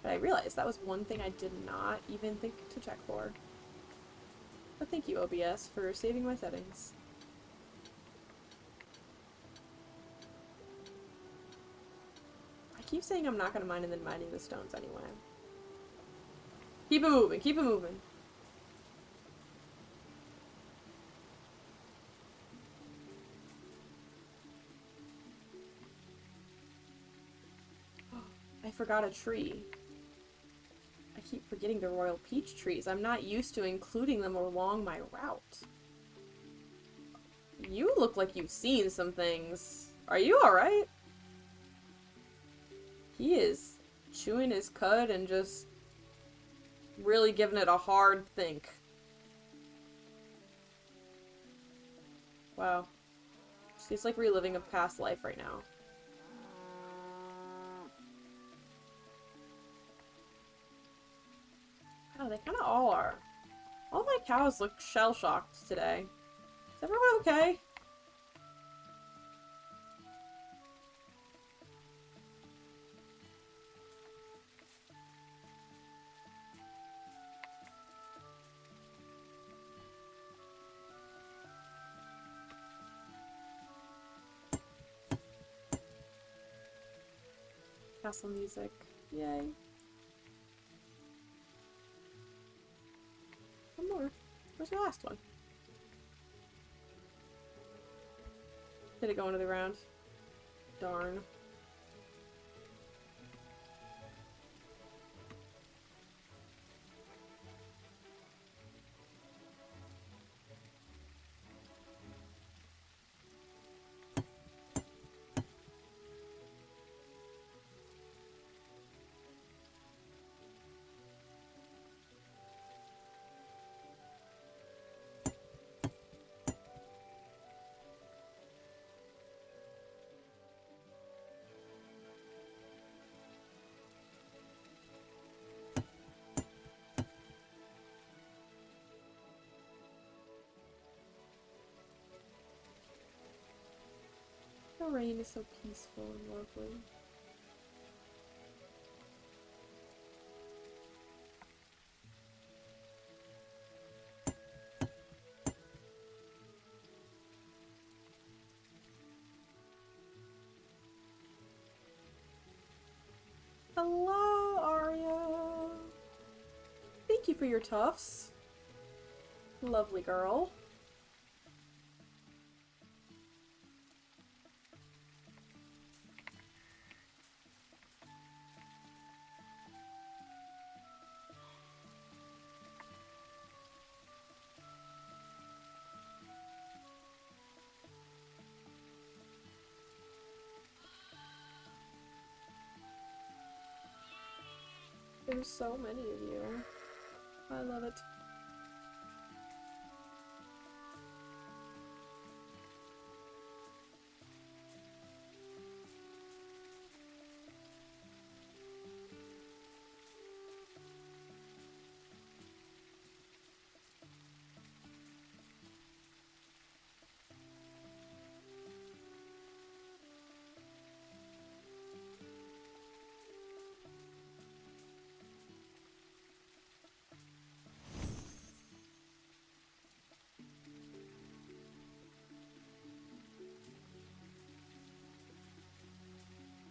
But I realized that was one thing I did not even think to check for. But thank you, OBS, for saving my settings. I keep saying I'm not gonna mine and then mining the stones anyway. Keep it moving, keep it moving. I forgot a tree. I keep forgetting the royal peach trees. I'm not used to including them along my route. You look like you've seen some things. Are you alright? He is chewing his cud and just really giving it a hard think. Wow. She's like reliving a past life right now. Oh, they kind of all are. All my cows look shell-shocked today. Is everyone okay? Castle music. Yay. One more. Where's the last one? Did it go into the ground? Darn. The rain is so peaceful and lovely. Hello, Arya. Thank you for your tufts. Lovely girl. There's so many of you. I love it.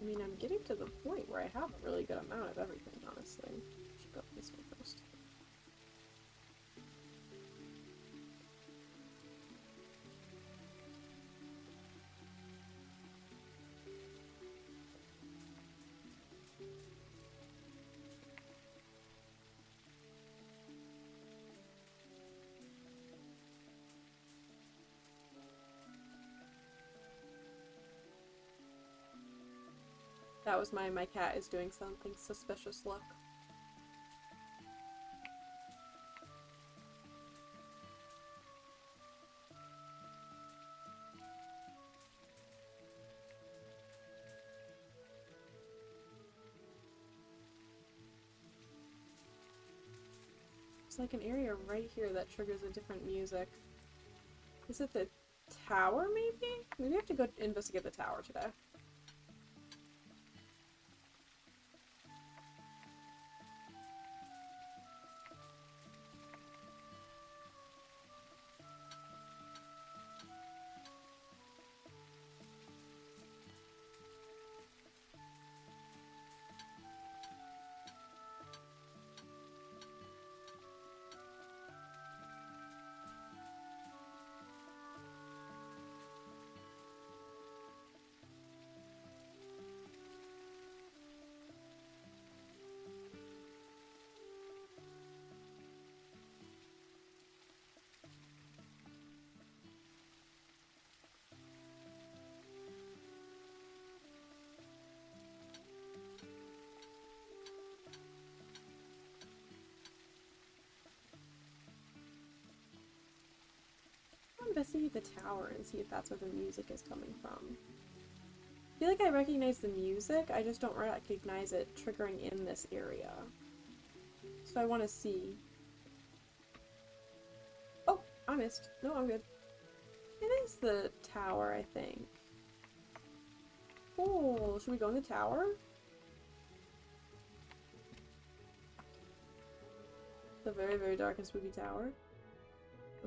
I mean, I'm getting to the point where I have a really good amount of everything, honestly. Should go this way first. That was my cat is doing something suspicious look. There's like an area right here that triggers a different music. Is it the tower, maybe? Maybe we have to go investigate the tower today. investigate the tower and see if that's where the music is coming from. I feel like I recognize the music, I just don't recognize it triggering in this area. So I want to see. Oh, I missed. No, I'm good. It is the tower, I think. Oh, should we go in the tower? The very, very dark and spooky tower.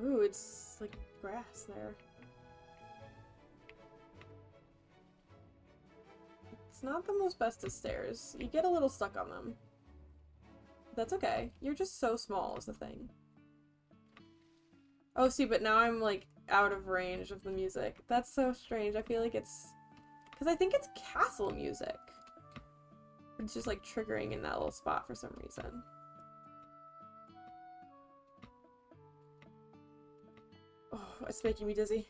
Ooh, it's like grass there. It's not the most bestest stairs. You get a little stuck on them. That's okay. You're just so small is the thing. Oh, see, but now I'm like out of range of the music. That's so strange. I feel like it's... Because I think it's castle music. It's just like triggering in that little spot for some reason. Oh, it's making me dizzy.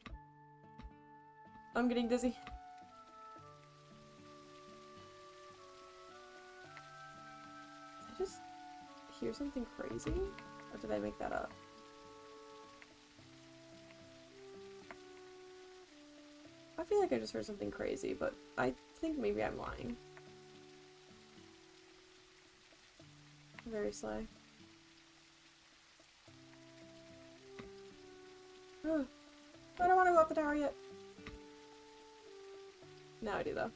I'm getting dizzy. Did I just hear something crazy? Or did I make that up? I feel like I just heard something crazy, but I think maybe I'm lying. Very sly. Ugh. I don't want to go up the tower yet. Now I do though.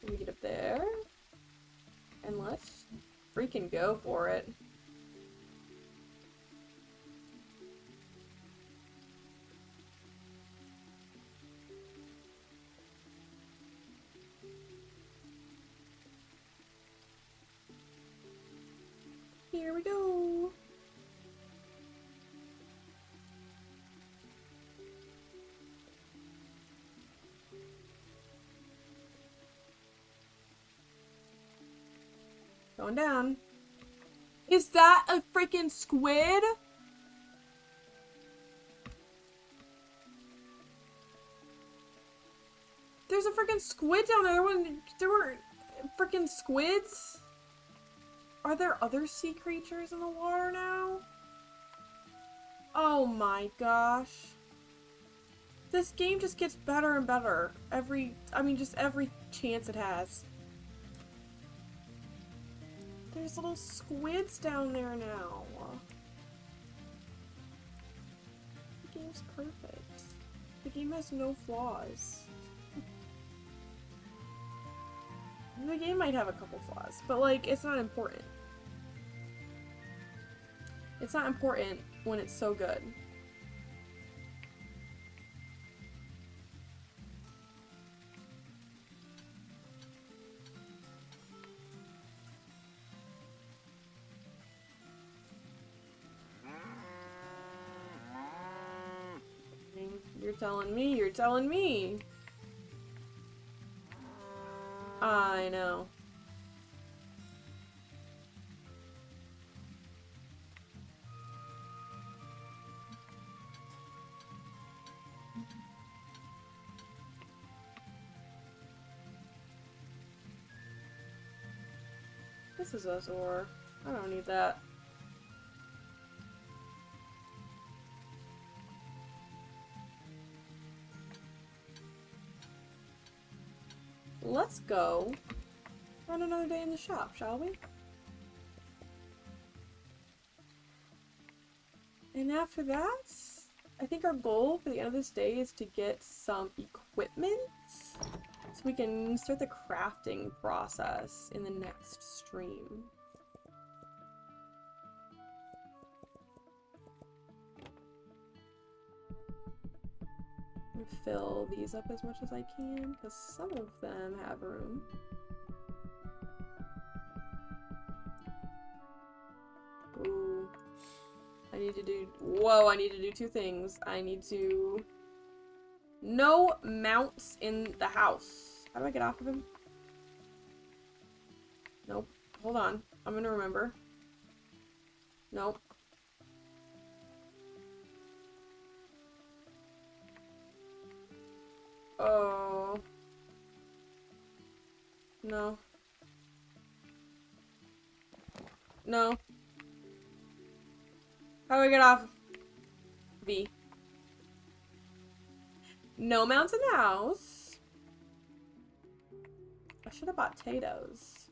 Let me get up there. And let's freaking go for it. Here we go. Going down. Is that a freaking squid? There's a freaking squid down there. There were freaking squids? Are there other sea creatures in the water now? Oh my gosh. This game just gets better and better. Just every chance it has. There's little squids down there now. The game's perfect. The game has no flaws. The game might have a couple flaws, but like, it's not important. It's not important when it's so good. You're telling me, you're telling me. I know. This is us, or I don't need that. Let's go on another day in the shop, shall we? And after that, I think our goal for the end of this day is to get some equipment so we can start the crafting process in the next stream. Fill these up as much as I can, because some of them have room. Ooh. I need to do two things. I need to... No mounts in the house. How do I get off of him? Nope. Hold on. I'm gonna remember. Nope. Oh. No. No. How do I get off? V. No mounts in the house. I should have bought potatoes.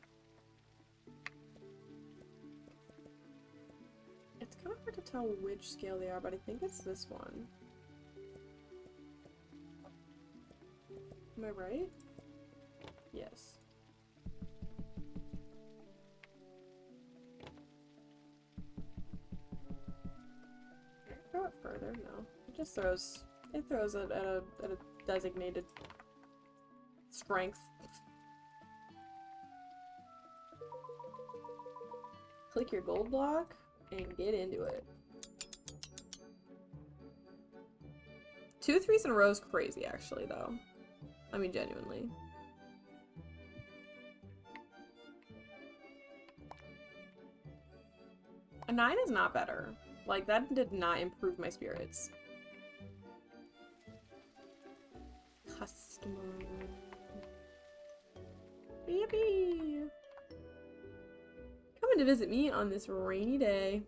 It's kind of hard to tell which scale they are, but I think it's this one. Am I right? Yes. Throw it further? No. It just throws. It throws it at a designated strength. Click your gold block and get into it. 2 3s in a row is crazy, actually, though. I mean, genuinely. A 9 is not better. Like, that did not improve my spirits. Customer. Yippee! Coming to visit me on this rainy day.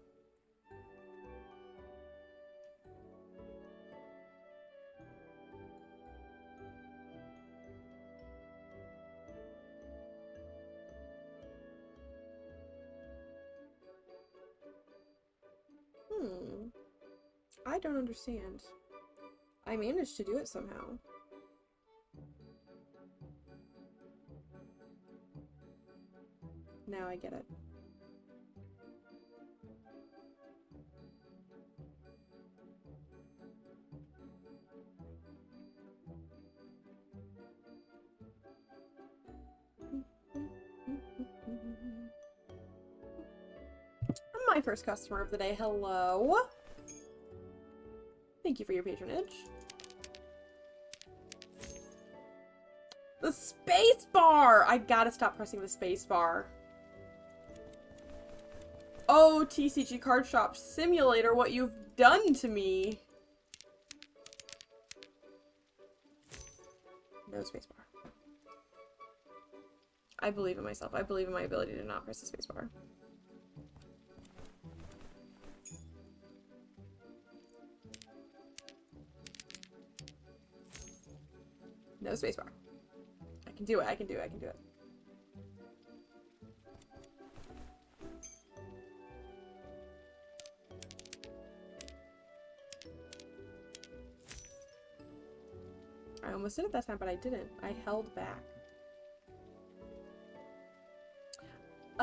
I don't understand. I managed to do it somehow. Now I get it. My first customer of the day. Hello. Thank you for your patronage. The space bar! I gotta stop pressing the space bar. Oh, TCG Card Shop Simulator, what you've done to me. No space bar. I believe in myself. I believe in my ability to not press the space bar. No spacebar. I can do it, I can do it, I can do it. I almost did it that time, but I didn't. I held back.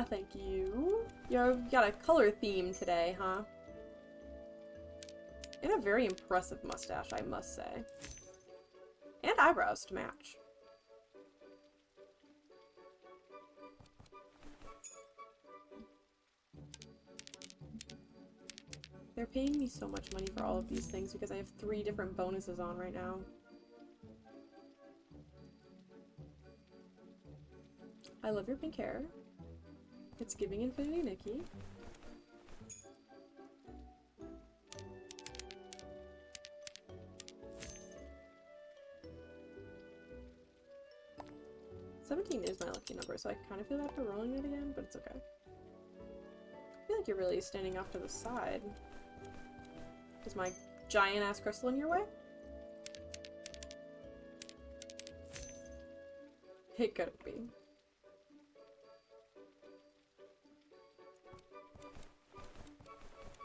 Thank you. You've got a color theme today, huh? And a very impressive mustache, I must say. And eyebrows to match. They're paying me so much money for all of these things because I have 3 different bonuses on right now. I love your pink hair. It's giving Infinity Nikki. $17 is my lucky number, so I kind of feel bad for rolling it again, but it's okay. I feel like you're really standing off to the side. Is my giant-ass crystal in your way? It couldn't be.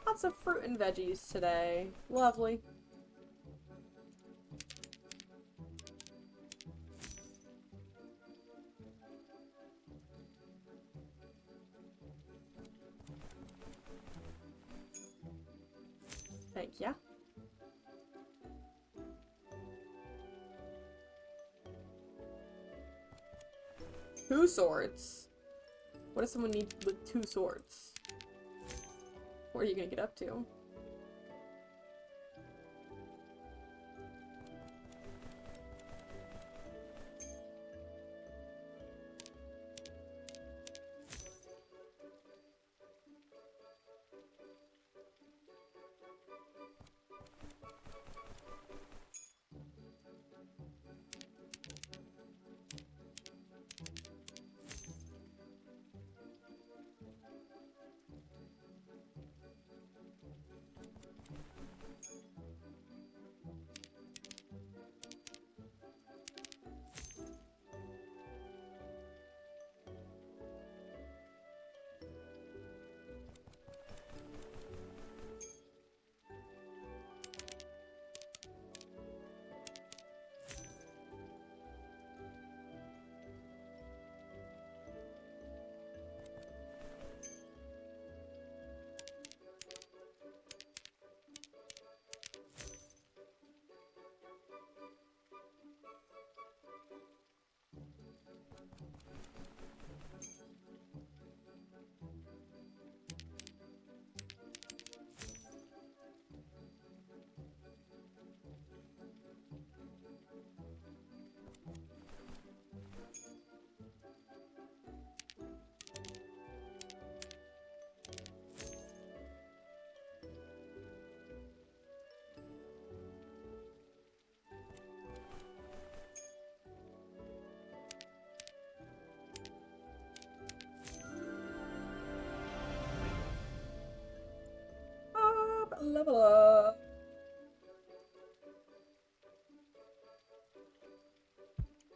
Lots of fruit and veggies today. Lovely. Thank ya. Two swords? What does someone need with 2 swords? What are you gonna get up to?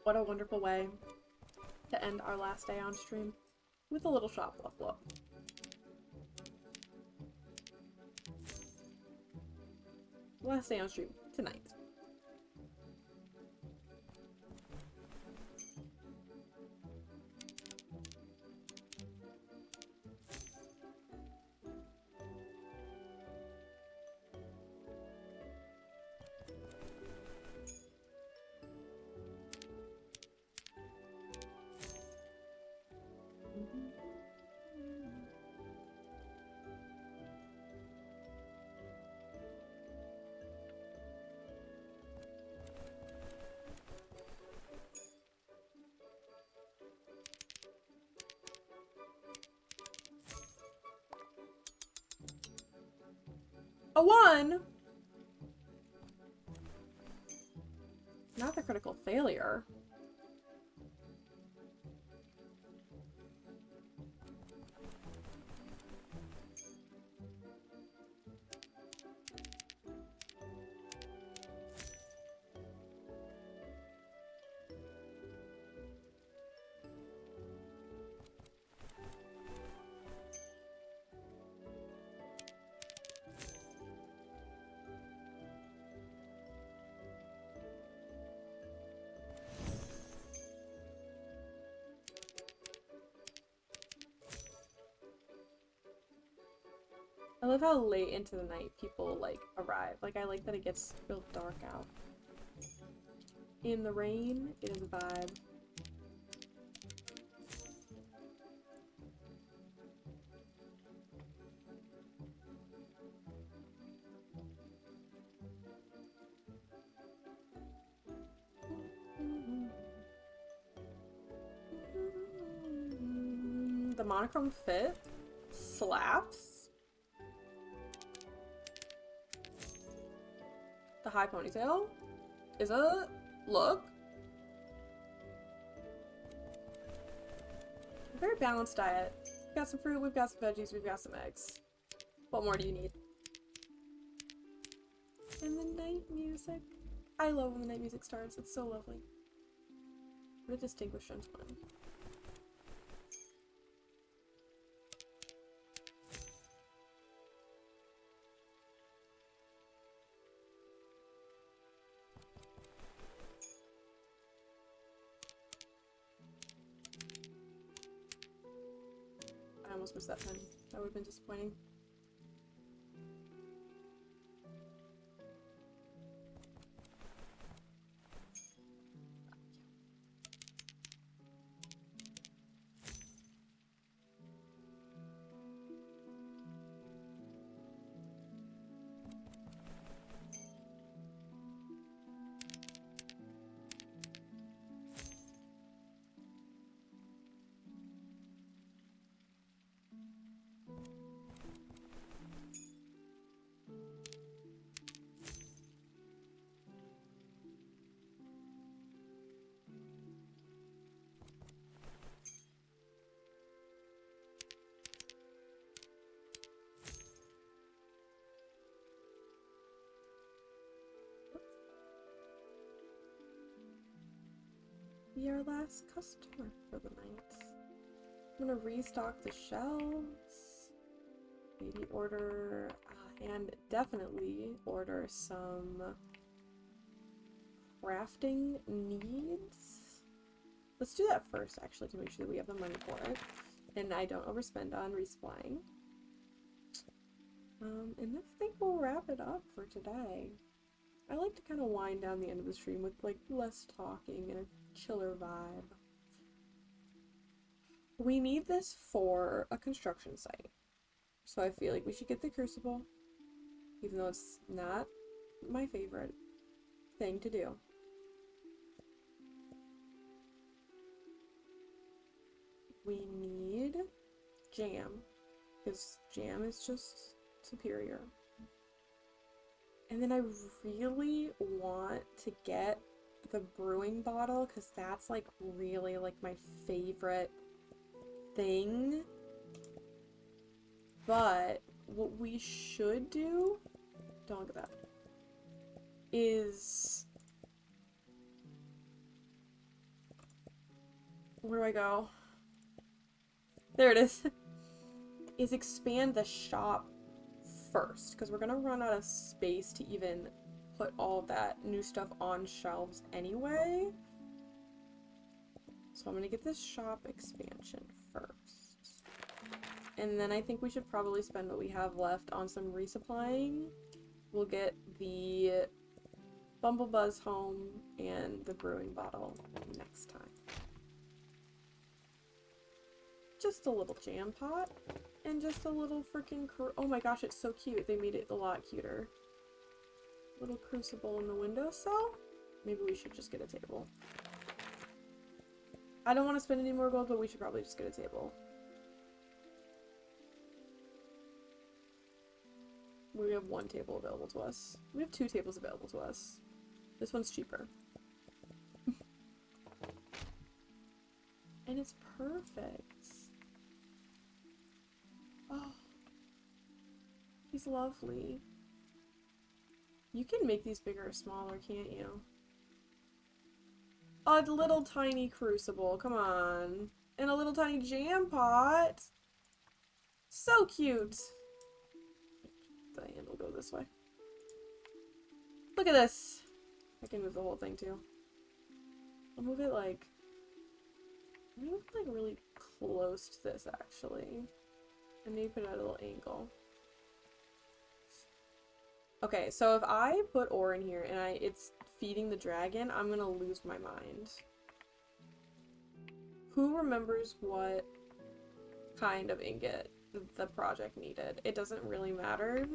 What a wonderful way to end our last day on stream with a little shop level up. Last day on stream tonight. A 1! Not the critical failure. I love how late into the night people, like, arrive. Like, I like that it gets real dark out. In the rain, it is a vibe. The monochrome fit slaps. The high ponytail is a look. A very balanced diet. We've got some fruit, we've got some veggies, we've got some eggs. What more do you need? And the night music. I love when the night music starts. It's so lovely. What a distinguished gentleman. I almost missed that time. That would have been disappointing. Be our last customer for the night. I'm gonna restock the shelves. Maybe order, and definitely order some crafting needs. Let's do that first, actually, to make sure that we have the money for it. And I don't overspend on resupplying. And then I think we'll wrap it up for today. I like to kind of wind down the end of the stream with, like, less talking and a chiller vibe. We need this for a construction site. So I feel like we should get the crucible, even though it's not my favorite thing to do. We need jam, because jam is just superior. And then I really want to get the brewing bottle, because that's like really like my favorite thing. But what we should do, don't look at that, is Where do I go? There it is. Is expand the shop first, because we're gonna run out of space to even put all that new stuff on shelves anyway. So I'm gonna get this shop expansion first. And then I think we should probably spend what we have left on some resupplying. We'll get the Bumblebuzz home and the brewing bottle next time. Just a little jam pot and just a little freaking oh my gosh, it's so cute. They made it a lot cuter. Little crucible in the windowsill. Maybe we should just get a table. I don't want to spend any more gold, but we should probably just get a table. We have one table available to us. We have 2 tables available to us. This one's cheaper. And it's perfect. Oh, he's lovely. You can make these bigger or smaller, can't you? A little tiny crucible, come on. And a little tiny jam pot. So cute. The handle go this way. Look at this. I can move the whole thing too. I'll move it like... I'm gonna move it like really close to this actually. And maybe put it at a little angle. Okay, so if I put ore in here and it's feeding the dragon, I'm gonna lose my mind. Who remembers what kind of ingot the project needed? It doesn't really matter.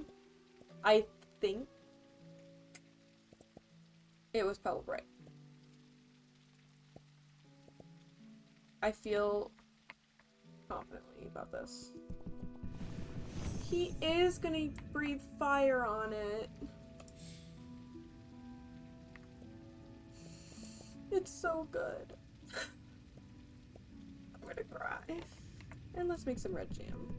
I think it was pebble-bright. I feel confidently about this. He is gonna breathe fire on it. It's so good. I'm gonna cry. And let's make some red jam.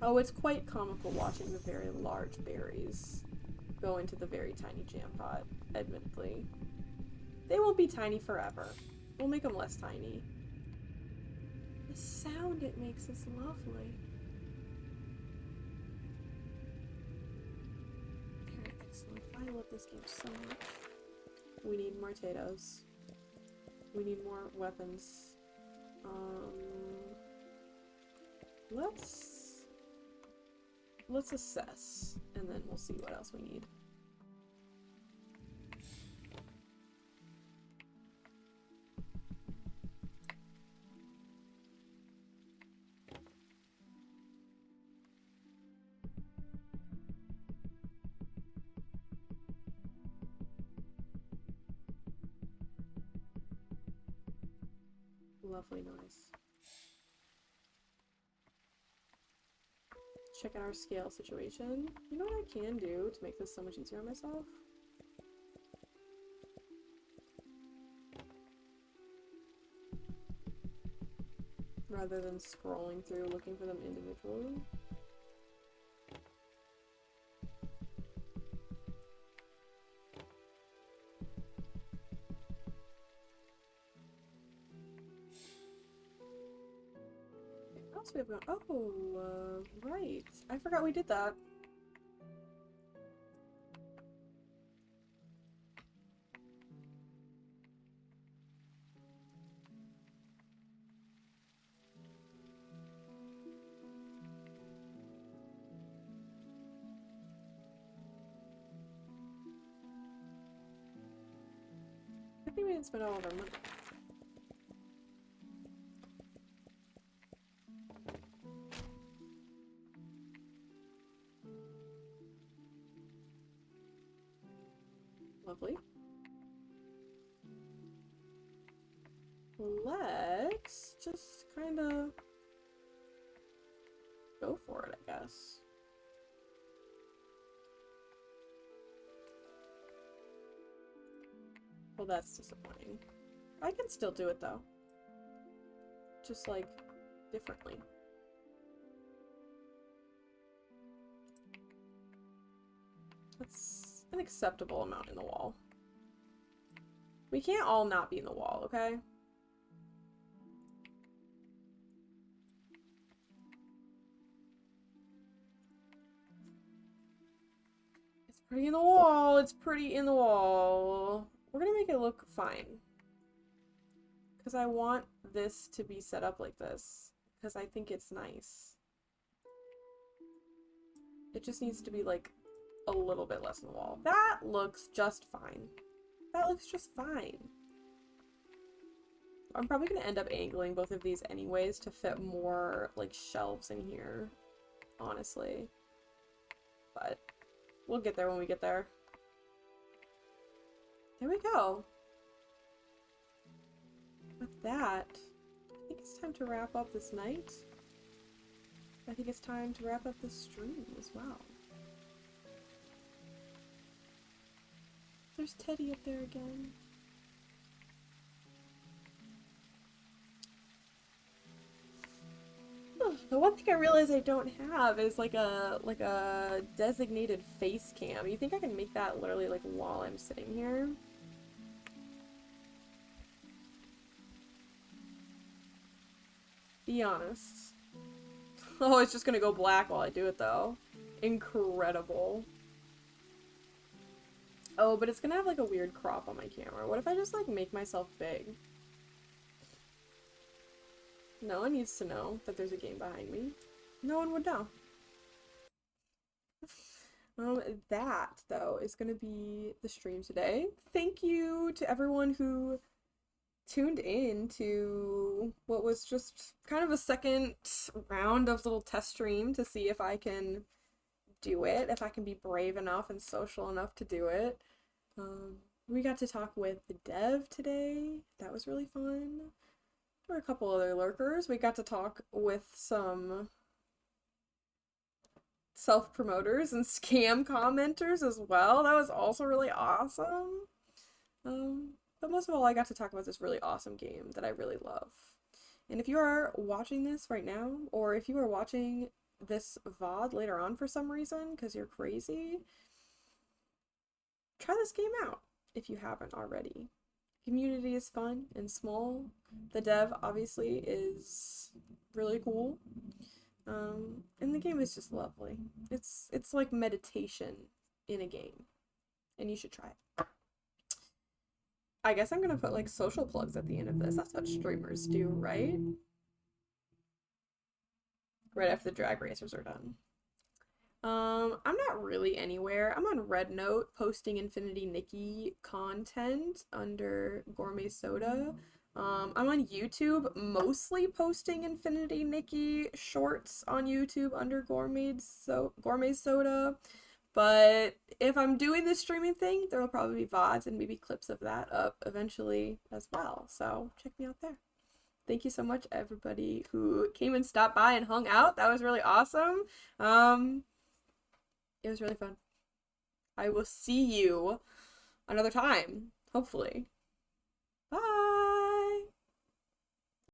Oh, it's quite comical watching the very large berries go into the very tiny jam pot, admittedly. They won't be tiny forever. We'll make them less tiny. The sound it makes is lovely. Okay, excellent. I love this game so much. We need more potatoes. We need more weapons. Let's assess, and then we'll see what else we need. Lovely noise. Check out our scale situation. You know what I can do to make this so much easier on myself? Rather than scrolling through looking for them individually. We have right. I forgot we did that. I think we didn't spend all of our money. Lovely. Let's just kind of go for it, I guess. Well, that's disappointing. I can still do it, though. Just, like, differently. That's an acceptable amount in the wall. We can't all not be in the wall, okay? Pretty in the wall. It's pretty in the wall. We're gonna make it look fine. Because I want this to be set up like this. Because I think it's nice. It just needs to be like a little bit less in the wall. That looks just fine. That looks just fine. I'm probably going to end up angling both of these anyways to fit more like shelves in here, honestly. But we'll get there when we get there. There we go. With that, I think it's time to wrap up this night. I think it's time to wrap up this stream as well. There's Teddy up there again. Oh, the one thing I realize I don't have is like a designated face cam. You think I can make that literally like while I'm sitting here? Be honest. Oh, it's just gonna go black while I do it though. Incredible. Oh, but it's gonna have like a weird crop on my camera. What if I just like make myself big? No one needs to know that there's a game behind me. No one would know. That though is gonna be the stream today. Thank you to everyone who tuned in to what was just kind of a second round of little test stream to see if I can do it, if I can be brave enough and social enough to do it. We got to talk with the dev today. That was really fun. There were a couple other lurkers. We got to talk with some self-promoters and scam commenters as well. That was also really awesome. But most of all, I got to talk about this really awesome game that I really love. And if you are watching this right now, or if you are watching this VOD later on for some reason, because you're crazy, try this game out if you haven't already. Community is fun and small. The dev obviously is really cool. And the game is just lovely. It's like meditation in a game. And you should try it. I guess I'm gonna put like social plugs at the end of this. That's what streamers do, right? Right after the drag racers are done. I'm not really anywhere. I'm on RedNote posting Infinity Nikki content under gourmetsoda. I'm on YouTube mostly posting Infinity Nikki shorts on YouTube under gourmetsoda. But if I'm doing this streaming thing, there will probably be VODs and maybe clips of that up eventually as well. So check me out there. Thank you so much, everybody who came and stopped by and hung out. That was really awesome. It was really fun. I will see you another time, hopefully.